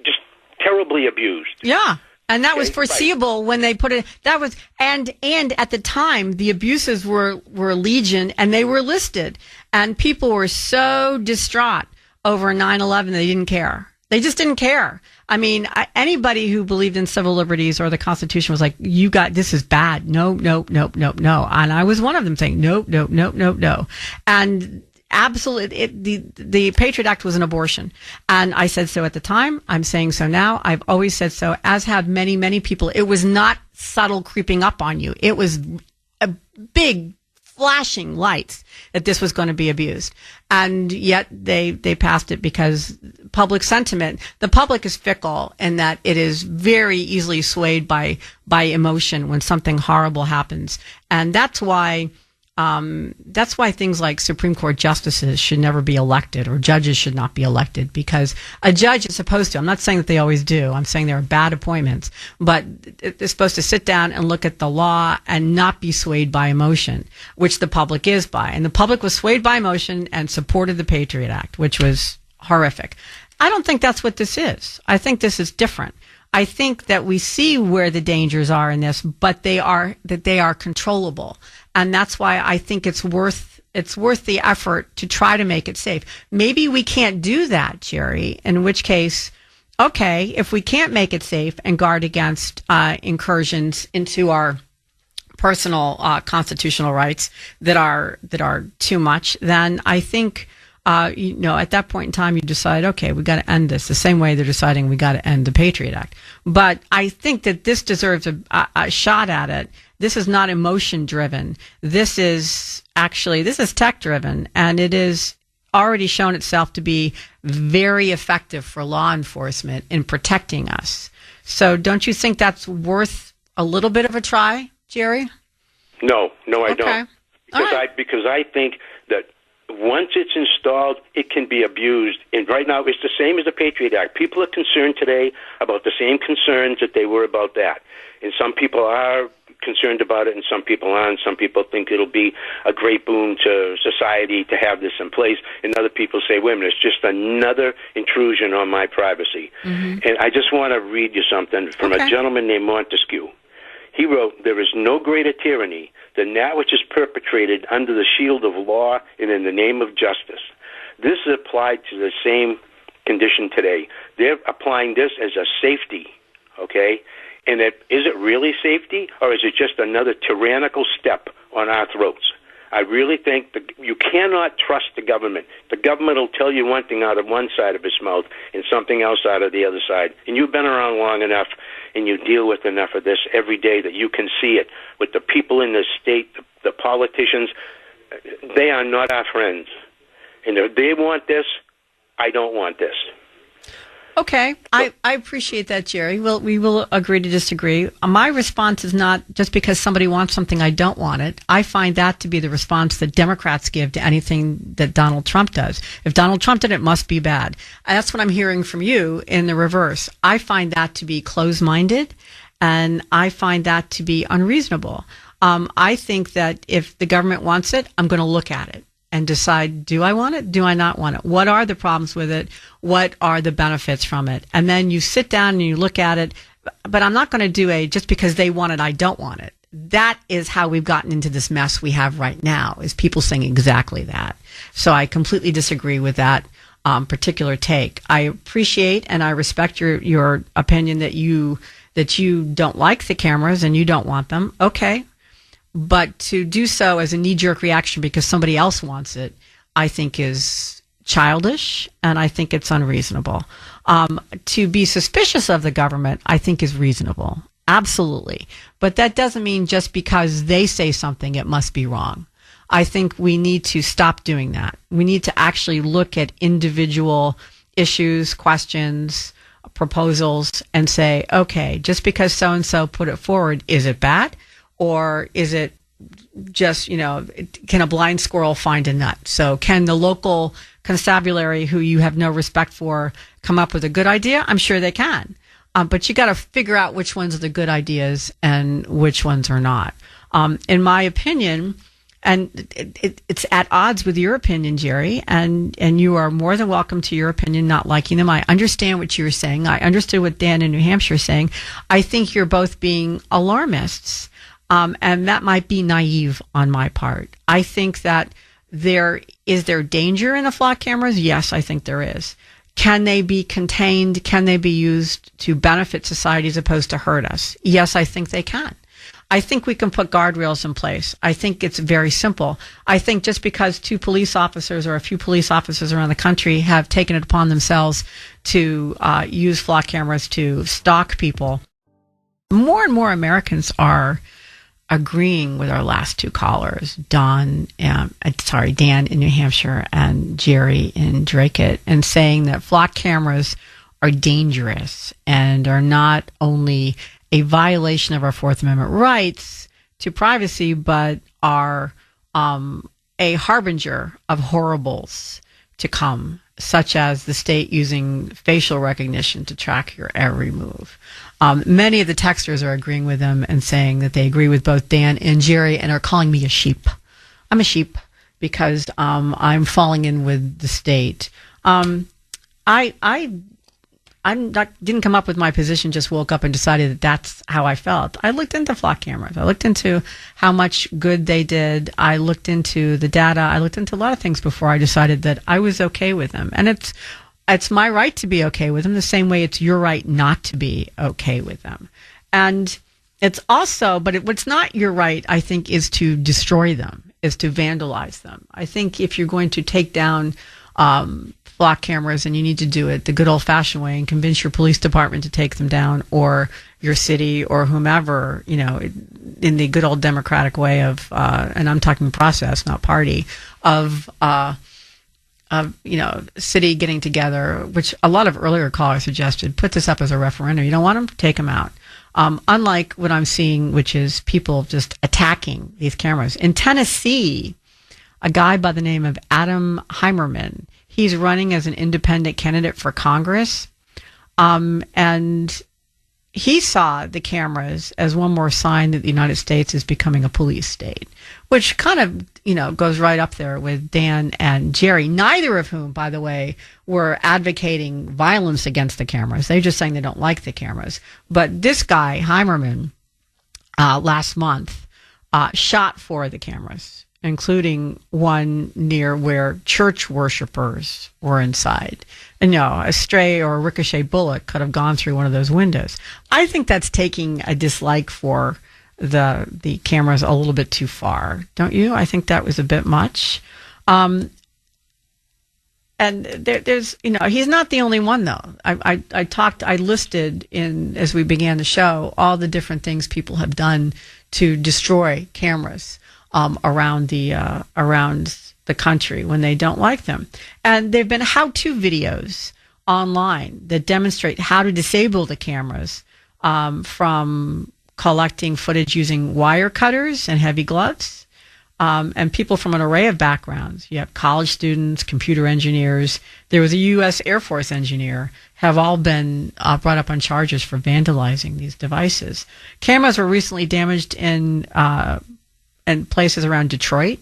just terribly abused. Yeah. And that was foreseeable when they put it. That was and at the time the abuses were legion, and they were listed, and people were so distraught over 9/11 they didn't care. They just didn't care. I mean, anybody who believed in civil liberties or the Constitution was like, "You got this is bad. No, no, no, no, no." And I was one of them saying, "No, no, no, no, no." And absolutely, the Patriot Act was an abortion. And I said so at the time. I'm saying so now. I've always said so, as have many, many people. It was not subtle creeping up on you. It was a big flashing lights that this was going to be abused. And yet they passed it because public sentiment, the public is fickle in that it is very easily swayed by emotion when something horrible happens. And that's why things like Supreme Court justices should never be elected, or judges should not be elected, because a judge is supposed to, I'm not saying that they always do, I'm saying there are bad appointments, but they're supposed to sit down and look at the law and not be swayed by emotion, which the public is by. And the public was swayed by emotion and supported the Patriot Act, which was horrific. I don't think that's what this is. I think this is different. I think that we see where the dangers are in this, but they are controllable. And that's why I think it's worth the effort to try to make it safe. Maybe we can't do that, Jerry, in which case, okay, if we can't make it safe and guard against incursions into our personal constitutional rights that are too much, then I think at that point in time you decide, okay, we got to end this the same way they're deciding we got to end the Patriot Act. But I think that this deserves a shot at it. This is not emotion driven. This is tech driven, and it is already shown itself to be very effective for law enforcement in protecting us. So don't you think that's worth a little bit of a try, Jerry? No, I don't. Because I think that once it's installed, it can be abused. And right now, it's the same as the Patriot Act. People are concerned today about the same concerns that they were about that. And some people are concerned about it, and some people aren't. Some people think it'll be a great boon to society to have this in place. And other people say, wait a minute, it's just another intrusion on my privacy. Mm-hmm. And I just want to read you something from a gentleman named Montesquieu. He wrote, "There is no greater tyranny than that which is perpetrated under the shield of law and in the name of justice." This is applied to the same condition today. They're applying this as a safety, okay? And is it really safety, or is it just another tyrannical step on our throats? I really think you cannot trust the government. The government will tell you one thing out of one side of its mouth and something else out of the other side. And you've been around long enough, and you deal with enough of this every day that you can see it with the people in the state, the politicians. They are not our friends. And if they want this, I don't want this. Okay, I appreciate that, Jerry. We will agree to disagree. My response is not just because somebody wants something, I don't want it. I find that to be the response that Democrats give to anything that Donald Trump does. If Donald Trump did it, must be bad. That's what I'm hearing from you in the reverse. I find that to be closed-minded, and I find that to be unreasonable. I think that if the government wants it, I'm going to look at it and decide, do I want it? Do I not want it? What are the problems with it? What are the benefits from it? And then you sit down and you look at it, but I'm not going to do just because they want it, I don't want it. That is how we've gotten into this mess we have right now, is people saying exactly that. So I completely disagree with that particular take. I appreciate and I respect your opinion that you don't like the cameras and you don't want them. Okay. But to do so as a knee-jerk reaction because somebody else wants it, I think is childish, and I think it's unreasonable. To be suspicious of the government, I think is reasonable. Absolutely. But that doesn't mean just because they say something, it must be wrong. I think we need to stop doing that. We need to actually look at individual issues, questions, proposals, and say, okay, just because so-and-so put it forward, is it bad? Or is it just, can a blind squirrel find a nut? So can the local constabulary, who you have no respect for, come up with a good idea? I'm sure they can. But you got to figure out which ones are the good ideas and which ones are not. In my opinion, and it's at odds with your opinion, Jerry, and you are more than welcome to your opinion, not liking them. I understand what you were saying. I understood what Dan in New Hampshire is saying. I think you're both being alarmists, and that might be naive on my part. I think that is there danger in the flock cameras? Yes, I think there is. Can they be contained? Can they be used to benefit society as opposed to hurt us? Yes, I think they can. I think we can put guardrails in place. I think it's very simple. I think just because two police officers or a few police officers around the country have taken it upon themselves to use flock cameras to stalk people, more and more Americans are agreeing with our last two callers, Dan in New Hampshire and Jerry in Dracut, and saying that flock cameras are dangerous and are not only a violation of our Fourth Amendment rights to privacy, but are a harbinger of horribles to come, such as the state using facial recognition to track your every move. Many of the texters are agreeing with them and saying that they agree with both Dan and Jerry and are calling me a sheep. I'm a sheep because I'm falling in with the state. Didn't come up with my position, just woke up and decided that that's how I felt. I looked into flock cameras. I looked into how much good they did. I looked into the data. I looked into a lot of things before I decided that I was okay with them. And it's my right to be okay with them the same way it's your right not to be okay with them. And it's also, what's not your right, I think, is to destroy them, is to vandalize them. I think if you're going to take down flock cameras, and you need to do it the good old-fashioned way and convince your police department to take them down, or your city or whomever, in the good old democratic way of, and I'm talking process, not party, of city getting together, which a lot of earlier callers suggested, put this up as a referendum. You don't want them? Take them out. Unlike what I'm seeing, which is people just attacking these cameras. In Tennessee, a guy by the name of Adam Heimerman, he's running as an independent candidate for Congress. And he saw the cameras as one more sign that the United States is becoming a police state, which kind of, goes right up there with Dan and Jerry, neither of whom, by the way, were advocating violence against the cameras. They're just saying they don't like the cameras. But this guy, Heimerman, last month, shot 4 of the cameras, including one near where church worshipers were inside. And a stray or a ricochet bullet could have gone through one of those windows. I think that's taking a dislike for the cameras a little bit too far, don't you? I think that was a bit much. And there's, he's not the only one though. I listed as we began the show, all the different things people have done to destroy cameras around the country when they don't like them. And there have been how-to videos online that demonstrate how to disable the cameras, from collecting footage using wire cutters and heavy gloves, and people from an array of backgrounds. You have college students, computer engineers. There was a U.S. Air Force engineer, have all been brought up on charges for vandalizing these devices. Cameras were recently damaged in places around Detroit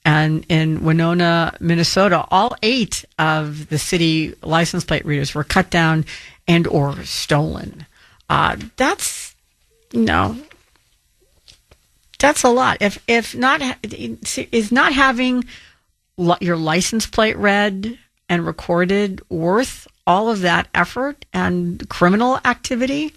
and in Winona, Minnesota. All 8 of the city license plate readers were cut down and or stolen. That's a lot. If not, is not having your license plate read and recorded worth all of that effort and criminal activity?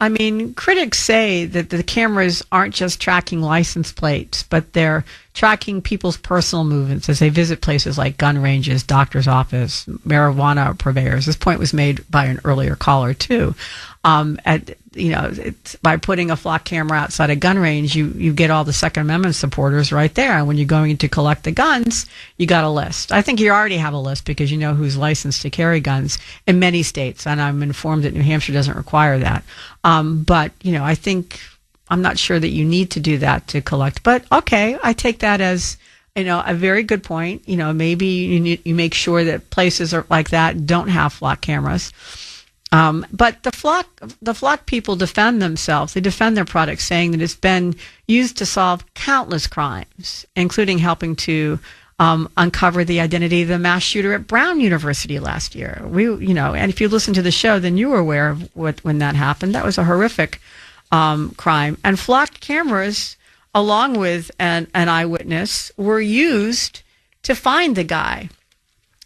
I mean, critics say that the cameras aren't just tracking license plates, but they're tracking people's personal movements as they visit places like gun ranges, doctor's office, marijuana purveyors. This point was made by an earlier caller, too. by putting a flock camera outside a gun range, you get all the Second Amendment supporters right there. And when you're going to collect the guns, you got a list. I think you already have a list because you know who's licensed to carry guns in many states. And I'm informed that New Hampshire doesn't require that. But I think I'm not sure that you need to do that to collect. But okay, I take that as a very good point. Maybe you make sure that places like that don't have flock cameras. But the flock people defend themselves. They defend their product, saying that it's been used to solve countless crimes, including helping to uncover the identity of the mass shooter at Brown University last year. And if you listen to the show, then you were aware of when that happened. That was a horrific crime. And flock cameras, along with an eyewitness, were used to find the guy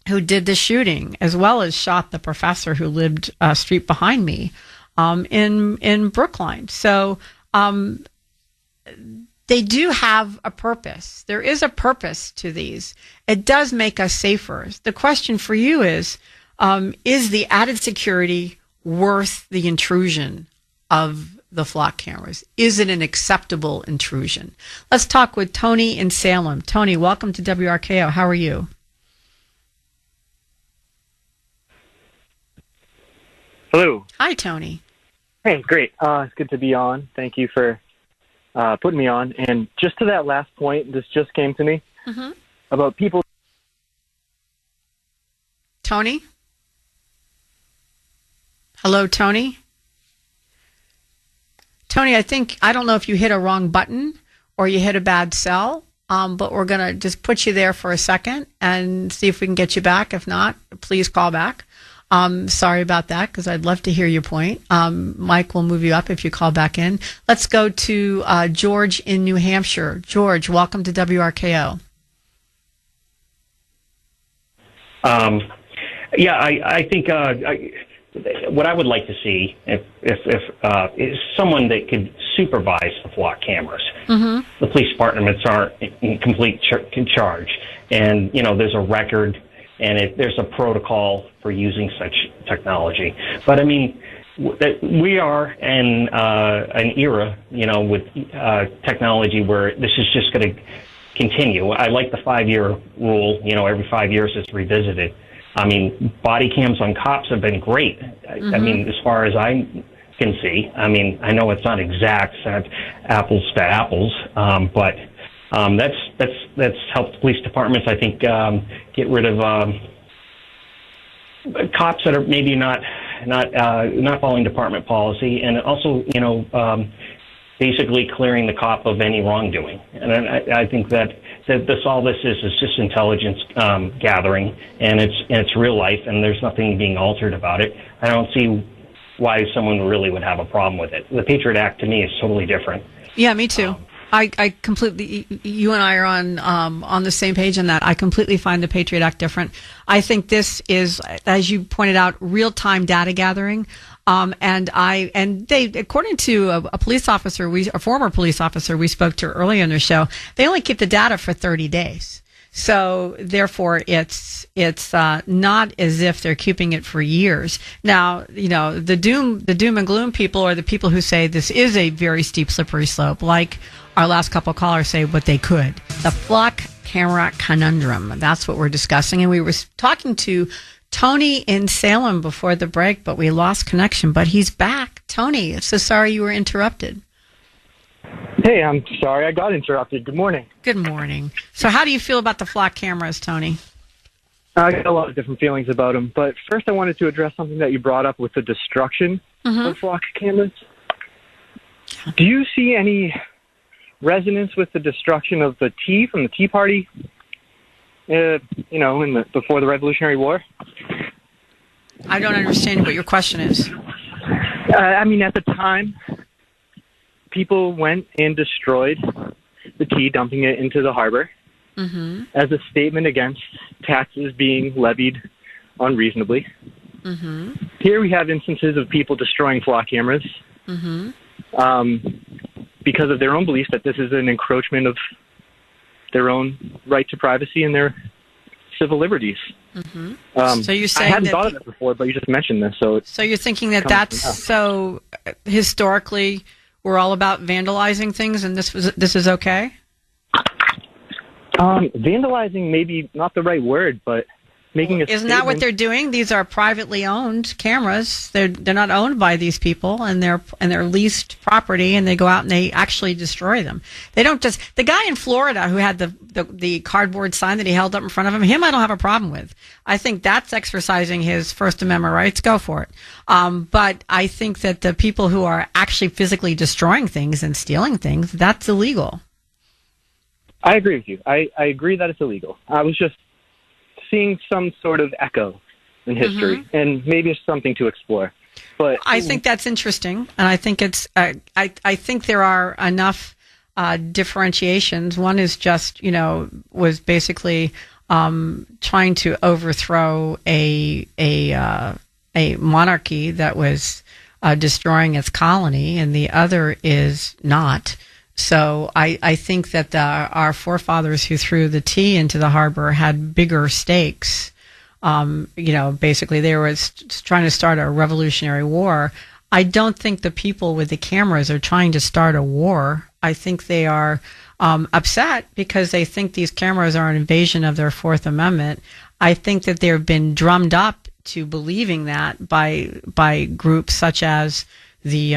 who did the shooting, as well as shot the professor who lived a street behind me in Brookline. So they do have a purpose. There is a purpose to these. It does make us safer. The question for you is the added security worth the intrusion of the flock cameras? Is it an acceptable intrusion? Let's talk with Tony in Salem. Tony, welcome to WRKO. How are you? Hello. Hi, Tony. Hey, great. It's good to be on. Thank you for putting me on. And just to that last point, this just came to me about people. Tony? Hello, Tony? Tony, I don't know if you hit a wrong button or you hit a bad cell, but we're going to just put you there for a second and see if we can get you back. If not, please call back. Sorry about that, because I'd love to hear your point. Mike will move you up if you call back in. Let's go to George in New Hampshire. George, welcome to WRKO. I think what I would like to see if is someone that could supervise the flock cameras. The police departments aren't in complete charge, and there's a record and there's a protocol for using such technology. But I mean, we are in an era, with technology where this is just going to continue. I like the 5-year rule. Every 5 years it's revisited. I mean, body cams on cops have been great. I mean, as far as I can see. I mean, I know it's not exact, it's not apples to apples, but that's helped police departments, I think, get rid of cops that are maybe not following department policy, and also, basically clearing the cop of any wrongdoing. And I think that all this is just intelligence gathering, and it's real life, and there's nothing being altered about it. I don't see why someone really would have a problem with it. The Patriot Act to me is totally different. Yeah, me too. I completely, you and I are on the same page on that. I completely find the Patriot Act different. I think this is, as you pointed out, real-time data gathering. And they, according to a police officer, a former police officer we spoke to earlier in the show, they only keep the data for 30 days. So therefore, it's not as if they're keeping it for years. Now, the doom and gloom people are the people who say this is a very steep, slippery slope, like our last couple of callers say, but they could. The flock camera conundrum. That's what we're discussing. And we were talking to Tony in Salem before the break, but we lost connection, but he's back. Tony, so sorry you were interrupted. Hey, I'm sorry I got interrupted. Good morning. Good morning. So how do you feel about the flock cameras, Tony? I got a lot of different feelings about them, but first I wanted to address something that you brought up with the destruction of flock cameras. Do you see any resonance with the destruction of the tea from the Tea Party, before the Revolutionary War? I don't understand what your question is. I mean, at the time, people went and destroyed the tea, dumping it into the harbor as a statement against taxes being levied unreasonably. Here we have instances of people destroying flock cameras because of their own belief that this is an encroachment of their own right to privacy and their civil liberties. So you're saying I hadn't that thought of that before, but you just mentioned this, So you're thinking that that's so historically we're all about vandalizing things, and this is okay? Vandalizing maybe not the right word, but making a Isn't that what they're doing? These are privately owned cameras. They're not owned by these people, and they're leased property, and they go out and they actually destroy them. They don't just the guy in Florida who had the cardboard sign that he held up in front of him I don't have a problem with. I think that's exercising his First Amendment rights. Go for it. But I think that the people who are actually physically destroying things and stealing things, that's illegal. I agree with you. I agree that it's illegal. I was just seeing some sort of echo in history, and maybe it's something to explore. But I think that's interesting, and I think it's. I think there are enough differentiations. One is just was basically trying to overthrow a monarchy that was destroying its colony, and the other is not. So I think that our forefathers who threw the tea into the harbor had bigger stakes. Basically they were trying to start a revolutionary war. I don't think the people with the cameras are trying to start a war. I think they are upset because they think these cameras are an invasion of their Fourth Amendment. I think that they've been drummed up to believing that by groups such as the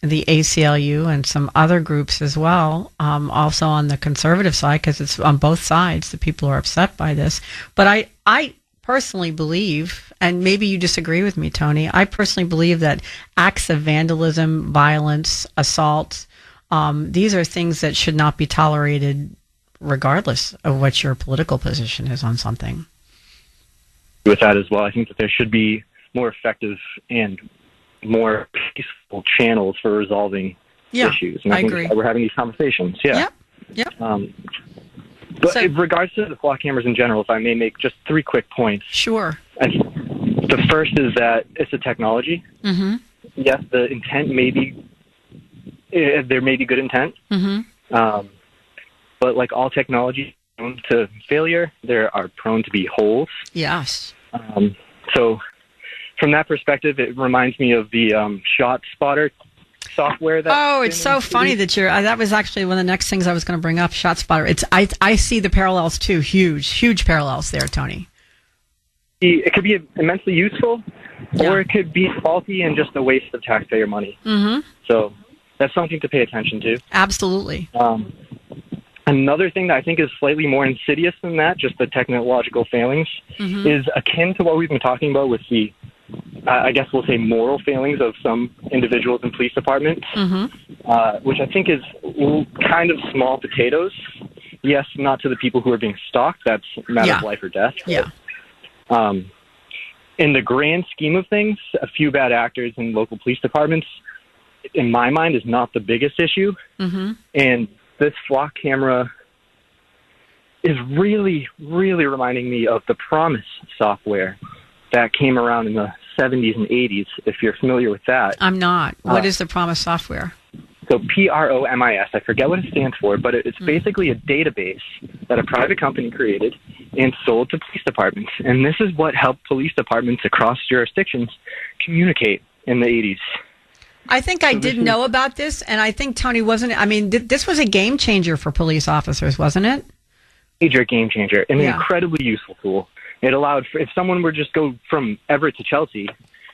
ACLU and some other groups as well, also on the conservative side, because it's on both sides. The people are upset by this. But I personally believe, and maybe you disagree with me, Tony, I personally believe that acts of vandalism, violence, assault, these are things that should not be tolerated regardless of what your political position is on something. With that as well, I think that there should be more effective and more peaceful channels for resolving issues. And I think agree. we're having these conversations. Yeah. Yep. But in regards to the flock cameras in general, if I may make just 3 quick points. Sure. The first is that it's a technology. Mm-hmm. Yes, the intent may be, there may be good intent. Mm-hmm. But like all technology prone to failure, there are prone to be holes. Yes. So from that perspective, it reminds me of the shot spotter software. It's so funny that that was actually one of the next things I was going to bring up, shot spotter. I see the parallels too, huge parallels there, Tony. It could be immensely useful, or it could be faulty and just a waste of taxpayer money. Mm-hmm. So that's something to pay attention to. Absolutely. Another thing that I think is slightly more insidious than that, just the technological failings, is akin to what we've been talking about with the I guess we'll say moral failings of some individuals in police departments, which I think is kind of small potatoes. Yes, not to the people who are being stalked. That's a matter of life or death. Yeah. In the grand scheme of things, a few bad actors in local police departments, in my mind, is not the biggest issue. And this flock camera is really, really reminding me of the Promise software that came around in the 70s and 80s, if you're familiar with that. I'm not. What is the Promise software? So PROMIS, I forget what it stands for, but it's basically a database that a private company created and sold to police departments. And this is what helped police departments across jurisdictions communicate in the 80s. I think I did know about this, and I think Tony this was a game changer for police officers, wasn't it? Major game changer, an incredibly useful tool. It allowed, if someone were just go from Everett to Chelsea,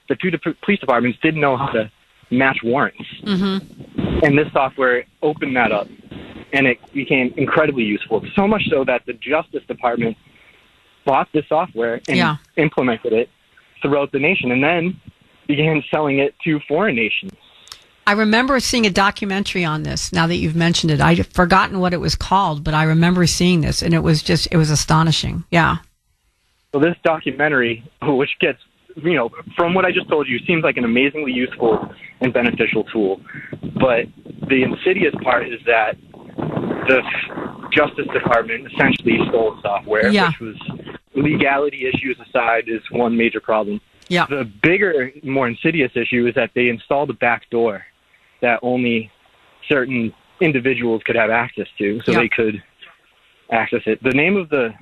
the two police departments didn't know how to match warrants. And this software opened that up, and it became incredibly useful. So much so that the Justice Department bought this software and implemented it throughout the nation, and then began selling it to foreign nations. I remember seeing a documentary on this, now that you've mentioned it. I'd forgotten what it was called, but I remember seeing this, and it was astonishing. Yeah. So this documentary, which gets, from what I just told you, seems like an amazingly useful and beneficial tool. But the insidious part is that the Justice Department essentially stole software, which was, legality issues aside, is one major problem. Yeah. The bigger, more insidious issue is that they installed a back door that only certain individuals could have access to, so they could access it. The name of the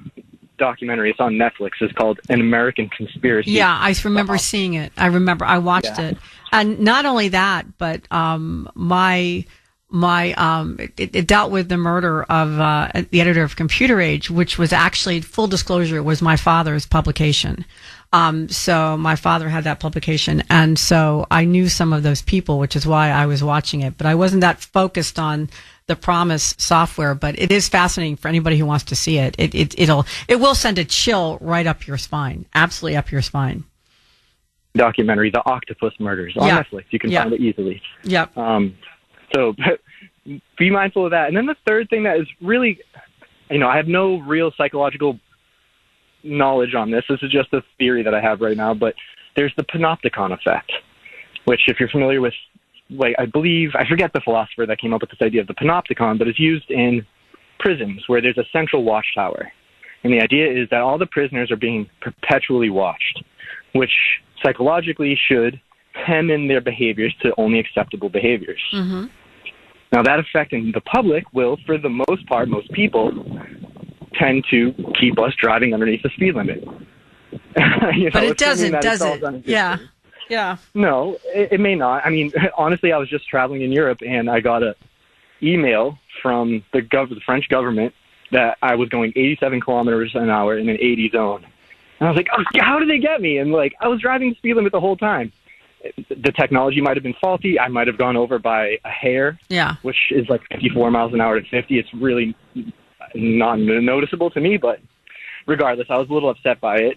documentary. It's on Netflix. It's called An American Conspiracy. Yeah, I remember seeing it. I watched it. And not only that, but it dealt with the murder of the editor of Computer Age, which was actually, full disclosure, was my father's publication. So my father had that publication, and so I knew some of those people, which is why I was watching it. But I wasn't that focused on the Promise software. But it is fascinating for anybody who wants to see it. It will send a chill right up your spine, absolutely up your spine. Documentary, The Octopus Murders, on Netflix. You can find it easily. Yep. So be mindful of that. And then the third thing that is really, I have no real psychological knowledge on this. This is just a theory that I have right now, but there's the panopticon effect, which, if you're familiar with, I forget the philosopher that came up with this idea of the panopticon, but it's used in prisons where there's a central watchtower. And the idea is that all the prisoners are being perpetually watched, which psychologically should hem in their behaviors to only acceptable behaviors. Mm-hmm. Now, that effect in the public will, for the most part, most people, tend to keep us driving underneath the speed limit. But it doesn't, does it? Yeah. Yeah. No, it may not. I mean, honestly, I was just traveling in Europe, and I got an email from the French government that I was going 87 kilometers an hour in an 80 zone. And I was like, oh, how did they get me? And I was driving the speed limit the whole time. The technology might have been faulty. I might have gone over by a hair, which is 54 miles an hour to 50. It's really not noticeable to me, but regardless, I was a little upset by it.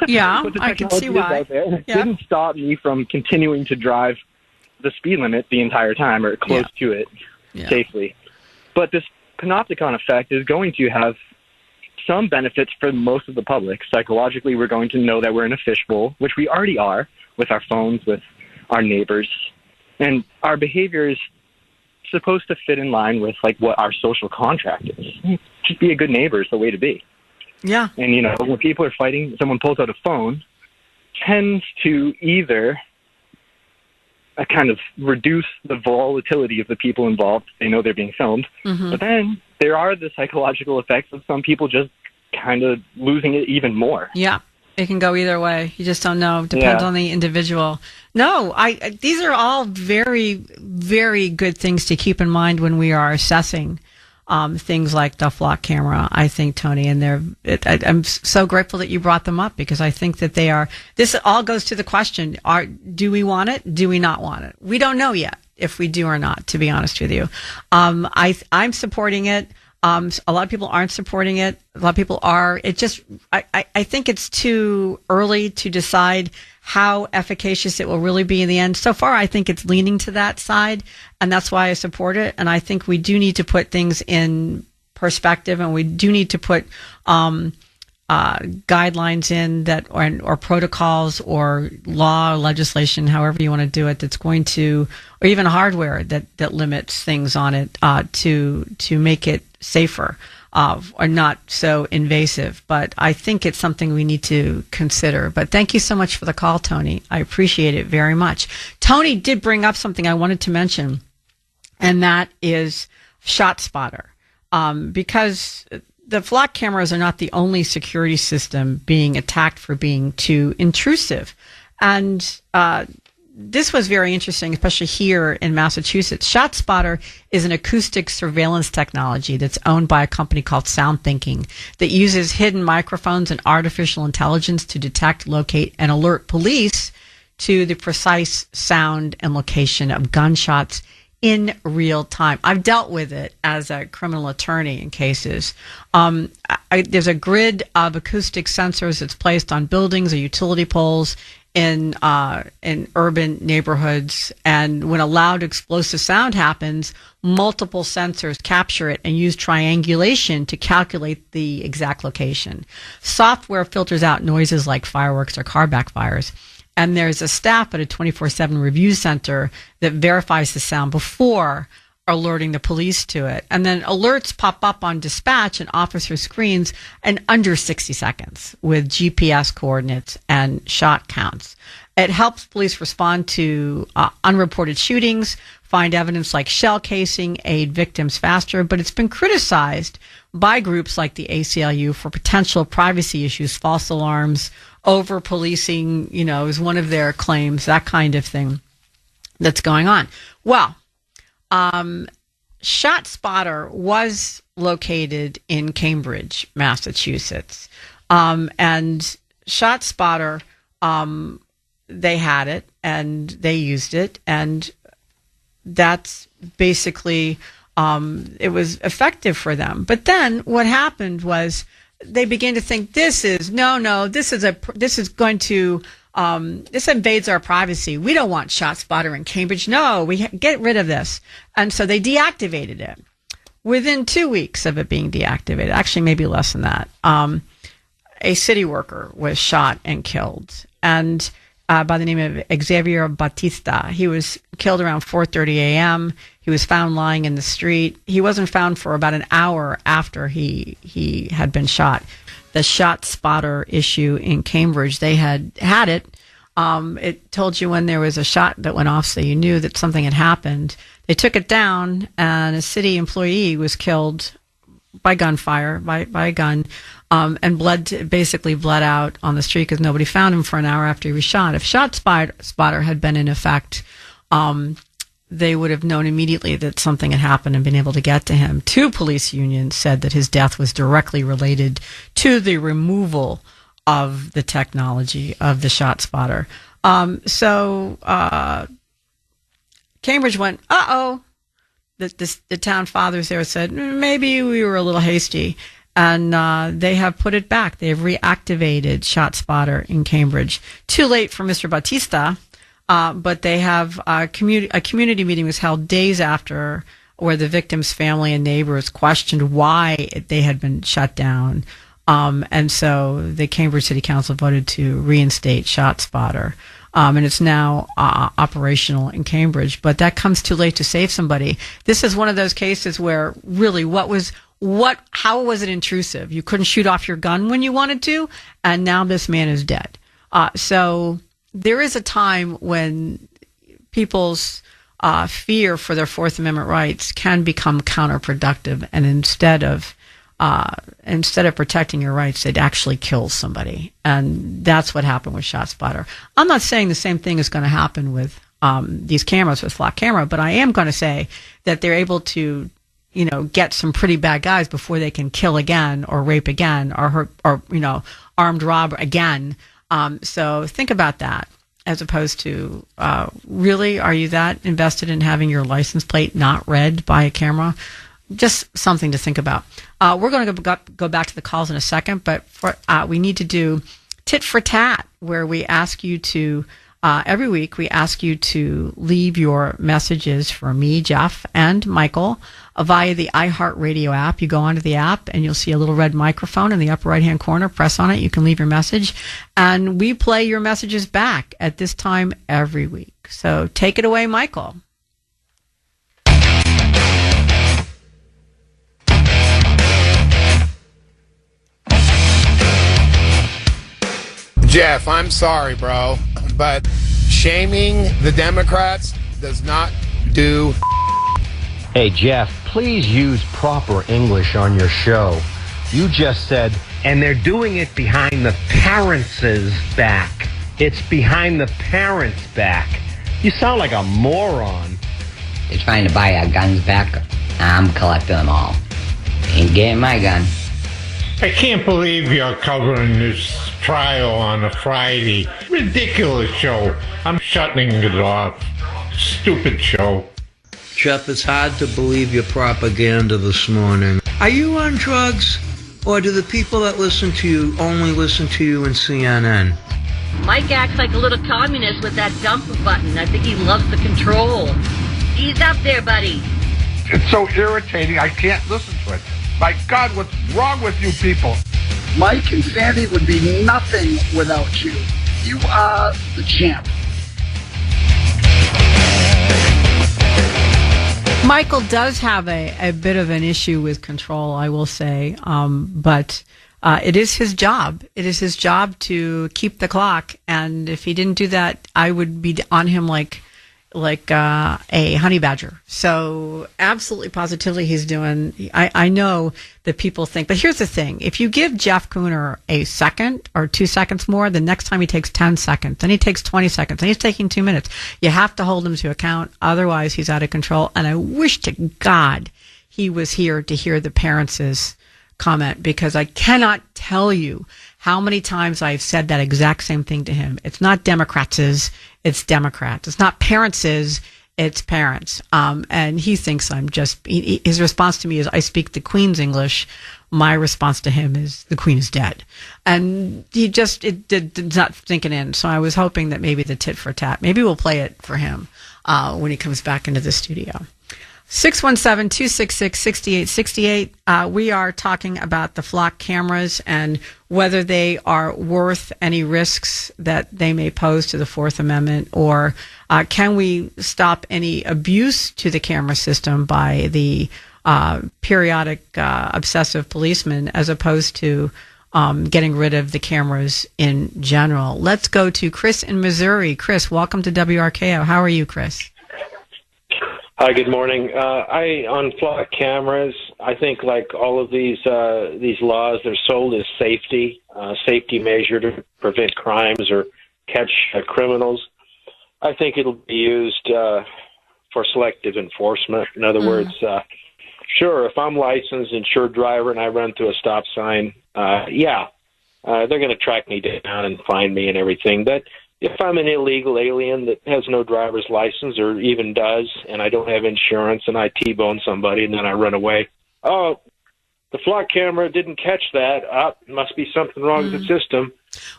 Yeah, I can see why. It didn't stop me from continuing to drive the speed limit the entire time, or close to it, safely. But this panopticon effect is going to have some benefits for most of the public. Psychologically, we're going to know that we're in a fishbowl, which we already are with our phones, with our neighbors. And our behavior is supposed to fit in line with what our social contract is. Just be a good neighbor is the way to be. Yeah. And, when people are fighting, someone pulls out a phone, tends to either kind of reduce the volatility of the people involved. They know they're being filmed. Mm-hmm. But then there are the psychological effects of some people just kind of losing it even more. Yeah. It can go either way. You just don't know. Depends on the individual. No, these are all very, very good things to keep in mind when we are assessing things like the flock camera, I think, Tony. And I'm so grateful that you brought them up, because I think that they are. This all goes to the question: do we want it? Do we not want it? We don't know yet if we do or not, to be honest with you. I'm supporting it. A lot of people aren't supporting it. A lot of people are. I think it's too early to decide how efficacious it will really be in the end. So far, I think it's leaning to that side, and that's why I support it. And I think we do need to put things in perspective, and we do need to put guidelines in that, or protocols, or law, or legislation, however you want to do it, that's going to, or even hardware that limits things on it to make it safer, or not so invasive. But I think it's something we need to consider. But thank you so much for the call, Tony. I appreciate it very much. Tony did bring up something I wanted to mention, and that is ShotSpotter, because the flock cameras are not the only security system being attacked for being too intrusive. And this was very interesting, especially here in Massachusetts. ShotSpotter is an acoustic surveillance technology that's owned by a company called SoundThinking that uses hidden microphones and artificial intelligence to detect, locate, and alert police to the precise sound and location of gunshots in real time. I've dealt with it as a criminal attorney in cases. There's a grid of acoustic sensors that's placed on buildings or utility poles in urban neighborhoods, and when a loud explosive sound happens, multiple sensors capture it and use triangulation to calculate the exact location. Software filters out noises like fireworks or car backfires. And there's a staff at a 24/7 review center that verifies the sound before alerting the police to it. And then alerts pop up on dispatch and officer screens in under 60 seconds with GPS coordinates and shot counts. It helps police respond to unreported shootings, find evidence like shell casing, aid victims faster, but it's been criticized by groups like the ACLU for potential privacy issues, false alarms, over policing, is one of their claims, that kind of thing that's going on. Well, ShotSpotter was located in Cambridge, Massachusetts. And ShotSpotter, they had it and they used it, and that's basically it was effective for them. But then what happened was they began to think this invades our privacy. We don't want ShotSpotter in Cambridge. No, get rid of this. And so they deactivated it. Within 2 weeks of it being deactivated, actually maybe less than that, a city worker was shot and killed. And by the name of Xavier Batista. He was killed around 4:30 a.m. He was found lying in the street. He wasn't found for about an hour after he had been shot. The ShotSpotter issue in Cambridge, they had it. It told you when there was a shot that went off, so you knew that something had happened. They took it down, and a city employee was killed by gunfire, by a gun, and basically bled out on the street because nobody found him for an hour after he was shot. If ShotSpotter had been in effect, they would have known immediately that something had happened and been able to get to him. 2 police unions said that his death was directly related to the removal of the technology of the ShotSpotter. So Cambridge went, uh-oh. The town fathers there said, maybe we were a little hasty. And they have put it back. They have reactivated ShotSpotter in Cambridge. Too late for Mr. Batista, but they have a community meeting was held days after, where the victim's family and neighbors questioned why they had been shut down. And so the Cambridge City Council voted to reinstate ShotSpotter. And it's now operational in Cambridge, but that comes too late to save somebody. This is one of those cases where really how was it intrusive? You couldn't shoot off your gun when you wanted to, and now this man is dead. So there is a time when people's fear for their Fourth Amendment rights can become counterproductive, and instead of protecting your rights, they'd actually kill somebody. And that's what happened with ShotSpotter. I'm not saying the same thing is going to happen with these cameras, with flock camera, but I am going to say that they're able to, get some pretty bad guys before they can kill again or rape again or hurt or, armed rob again. So think about that, as opposed to, really, are you that invested in having your license plate not read by a camera? Just something to think about. We're going to go back to the calls in a second, but we need to do Tit for Tat, where we ask you to, every week, we ask you to leave your messages for me, Jeff, and Michael via the iHeartRadio app. You go onto the app, and you'll see a little red microphone in the upper right-hand corner. Press on it. You can leave your message, and we play your messages back at this time every week. So take it away, Michael. Jeff, I'm sorry, bro, but shaming the Democrats does not do. Hey, Jeff, please use proper English on your show. You just said, and they're doing it behind the parents' back. It's behind the parents' back. You sound like a moron. They're trying to buy our guns back. I'm collecting them all. Ain't getting my gun. I can't believe you're covering this trial on a Friday. Ridiculous show. I'm shutting it off. Stupid show. Jeff, it's hard to believe your propaganda this morning. Are you on drugs? Or do the people that listen to you only listen to you in CNN? Mike acts like a little communist with that dump button. I think he loves the control. Ease up there, buddy. It's so irritating, I can't listen to it. My God, what's wrong with you people? Mike and Sandy would be nothing without you. You are the champ. Michael does have a bit of an issue with control, I will say, but it is his job. It is his job to keep the clock, and if he didn't do that, I would be on him like a honey badger. So absolutely, positively, he's doing. I know that people think, but here's the thing: if you give Jeff Kuhner a second or 2 seconds more, the next time he takes 10 seconds, then he takes 20 seconds, then he's taking 2 minutes. You have to hold him to account, otherwise he's out of control. And I wish to God he was here to hear the parents' comment, because I cannot tell you how many times I've said that exact same thing to him. It's not Democrats', it's Democrats. It's not parents', it's parents. And he thinks I'm just, his response to me is, I speak the Queen's English. My response to him is, the Queen is dead. And it did not sink it in. So I was hoping that maybe the tit for tat, maybe we'll play it for him when he comes back into the studio. 617-266-6868. We are talking about the flock cameras and whether they are worth any risks that they may pose to the Fourth Amendment, or can we stop any abuse to the camera system by the periodic obsessive policemen, as opposed to getting rid of the cameras in general. Let's go to Chris in Missouri. Chris, welcome to WRKO. How are you, Chris? Hi, good morning. On flock cameras, I think like all of these laws, they're sold as safety measure to prevent crimes or catch criminals. I think it'll be used for selective enforcement. In other words, sure, if I'm licensed, insured driver, and I run through a stop sign, they're going to track me down and find me and everything. But if I'm an illegal alien that has no driver's license, or even does, and I don't have insurance, and I T-bone somebody and then I run away, oh, the flock camera didn't catch that. Must be something wrong with the system.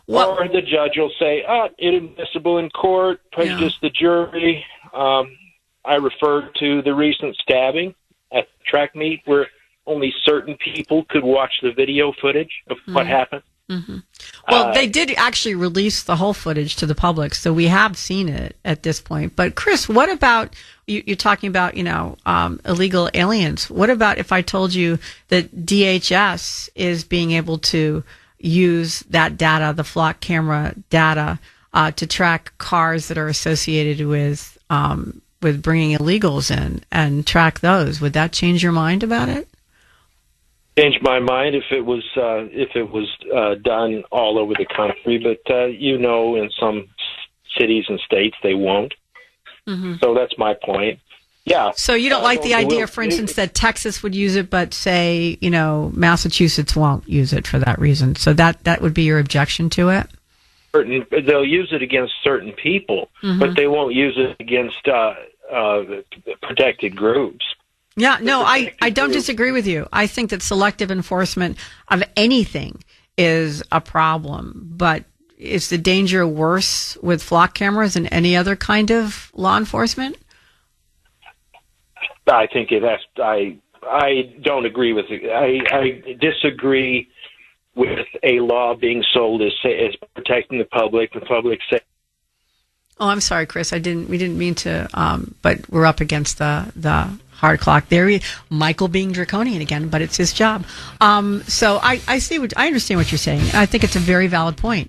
Or the judge will say, inadmissible in court, prejudice the jury. I refer to the recent stabbing at the track meet where only certain people could watch the video footage of what happened. Mm-hmm. Well, they did actually release the whole footage to the public, so we have seen it at this point. But Chris, what about you're talking about, illegal aliens? What about if I told you that DHS is being able to use that data, the flock camera data, to track cars that are associated with bringing illegals in and track those? Would that change your mind about it? Change my mind if it was done all over the country, but in some cities and states they won't. Mm-hmm. So that's my point. Yeah. So you don't like the idea, for instance, that Texas would use it, but say Massachusetts won't use it for that reason. So that would be your objection to it. They'll use it against certain people, but they won't use it against protected groups. Yeah, no, I don't disagree with you. I think that selective enforcement of anything is a problem, but is the danger worse with flock cameras than any other kind of law enforcement? I think it has. I don't agree with it. I disagree with a law being sold as protecting the public safety. Oh, I'm sorry, Chris. We didn't mean to. But we're up against the hard clock there. Michael being draconian again, but it's his job. So I understand what you're saying. I think it's a very valid point.